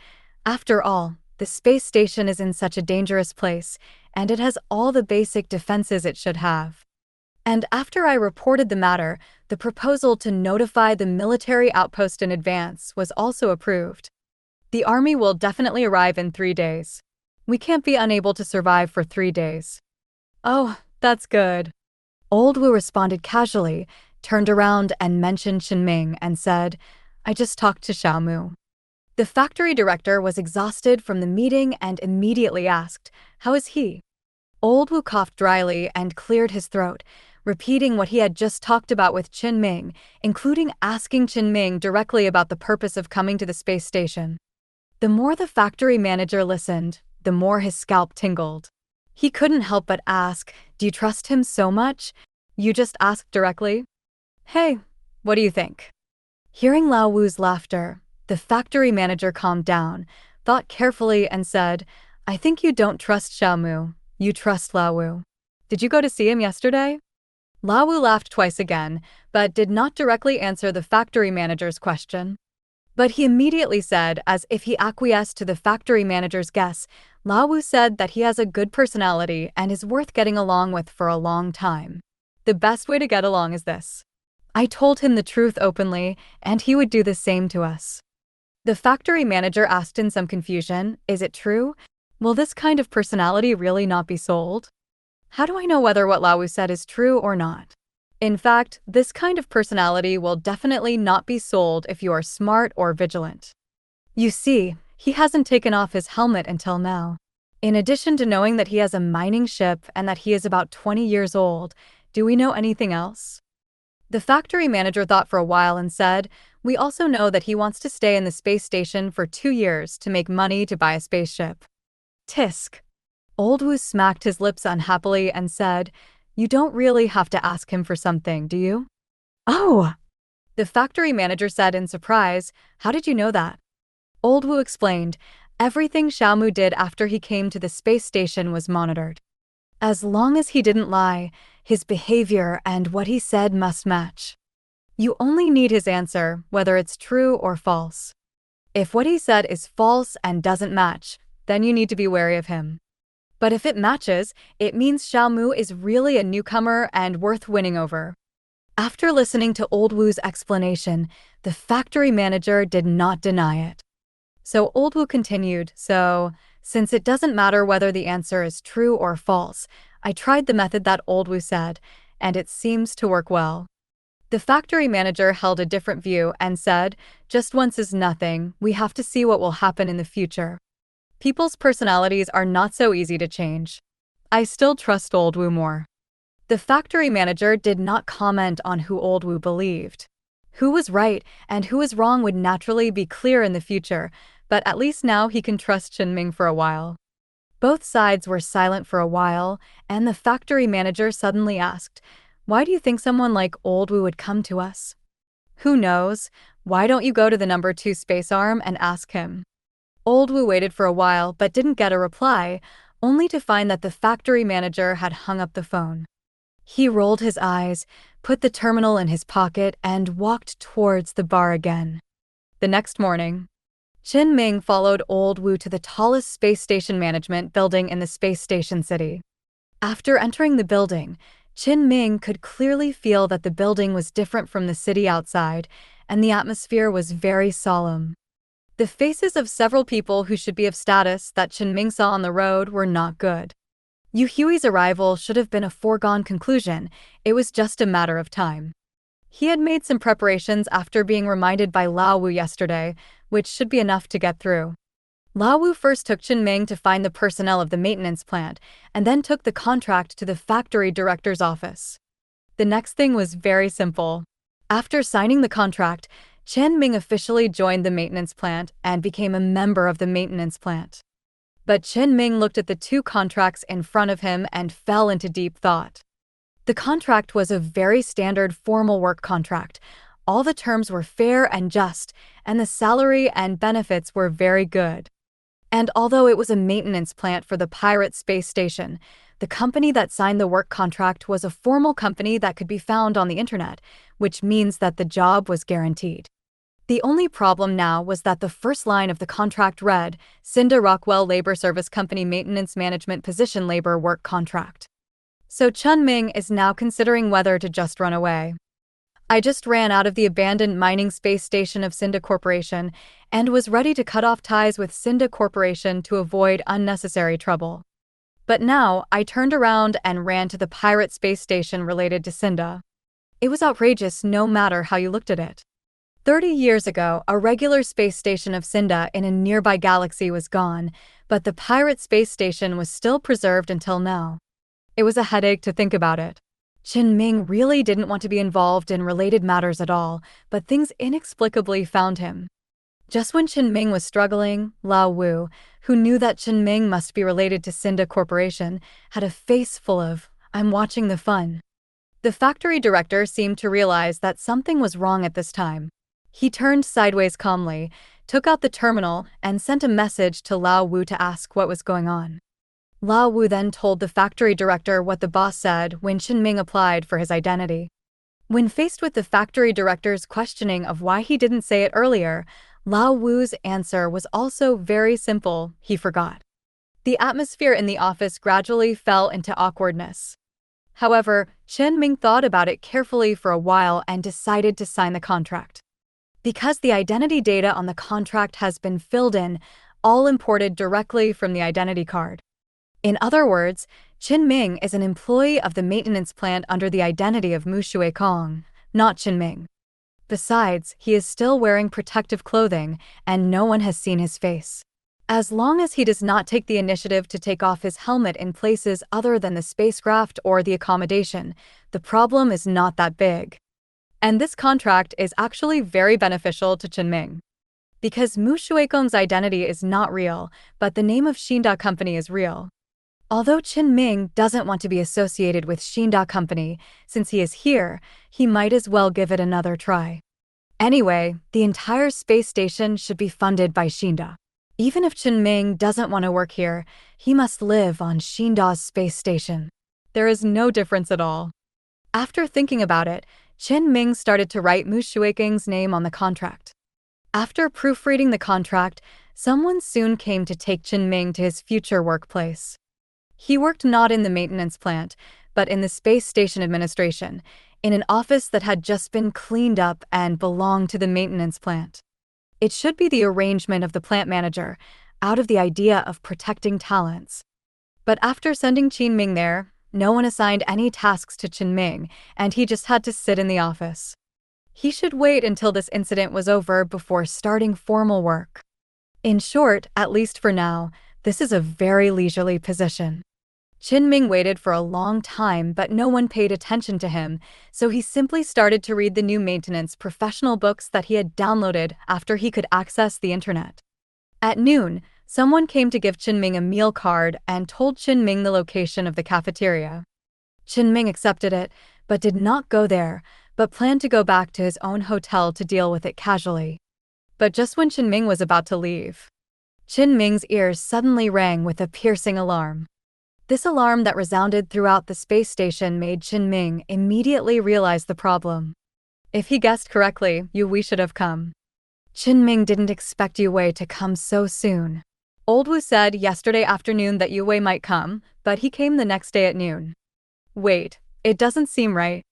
"After all, the space station is in such a dangerous place, and it has all the basic defenses it should have. And after I reported the matter, the proposal to notify the military outpost in advance was also approved. The army will definitely arrive in 3 days. We can't be unable to survive for 3 days." "Oh, that's good." Old Wu responded casually, turned around and mentioned Chen Ming and said, "I just talked to Xiaomu." The factory director was exhausted from the meeting and immediately asked, "How is he?" Old Wu coughed dryly and cleared his throat, repeating what he had just talked about with Chen Ming, including asking Chen Ming directly about the purpose of coming to the space station. The more the factory manager listened, the more his scalp tingled. He couldn't help but ask, "Do you trust him so much? You just asked directly? Hey, what do you think?" Hearing Lao Wu's laughter, the factory manager calmed down, thought carefully and said, "I think you don't trust Xiaomu, you trust Lao Wu. Did you go to see him yesterday?" Lao Wu laughed twice again, but did not directly answer the factory manager's question. But he immediately said, as if he acquiesced to the factory manager's guess, Lao Wu said that he has a good personality and is worth getting along with for a long time. The best way to get along is this. I told him the truth openly, and he would do the same to us. The factory manager asked in some confusion, "Is it true? Will this kind of personality really not be sold? How do I know whether what Lao Wu said is true or not? In fact, this kind of personality will definitely not be sold if you are smart or vigilant. You see, he hasn't taken off his helmet until now. In addition to knowing that he has a mining ship and that he is about 20 years old, do we know anything else?" The factory manager thought for a while and said, "We also know that he wants to stay in the space station for 2 years to make money to buy a spaceship." Tisk. Old Wu smacked his lips unhappily and said, "You don't really have to ask him for something, do you?" "Oh!" The factory manager said in surprise, "How did you know that?" Old Wu explained, "Everything Xiaomu did after he came to the space station was monitored. As long as he didn't lie, his behavior and what he said must match. You only need his answer, whether it's true or false. If what he said is false and doesn't match, then you need to be wary of him. But if it matches, it means Xiaomu is really a newcomer and worth winning over." After listening to Old Wu's explanation, the factory manager did not deny it. So Old Wu continued, "So, since it doesn't matter whether the answer is true or false, I tried the method that Old Wu said, and it seems to work well." The factory manager held a different view and said, "Just once is nothing, we have to see what will happen in the future. People's personalities are not so easy to change. I still trust Old Wu more." The factory manager did not comment on who Old Wu believed. Who was right and who was wrong would naturally be clear in the future, but at least now he can trust Chen Ming for a while. Both sides were silent for a while, and the factory manager suddenly asked, "Why do you think someone like Old Wu would come to us?" "Who knows? Why don't you go to the number 2 space arm and ask him?" Old Wu waited for a while but didn't get a reply, only to find that the factory manager had hung up the phone. He rolled his eyes, put the terminal in his pocket, and walked towards the bar again. The next morning, Chen Ming followed Old Wu to the tallest space station management building in the space station city. After entering the building, Chen Ming could clearly feel that the building was different from the city outside, and the atmosphere was very solemn. The faces of several people who should be of status that Chen Ming saw on the road were not good. Yu Hui's arrival should have been a foregone conclusion, it was just a matter of time. He had made some preparations after being reminded by Lao Wu yesterday, which should be enough to get through. Lao Wu first took Chen Ming to find the personnel of the maintenance plant, and then took the contract to the factory director's office. The next thing was very simple. After signing the contract, Chen Ming officially joined the maintenance plant and became a member of the maintenance plant. But Chen Ming looked at the 2 contracts in front of him and fell into deep thought. The contract was a very standard formal work contract. All the terms were fair and just, and the salary and benefits were very good. And although it was a maintenance plant for the pirate space station, the company that signed the work contract was a formal company that could be found on the internet, which means that the job was guaranteed. The only problem now was that the first line of the contract read, Cinda Rockwell Labor Service Company Maintenance Management Position Labor Work Contract. So Chen Ming is now considering whether to just run away. "I just ran out of the abandoned mining space station of Cinda Corporation and was ready to cut off ties with Cinda Corporation to avoid unnecessary trouble. But now I turned around and ran to the pirate space station related to Cinda. It was outrageous no matter how you looked at it. 30 years ago, a regular space station of Cinda in a nearby galaxy was gone, but the pirate space station was still preserved until now. It was a headache to think about it. Chen Ming really didn't want to be involved in related matters at all, but things inexplicably found him. Just when Chen Ming was struggling, Lao Wu, who knew that Chen Ming must be related to Cinda Corporation, had a face full of, "I'm watching the fun." The factory director seemed to realize that something was wrong at this time. He turned sideways calmly, took out the terminal, and sent a message to Lao Wu to ask what was going on. Lao Wu then told the factory director what the boss said when Chen Ming applied for his identity. When faced with the factory director's questioning of why he didn't say it earlier, Lao Wu's answer was also very simple: he forgot. The atmosphere in the office gradually fell into awkwardness. However, Chen Ming thought about it carefully for a while and decided to sign the contract. Because the identity data on the contract has been filled in, all imported directly from the identity card. In other words, Chen Ming is an employee of the maintenance plant under the identity of Mu Shuikong, not Chen Ming. Besides, he is still wearing protective clothing, and no one has seen his face. As long as he does not take the initiative to take off his helmet in places other than the spacecraft or the accommodation, the problem is not that big. And this contract is actually very beneficial to Chen Ming. Because Mu Shuikong's identity is not real, but the name of Shinda Company is real. Although Chen Ming doesn't want to be associated with Shinda Company, since he is here, he might as well give it another try. Anyway, the entire space station should be funded by Shinda. Even if Chen Ming doesn't want to work here, he must live on Shinda's space station. There is no difference at all. After thinking about it, Chen Ming started to write Mu Shuikong's name on the contract. After proofreading the contract, someone soon came to take Chen Ming to his future workplace. He worked not in the maintenance plant, but in the space station administration, in an office that had just been cleaned up and belonged to the maintenance plant. It should be the arrangement of the plant manager, out of the idea of protecting talents. But after sending Chen Ming there, no one assigned any tasks to Chen Ming, and he just had to sit in the office. He should wait until this incident was over before starting formal work. In short, at least for now, this is a very leisurely position. Chen Ming waited for a long time, but no one paid attention to him, so he simply started to read the new maintenance professional books that he had downloaded after he could access the internet. At noon, someone came to give Chen Ming a meal card and told Chen Ming the location of the cafeteria. Chen Ming accepted it, but did not go there, but planned to go back to his own hotel to deal with it casually. But just when Chen Ming was about to leave, Chen Ming's ears suddenly rang with a piercing alarm. This alarm that resounded throughout the space station made Chen Ming immediately realize the problem. If he guessed correctly, Yue Wei should have come. Chen Ming didn't expect Yue Wei to come so soon. Old Wu said yesterday afternoon that Yue Wei might come, but he came the next day at noon. Wait, it doesn't seem right.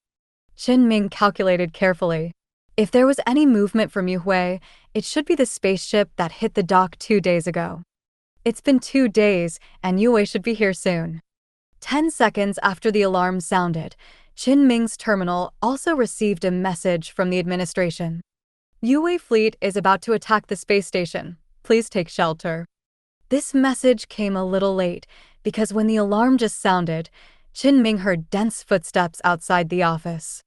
Chen Ming calculated carefully. If there was any movement from Yue Wei, it should be the spaceship that hit the dock 2 days ago. It's been 2 days, and Yue Wei should be here soon. 10 seconds after the alarm sounded, Chen Ming's terminal also received a message from the administration. Yue Wei fleet is about to attack the space station. Please take shelter. This message came a little late, because when the alarm just sounded, Chen Ming heard dense footsteps outside the office.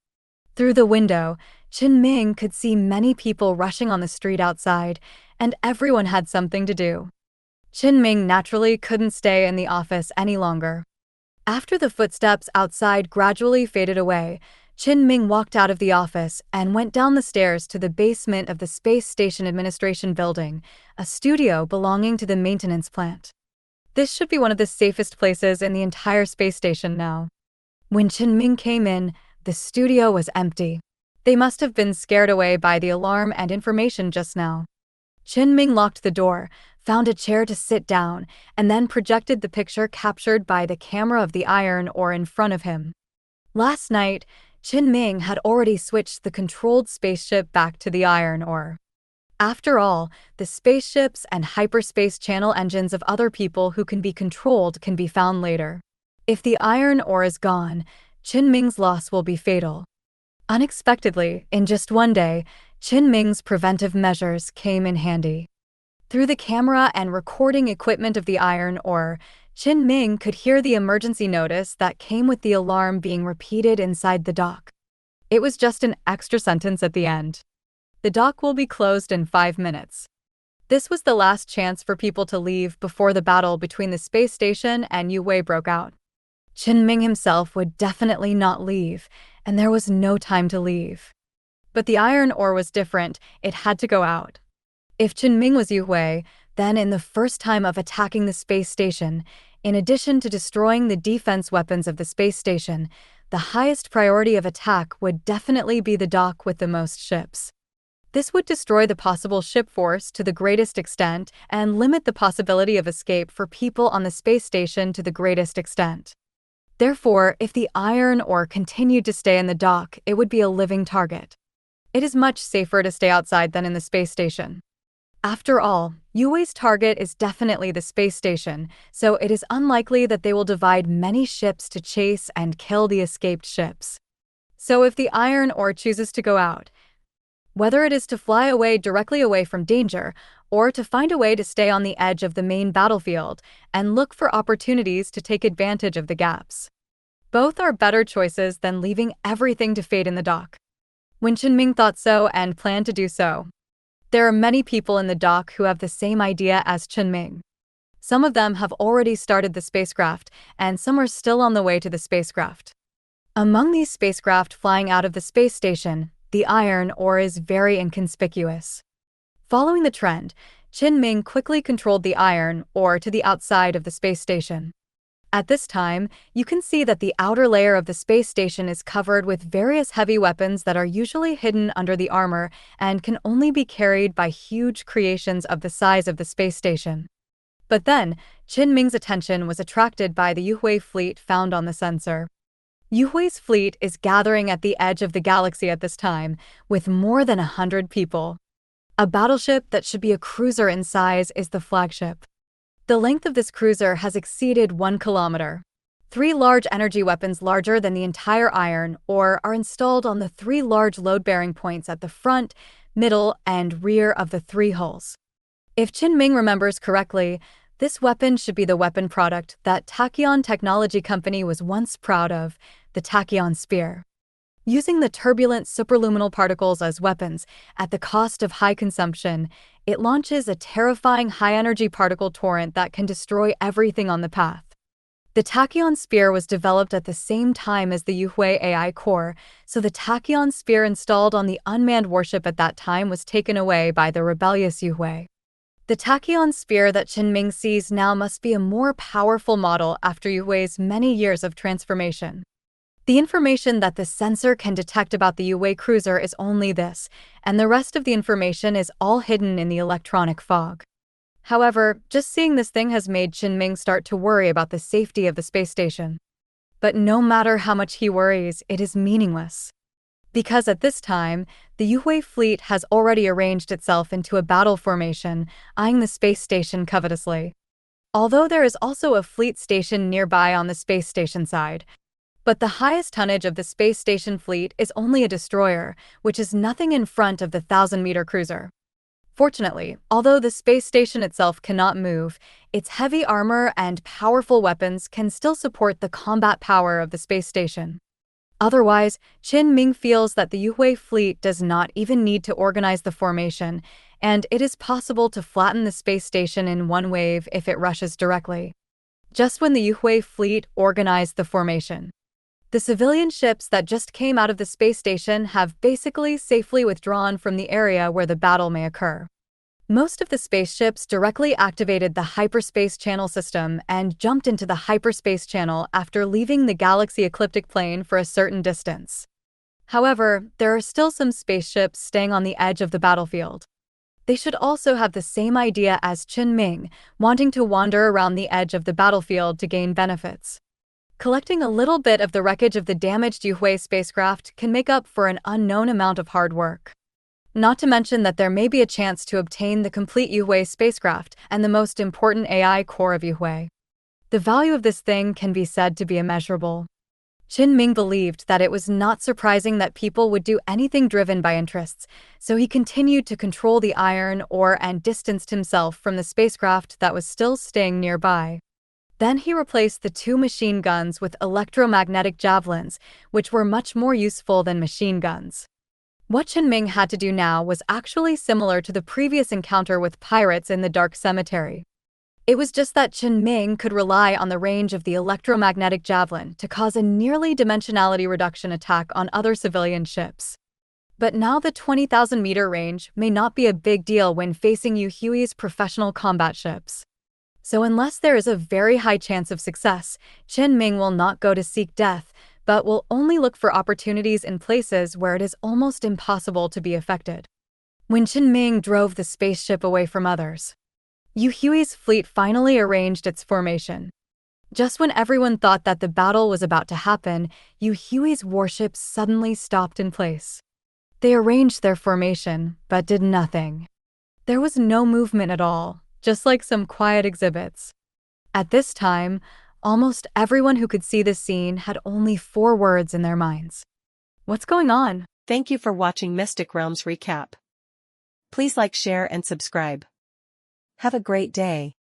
Through the window, Chen Ming could see many people rushing on the street outside, and everyone had something to do. Chen Ming naturally couldn't stay in the office any longer. After the footsteps outside gradually faded away, Chen Ming walked out of the office and went down the stairs to the basement of the Space Station Administration Building, a studio belonging to the maintenance plant. This should be one of the safest places in the entire space station now. When Chen Ming came in, the studio was empty. They must have been scared away by the alarm and information just now. Chen Ming locked the door, found a chair to sit down, and then projected the picture captured by the camera of the iron ore in front of him. Last night, Chen Ming had already switched the controlled spaceship back to the iron ore. After all, the spaceships and hyperspace channel engines of other people who can be controlled can be found later. If the iron ore is gone, Chen Ming's loss will be fatal. Unexpectedly, in just one day, Chen Ming's preventive measures came in handy. Through the camera and recording equipment of the iron ore, Chen Ming could hear the emergency notice that came with the alarm being repeated inside the dock. It was just an extra sentence at the end. The dock will be closed in 5 minutes. This was the last chance for people to leave before the battle between the space station and Yue Wei broke out. Chen Ming himself would definitely not leave, and there was no time to leave. But the iron ore was different, it had to go out. If Chen Ming was Yue Wei, then in the first time of attacking the space station, in addition to destroying the defense weapons of the space station, the highest priority of attack would definitely be the dock with the most ships. This would destroy the possible ship force to the greatest extent and limit the possibility of escape for people on the space station to the greatest extent. Therefore, if the iron ore continued to stay in the dock, it would be a living target. It is much safer to stay outside than in the space station. After all, Yue Wei's target is definitely the space station, so it is unlikely that they will divide many ships to chase and kill the escaped ships. So if the iron ore chooses to go out, whether it is to fly away directly away from danger, or to find a way to stay on the edge of the main battlefield and look for opportunities to take advantage of the gaps. Both are better choices than leaving everything to fate in the dock. When Chen Ming thought so and planned to do so, there are many people in the dock who have the same idea as Chen Ming. Some of them have already started the spacecraft, and some are still on the way to the spacecraft. Among these spacecraft flying out of the space station, the iron ore is very inconspicuous. Following the trend, Chen Ming quickly controlled the iron ore to the outside of the space station. At this time, you can see that the outer layer of the space station is covered with various heavy weapons that are usually hidden under the armor and can only be carried by huge creations of the size of the space station. But then, Chen Ming's attention was attracted by the Yue Wei fleet found on the sensor. Yue Wei's fleet is gathering at the edge of the galaxy at this time, with more than 100 people. A battleship that should be a cruiser in size is the flagship. The length of this cruiser has exceeded 1 kilometer. 3 large energy weapons larger than the entire iron ore are installed on the 3 large load-bearing points at the front, middle, and rear of the 3 hulls. If Chen Ming remembers correctly, This weapon should be the weapon product that Tachyon Technology Company was once proud of, the Tachyon Spear. Using the turbulent superluminal particles as weapons at the cost of high consumption, it launches a terrifying high-energy particle torrent that can destroy everything on the path. The Tachyon Spear was developed at the same time as the Yuhui AI core, so the Tachyon Spear installed on the unmanned warship at that time was taken away by the rebellious Yuhui. The Tachyon Spear that Chen Ming sees now must be a more powerful model after Yuhui's many years of transformation. The information that the sensor can detect about the Yuhui cruiser is only this, and the rest of the information is all hidden in the electronic fog. However, just seeing this thing has made Chen Ming start to worry about the safety of the space station. But no matter how much he worries, it is meaningless. Because at this time, the Yuhui fleet has already arranged itself into a battle formation, eyeing the space station covetously. Although there is also a fleet station nearby on the space station side. But the highest tonnage of the space station fleet is only a destroyer, which is nothing in front of the 1,000-meter cruiser. Fortunately, although the space station itself cannot move, its heavy armor and powerful weapons can still support the combat power of the space station. Otherwise, Chen Ming feels that the Yuhui fleet does not even need to organize the formation, and it is possible to flatten the space station in one wave if it rushes directly. Just when the Yuhui fleet organized the formation, the civilian ships that just came out of the space station have basically safely withdrawn from the area where the battle may occur. Most of the spaceships directly activated the hyperspace channel system and jumped into the hyperspace channel after leaving the galaxy ecliptic plane for a certain distance. However, there are still some spaceships staying on the edge of the battlefield. They should also have the same idea as Chen Ming, wanting to wander around the edge of the battlefield to gain benefits. Collecting a little bit of the wreckage of the damaged Yuhui spacecraft can make up for an unknown amount of hard work. Not to mention that there may be a chance to obtain the complete Yuhui spacecraft and the most important AI core of Yuhui. The value of this thing can be said to be immeasurable. Chen Ming believed that it was not surprising that people would do anything driven by interests, so he continued to control the iron ore and distanced himself from the spacecraft that was still staying nearby. Then he replaced the 2 machine guns with electromagnetic javelins, which were much more useful than machine guns. What Chen Ming had to do now was actually similar to the previous encounter with pirates in the Dark Cemetery. It was just that Chen Ming could rely on the range of the electromagnetic javelin to cause a nearly dimensionality reduction attack on other civilian ships. But now the 20,000-meter range may not be a big deal when facing Yuhui's professional combat ships. So unless there is a very high chance of success, Chen Ming will not go to seek death, but will only look for opportunities in places where it is almost impossible to be affected. When Chen Ming drove the spaceship away from others, Yuhui's fleet finally arranged its formation. Just when everyone thought that the battle was about to happen, Yuhui's warships suddenly stopped in place. They arranged their formation, but did nothing. There was no movement at all, just like some quiet exhibits. At this time, almost everyone who could see this scene had only 4 words in their minds. What's going on? Thank you for watching Mystic Realms Recap. Please like, share, and subscribe. Have a great day.